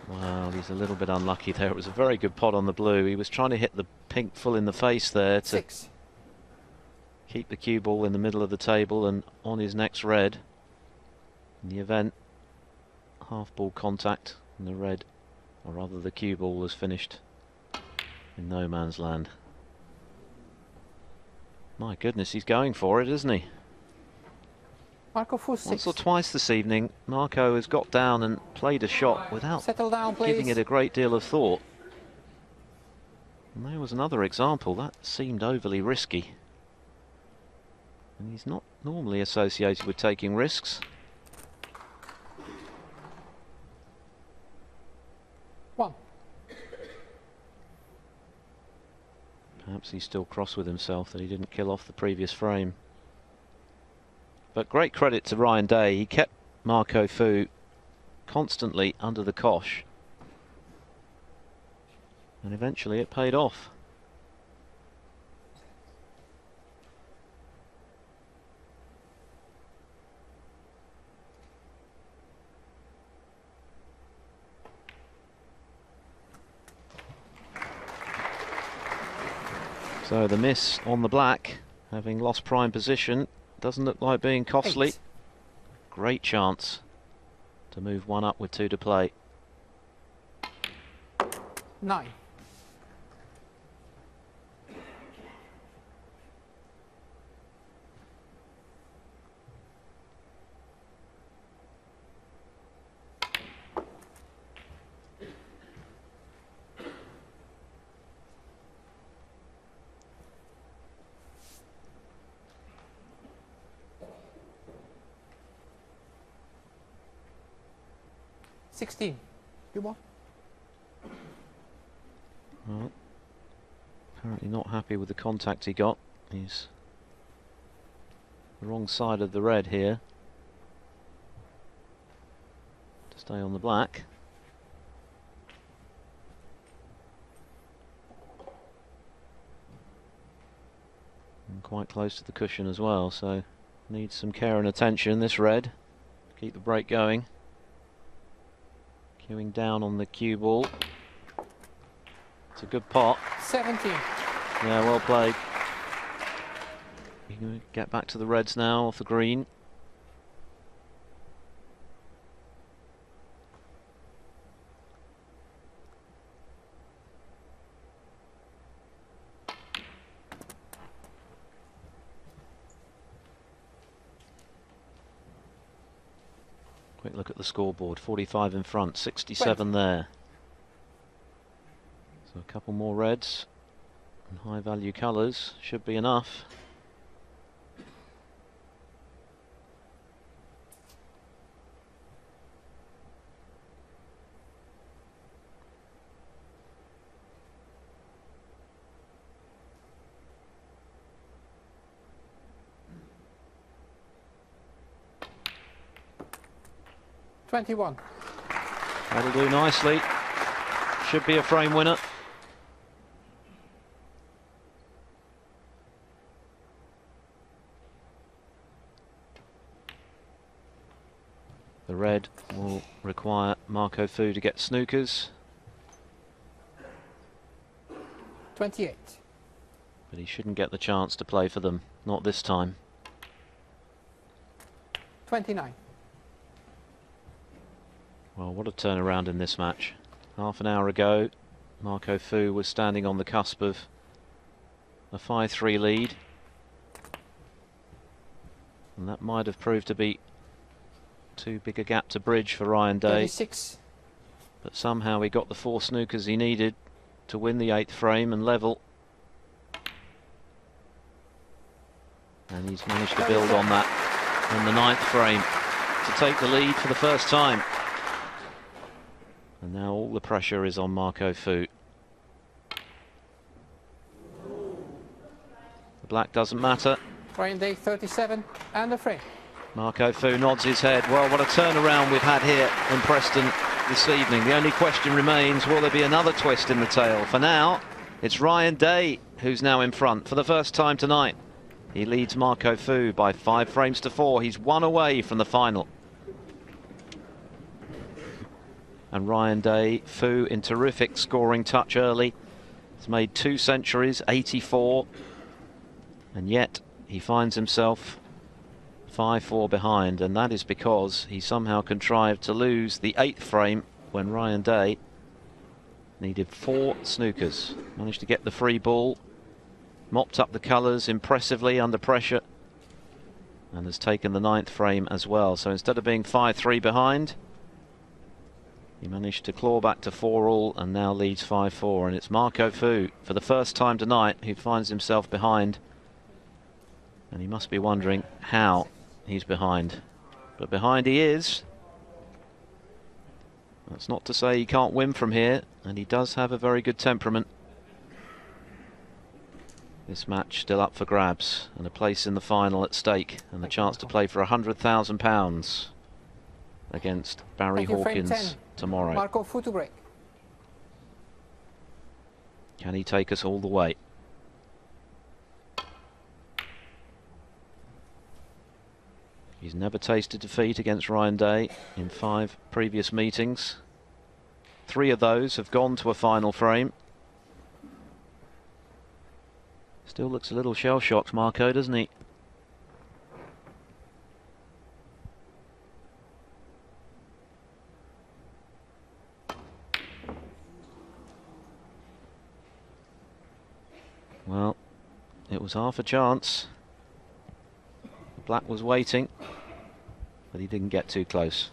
Well, he's a little bit unlucky there. It was a very good pot on the blue. He was trying to hit the pink full in the face there to keep the cue ball in the middle of the table and on his next red. In the event, half ball contact and the red, or rather the cue ball, was finished in no man's land. My goodness, he's going for it, isn't he? Marco Fu 6. Once or twice this evening, Marco has got down and played a shot without Settle down, please. giving it a great deal of thought. And there was another example that seemed overly risky. And he's not normally associated with taking risks. One. Perhaps he's still cross with himself that he didn't kill off the previous frame. But great credit to Ryan Day. He kept Marco Fu constantly under the cosh. And eventually it paid off. So the miss on the black, having lost prime position, doesn't look like being costly. 8. Great chance to move one up with 2 to play. 9. You want? Well, apparently not happy with the contact he got. He's the wrong side of the red here to stay on the black. And quite close to the cushion as well, so needs some care and attention, this red. Keep the break going. Queuing down on the cue ball. It's a good pot. 17. Yeah, well played. You can get back to the reds now off the green. Quick look at the scoreboard. 45 in front, 67 there. So a couple more reds and high value colours should be enough. $21. That'll do nicely. Should be a frame winner. The red will require Marco Fu to get snookers. 28. But he shouldn't get the chance to play for them. Not this time. 29. Well, what a turnaround in this match. Half an hour ago, Marco Fu was standing on the cusp of a 5-3 lead. And that might have proved to be too big a gap to bridge for Ryan Day. 36. But somehow he got the 4 snookers he needed to win the 8th frame and level. And he's managed to build on that in the 9th frame to take the lead for the first time. And now all the pressure is on Marco Fu. The black doesn't matter. Ryan Day 37 and a frame. Marco Fu nods his head. Well, what a turnaround we've had here in Preston this evening. The only question remains, will there be another twist in the tail? For now, it's Ryan Day who's now in front for the first time tonight. He leads Marco Fu by 5 frames to 4. He's 1 away from the final. And Ryan Day, Fu in terrific scoring touch early. He's made 2 centuries, 84. And yet he finds himself 5-4 behind, and that is because he somehow contrived to lose the 8th frame when Ryan Day needed 4 snookers. Managed to get the free ball, mopped up the colours impressively under pressure, and has taken the 9th frame as well. So instead of being 5-3 behind, he managed to claw back to 4-all and now leads 5-4. And it's Marco Fu, for the first time tonight, who finds himself behind. And he must be wondering how he's behind. But behind he is. That's not to say he can't win from here, and he does have a very good temperament. This match still up for grabs, and a place in the final at stake, and the chance to play for £100,000 against Barry Hawkins tomorrow. Marco Fu to break. Can he take us all the way? He's never tasted defeat against Ryan Day in 5 previous meetings. 3 of those have gone to a final frame. Still looks a little shell-shocked, Marco, doesn't he? Well, it was half a chance. Black was waiting, but he didn't get too close.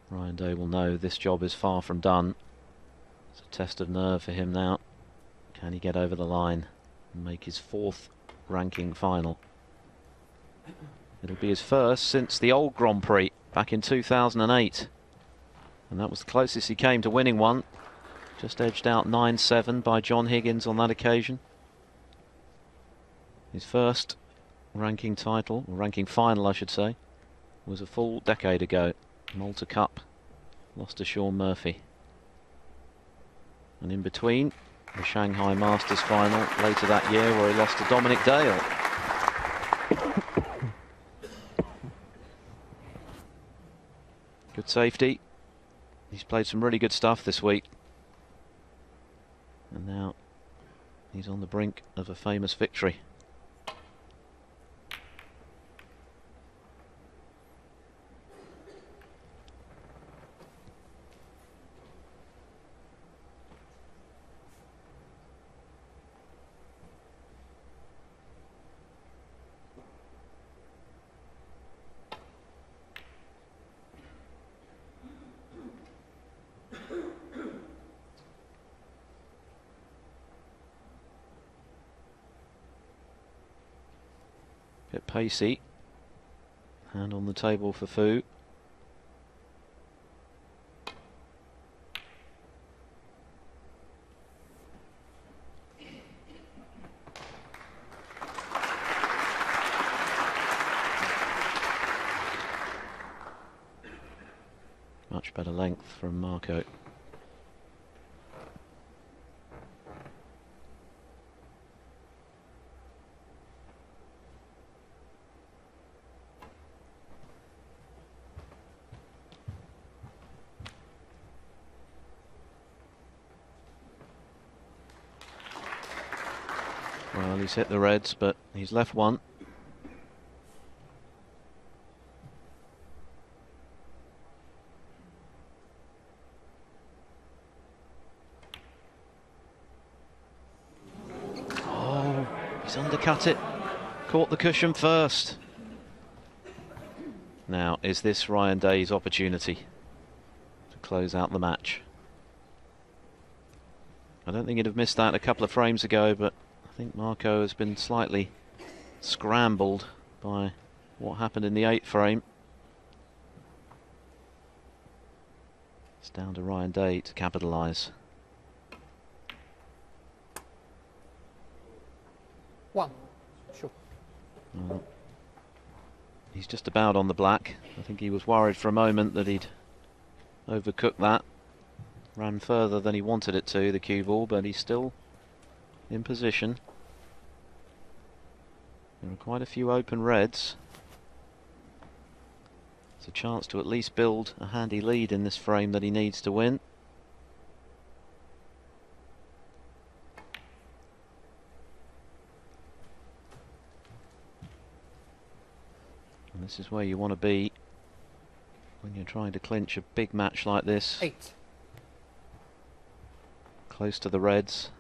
Ryan Day will know this job is far from done. It's a test of nerve for him now. Can he get over the line and make his 4th ranking final? It'll be his first since the old Grand Prix back in 2008. And that was the closest he came to winning one. Just edged out 9-7 by John Higgins on that occasion. His first ranking title, or ranking final I should say, was a full decade ago. Malta Cup, lost to Sean Murphy. And in between, the Shanghai Masters final later that year, where he lost to Dominic Dale. Good safety. He's played some really good stuff this week. And now he's on the brink of a famous victory. Bit pacey. Hand on the table for Fu. Much better length from Marco. Well, he's hit the reds, but he's left one. Oh, he's undercut it. Caught the cushion first. Now, is this Ryan Day's opportunity to close out the match? I don't think he'd have missed that a couple of frames ago, but I think Marco has been slightly scrambled by what happened in the 8th frame. It's down to Ryan Day to capitalise. 1. Sure. Well, he's just about on the black. I think he was worried for a moment that he'd overcooked that. Ran further than he wanted it to, the cue ball, but he's still in position. There are quite a few open reds. It's a chance to at least build a handy lead in this frame that he needs to win. And this is where you want to be when you're trying to clinch a big match like this. 8. Close to the reds.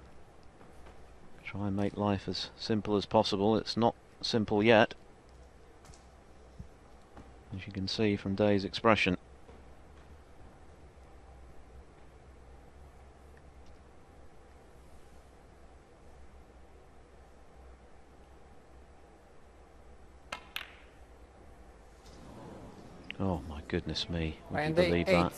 Try and make life as simple as possible. It's not simple yet, as you can see from Day's expression. Oh my goodness me, would you And believe 8. that?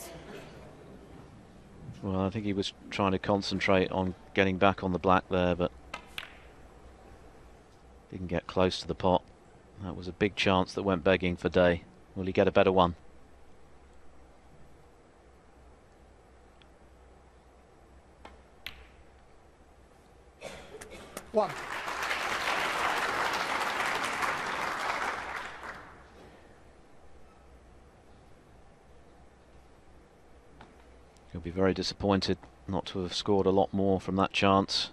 Well, I think he was trying to concentrate on getting back on the black there, but didn't get close to the pot. That was a big chance that went begging for Day. Will he get a better one? One. He'll be very disappointed not to have scored a lot more from that chance.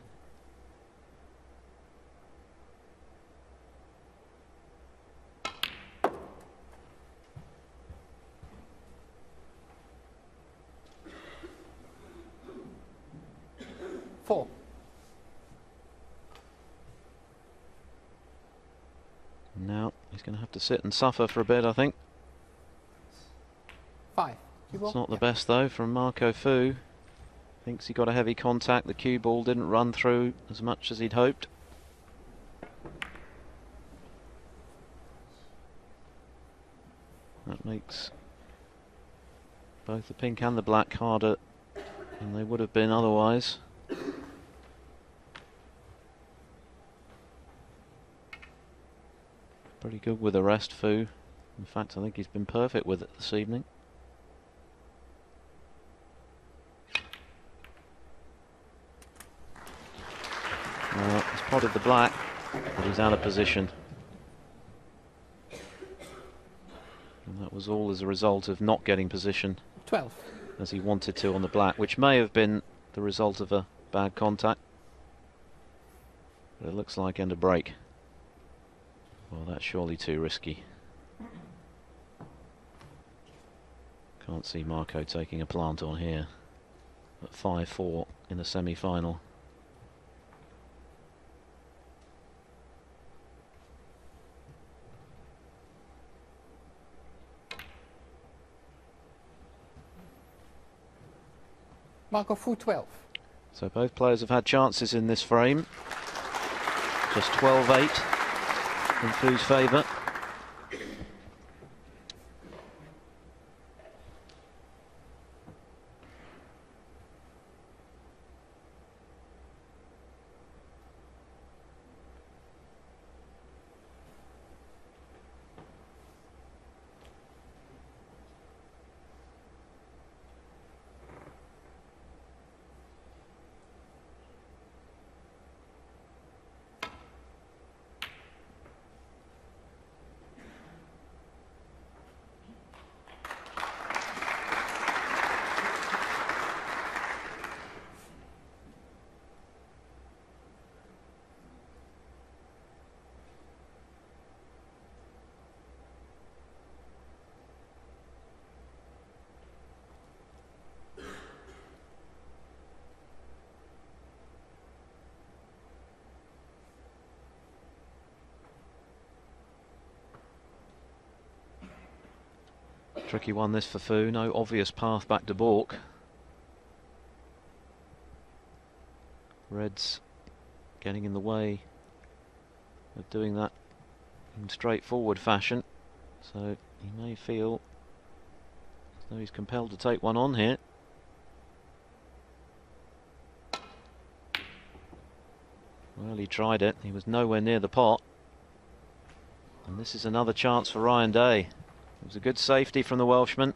Four. Now he's going to have to sit and suffer for a bit, I think. 5. It's not the best though from Marco Fu. Thinks he got a heavy contact. The cue ball didn't run through as much as he'd hoped. That makes both the pink and the black harder than they would have been otherwise. Pretty good with the rest, Fu. In fact, I think he's been perfect with it this evening. He's potted the black, but he's out of position. And that was all as a result of not getting position 12. as he wanted to on the black, which may have been the result of a bad contact. But it looks like end of break. Well, that's surely too risky. Can't see Marco taking a plant on here at 5-4 in the semi-final. Marco Fu 12. So both players have had chances in this frame. Just 12-8 in Fu's favour. Tricky one this for Fu, no obvious path back to balk. Reds getting in the way of doing that in straightforward fashion, so he may feel as though he's compelled to take one on here. Well, he tried it. He was nowhere near the pot. And this is another chance for Ryan Day. It was a good safety from the Welshman.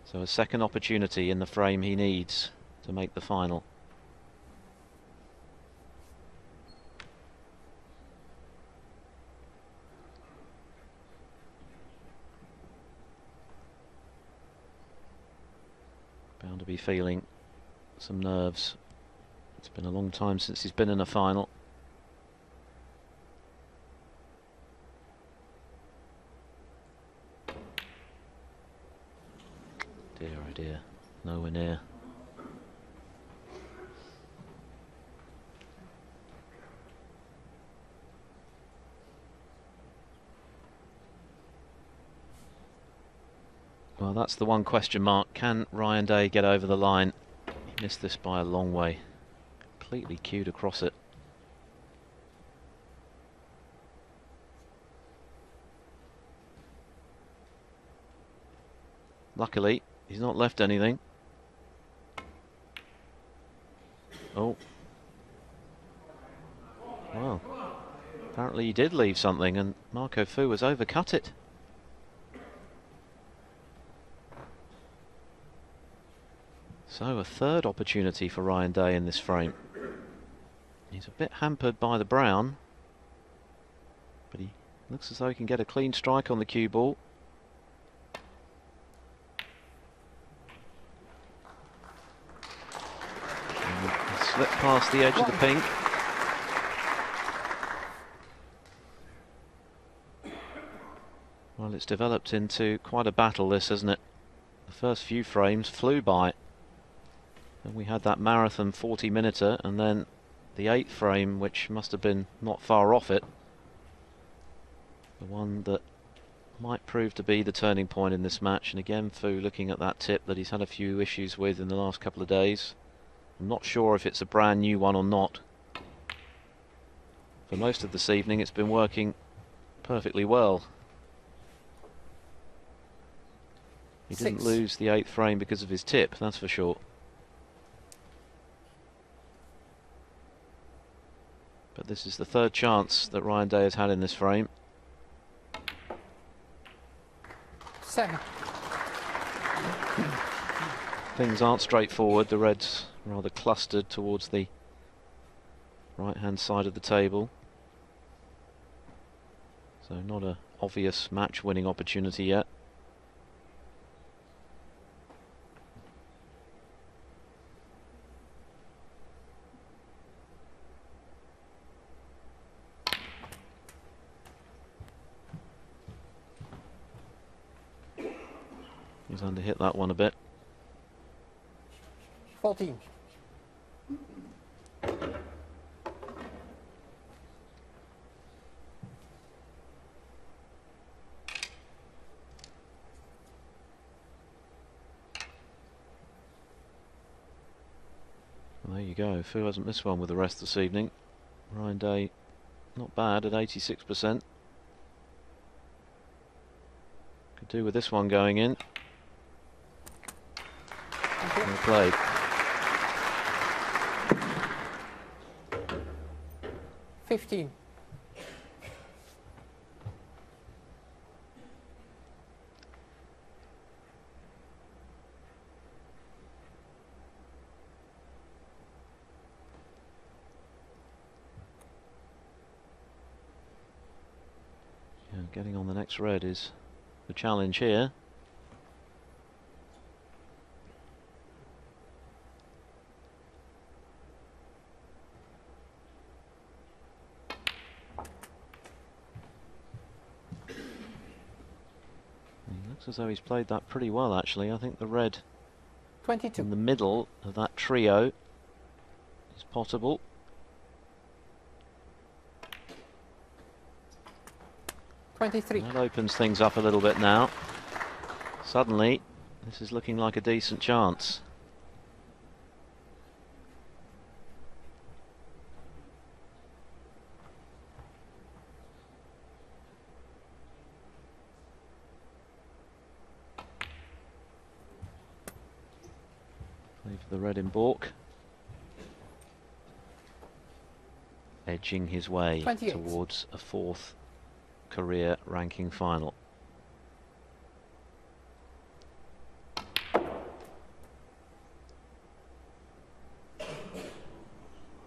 So a second opportunity in the frame he needs to make the final. Bound to be feeling some nerves. It's been a long time since he's been in a final. Dear oh dear, nowhere near. Well, that's the one question mark. Can Ryan Day get over the line? He missed this by a long way. Completely cued across it. Luckily, he's not left anything. Oh. Well, apparently he did leave something, and Marco Fu has overcut it. So a third opportunity for Ryan Day in this frame. He's a bit hampered by the brown, but he looks as though he can get a clean strike on the cue ball. And he slipped past the edge of the pink. Well, it's developed into quite a battle, this, hasn't it? The first few frames flew by. And we had that marathon 40-minuter, and then the 8th frame, which must have been not far off it. The one that might prove to be the turning point in this match. And again, Fu looking at that tip that he's had a few issues with in the last couple of days. I'm not sure if it's a brand new one or not. For most of this evening, it's been working perfectly well. He didn't lose the 8th frame because of his tip, that's for sure. But this is the third chance that Ryan Day has had in this frame. 7. Things aren't straightforward. The red's rather clustered towards the right-hand side of the table. So not an obvious match-winning opportunity yet. He's underhit that one a bit. 14. Well, there you go. Fu hasn't missed one with the rest this evening. Ryan Day, not bad at 86%. Could do with this one going in. Well played. $15. Yeah, getting on the next red is the challenge here. Looks as though he's played that pretty well, actually. I think the red 22. in the middle of that trio is potable. 23. That opens things up a little bit now. Suddenly, this is looking like a decent chance. Save the red in balk. Edging his way 28. towards a 4th career ranking final.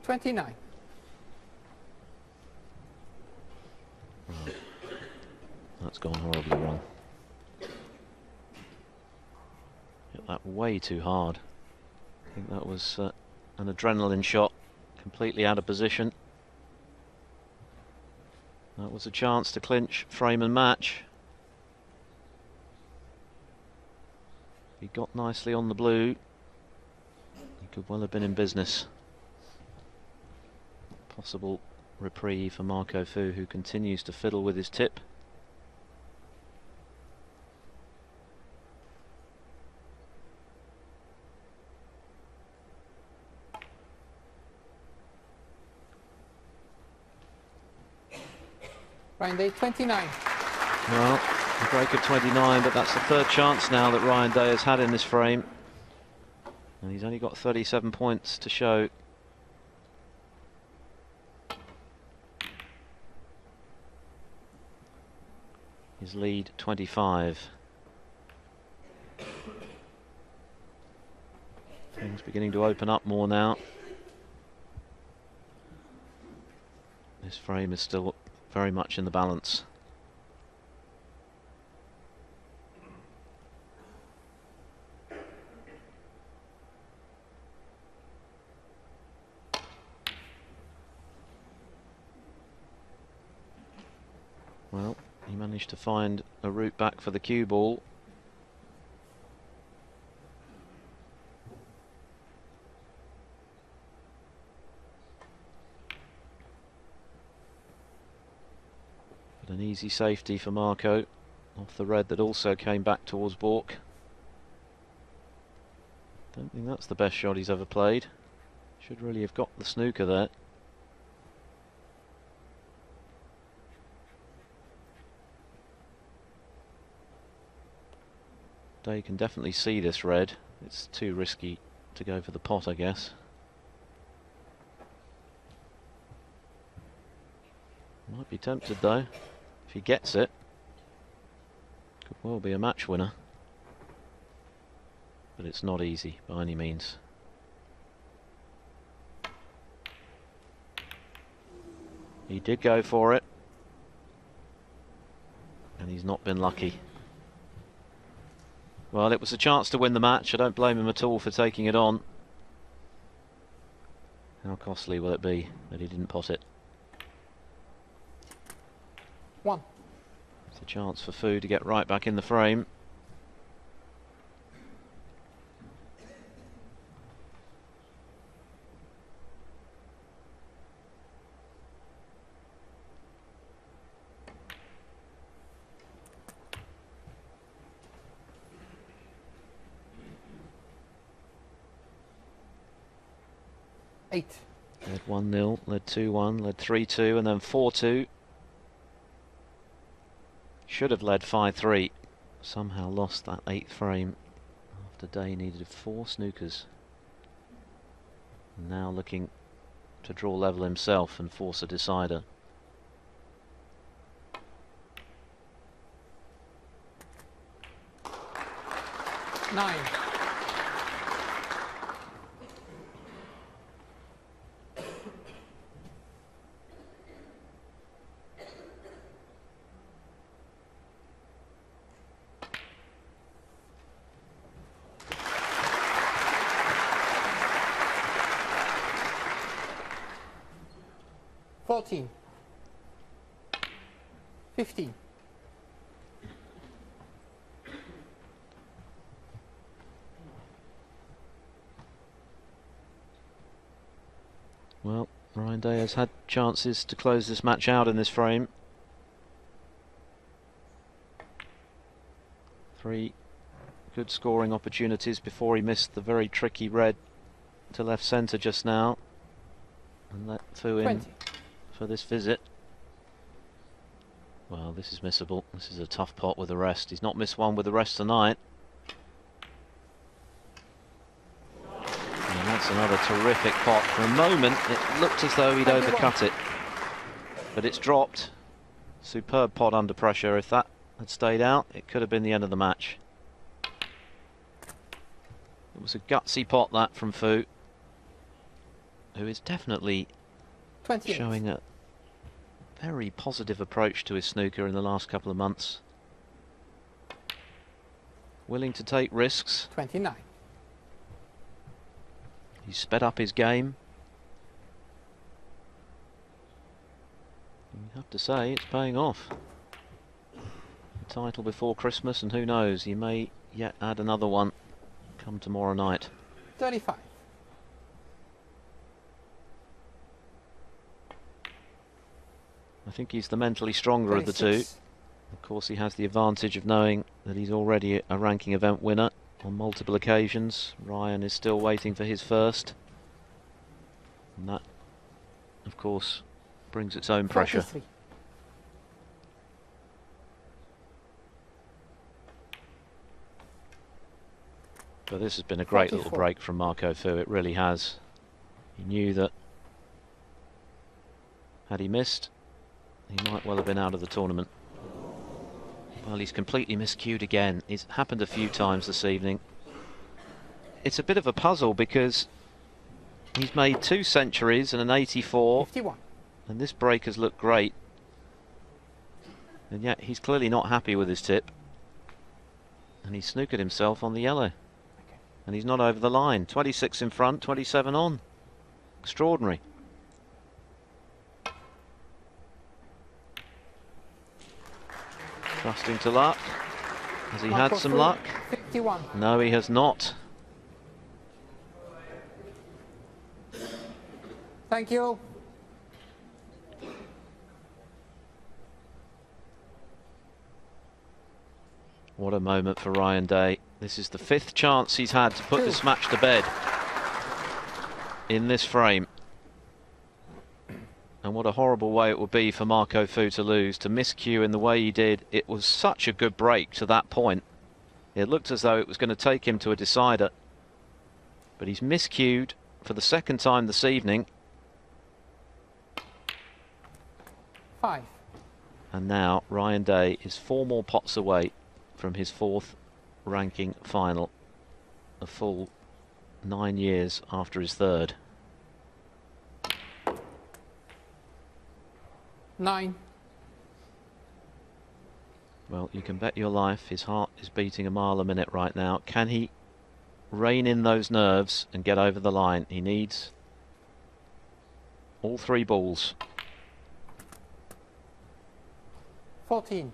$29. Right. That's gone horribly wrong. Hit that way too hard. I think that was an adrenaline shot, completely out of position. That was a chance to clinch frame and match. He got nicely on the blue. He could well have been in business. Possible reprieve for Marco Fu, who continues to fiddle with his tip. Ryan Day, 29. Well, a break of 29, but that's the 3rd chance now that Ryan Day has had in this frame. And he's only got 37 points to show. His lead 25. Things beginning to open up more now. This frame is still very much in the balance. Well, he managed to find a route back for the cue ball. But an easy safety for Marco off the red that also came back towards Bork. Don't think that's the best shot he's ever played. Should really have got the snooker there. Day can definitely see this red. It's too risky to go for the pot, I guess. Might be tempted though. If he gets it, could well be a match winner. But it's not easy by any means. He did go for it, and he's not been lucky. Well, it was a chance to win the match. I don't blame him at all for taking it on. How costly will it be that he didn't pot it? 1. It's a chance for Fu to get right back in the frame. Eight. Led 1-0, led 2-1, led 3-2, and then 4-2. Should have led 5-3. Somehow lost that 8th frame after Day needed 4 snookers. Now looking to draw level himself and force a decider. Nine. $14. 15. Well, Ryan Day has had chances to close this match out in this frame. 3 good scoring opportunities before he missed the very tricky red to left centre just now. And let Fu in 20. for this visit. Well, this is missable. This is a tough pot with the rest. He's not missed one with the rest tonight. That's another terrific pot. For a moment, it looked as though he'd overcut it, but it's dropped. Superb pot under pressure. If that had stayed out, it could have been the end of the match. It was a gutsy pot, that, from Fu, who is definitely 28. showing a very positive approach to his snooker in the last couple of months. Willing to take risks. 29. He's sped up his game. You have to say, it's paying off. The title before Christmas, and who knows, he may yet add another one come tomorrow night. 35. I think he's the mentally stronger of the two. 26. Of course, he has the advantage of knowing that he's already a ranking event winner on multiple occasions. Ryan is still waiting for his first. And that, of course, brings its own pressure. 43. But this has been a great 44. little break from Marco Fu, it really has. He knew that had he missed, he might well have been out of the tournament. Well, he's completely miscued again. It's happened a few times this evening. It's a bit of a puzzle because he's made 2 centuries and an 84, 51. and this break has looked great. And yet he's clearly not happy with his tip. And he's snookered himself on the yellow. Okay. And he's not over the line. 26 in front, 27 on. Extraordinary. Trusting to luck. Has he had Marco some Fu, luck? 51. No, he has not. Thank you. What a moment for Ryan Day. This is the 5th chance he's had to put this match to bed in this frame. And what a horrible way it would be for Marco Fu to lose, to miscue in the way he did. It was such a good break to that point. It looked as though it was going to take him to a decider. But he's miscued for the 2nd time this evening. 5. And now Ryan Day is 4 more pots away from his 4th ranking final, a full 9 years after his 3rd. 9. Well, you can bet your life his heart is beating a mile a minute right now. Can he rein in those nerves and get over the line? He needs all 3 balls. 14.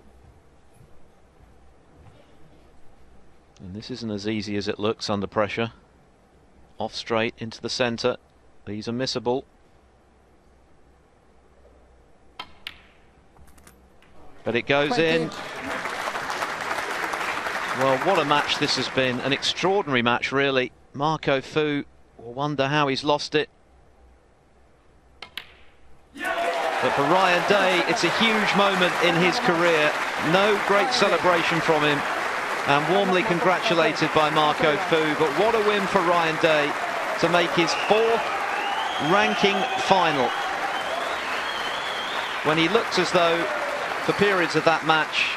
And this isn't as easy as it looks under pressure. Off straight into the centre. These are missable. But it goes 20. in. Well, what a match this has been. An extraordinary match, really. Marco Fu will wonder how he's lost it. But for Ryan Day, it's a huge moment in his career. No great celebration from him. And warmly congratulated by Marco Fu. But what a win for Ryan Day to make his 4th ranking final. When he looked as though, for periods of that match,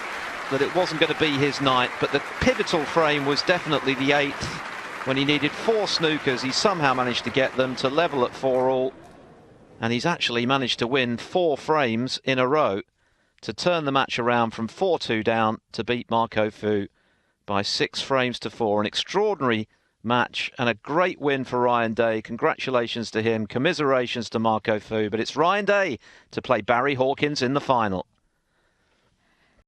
that it wasn't going to be his night, but the pivotal frame was definitely the 8th. When he needed 4 snookers, he somehow managed to get them to level at 4-all. And he's actually managed to win 4 frames in a row to turn the match around from 4-2 down to beat Marco Fu by 6 frames to 4. An extraordinary match and a great win for Ryan Day. Congratulations to him, commiserations to Marco Fu, but it's Ryan Day to play Barry Hawkins in the final.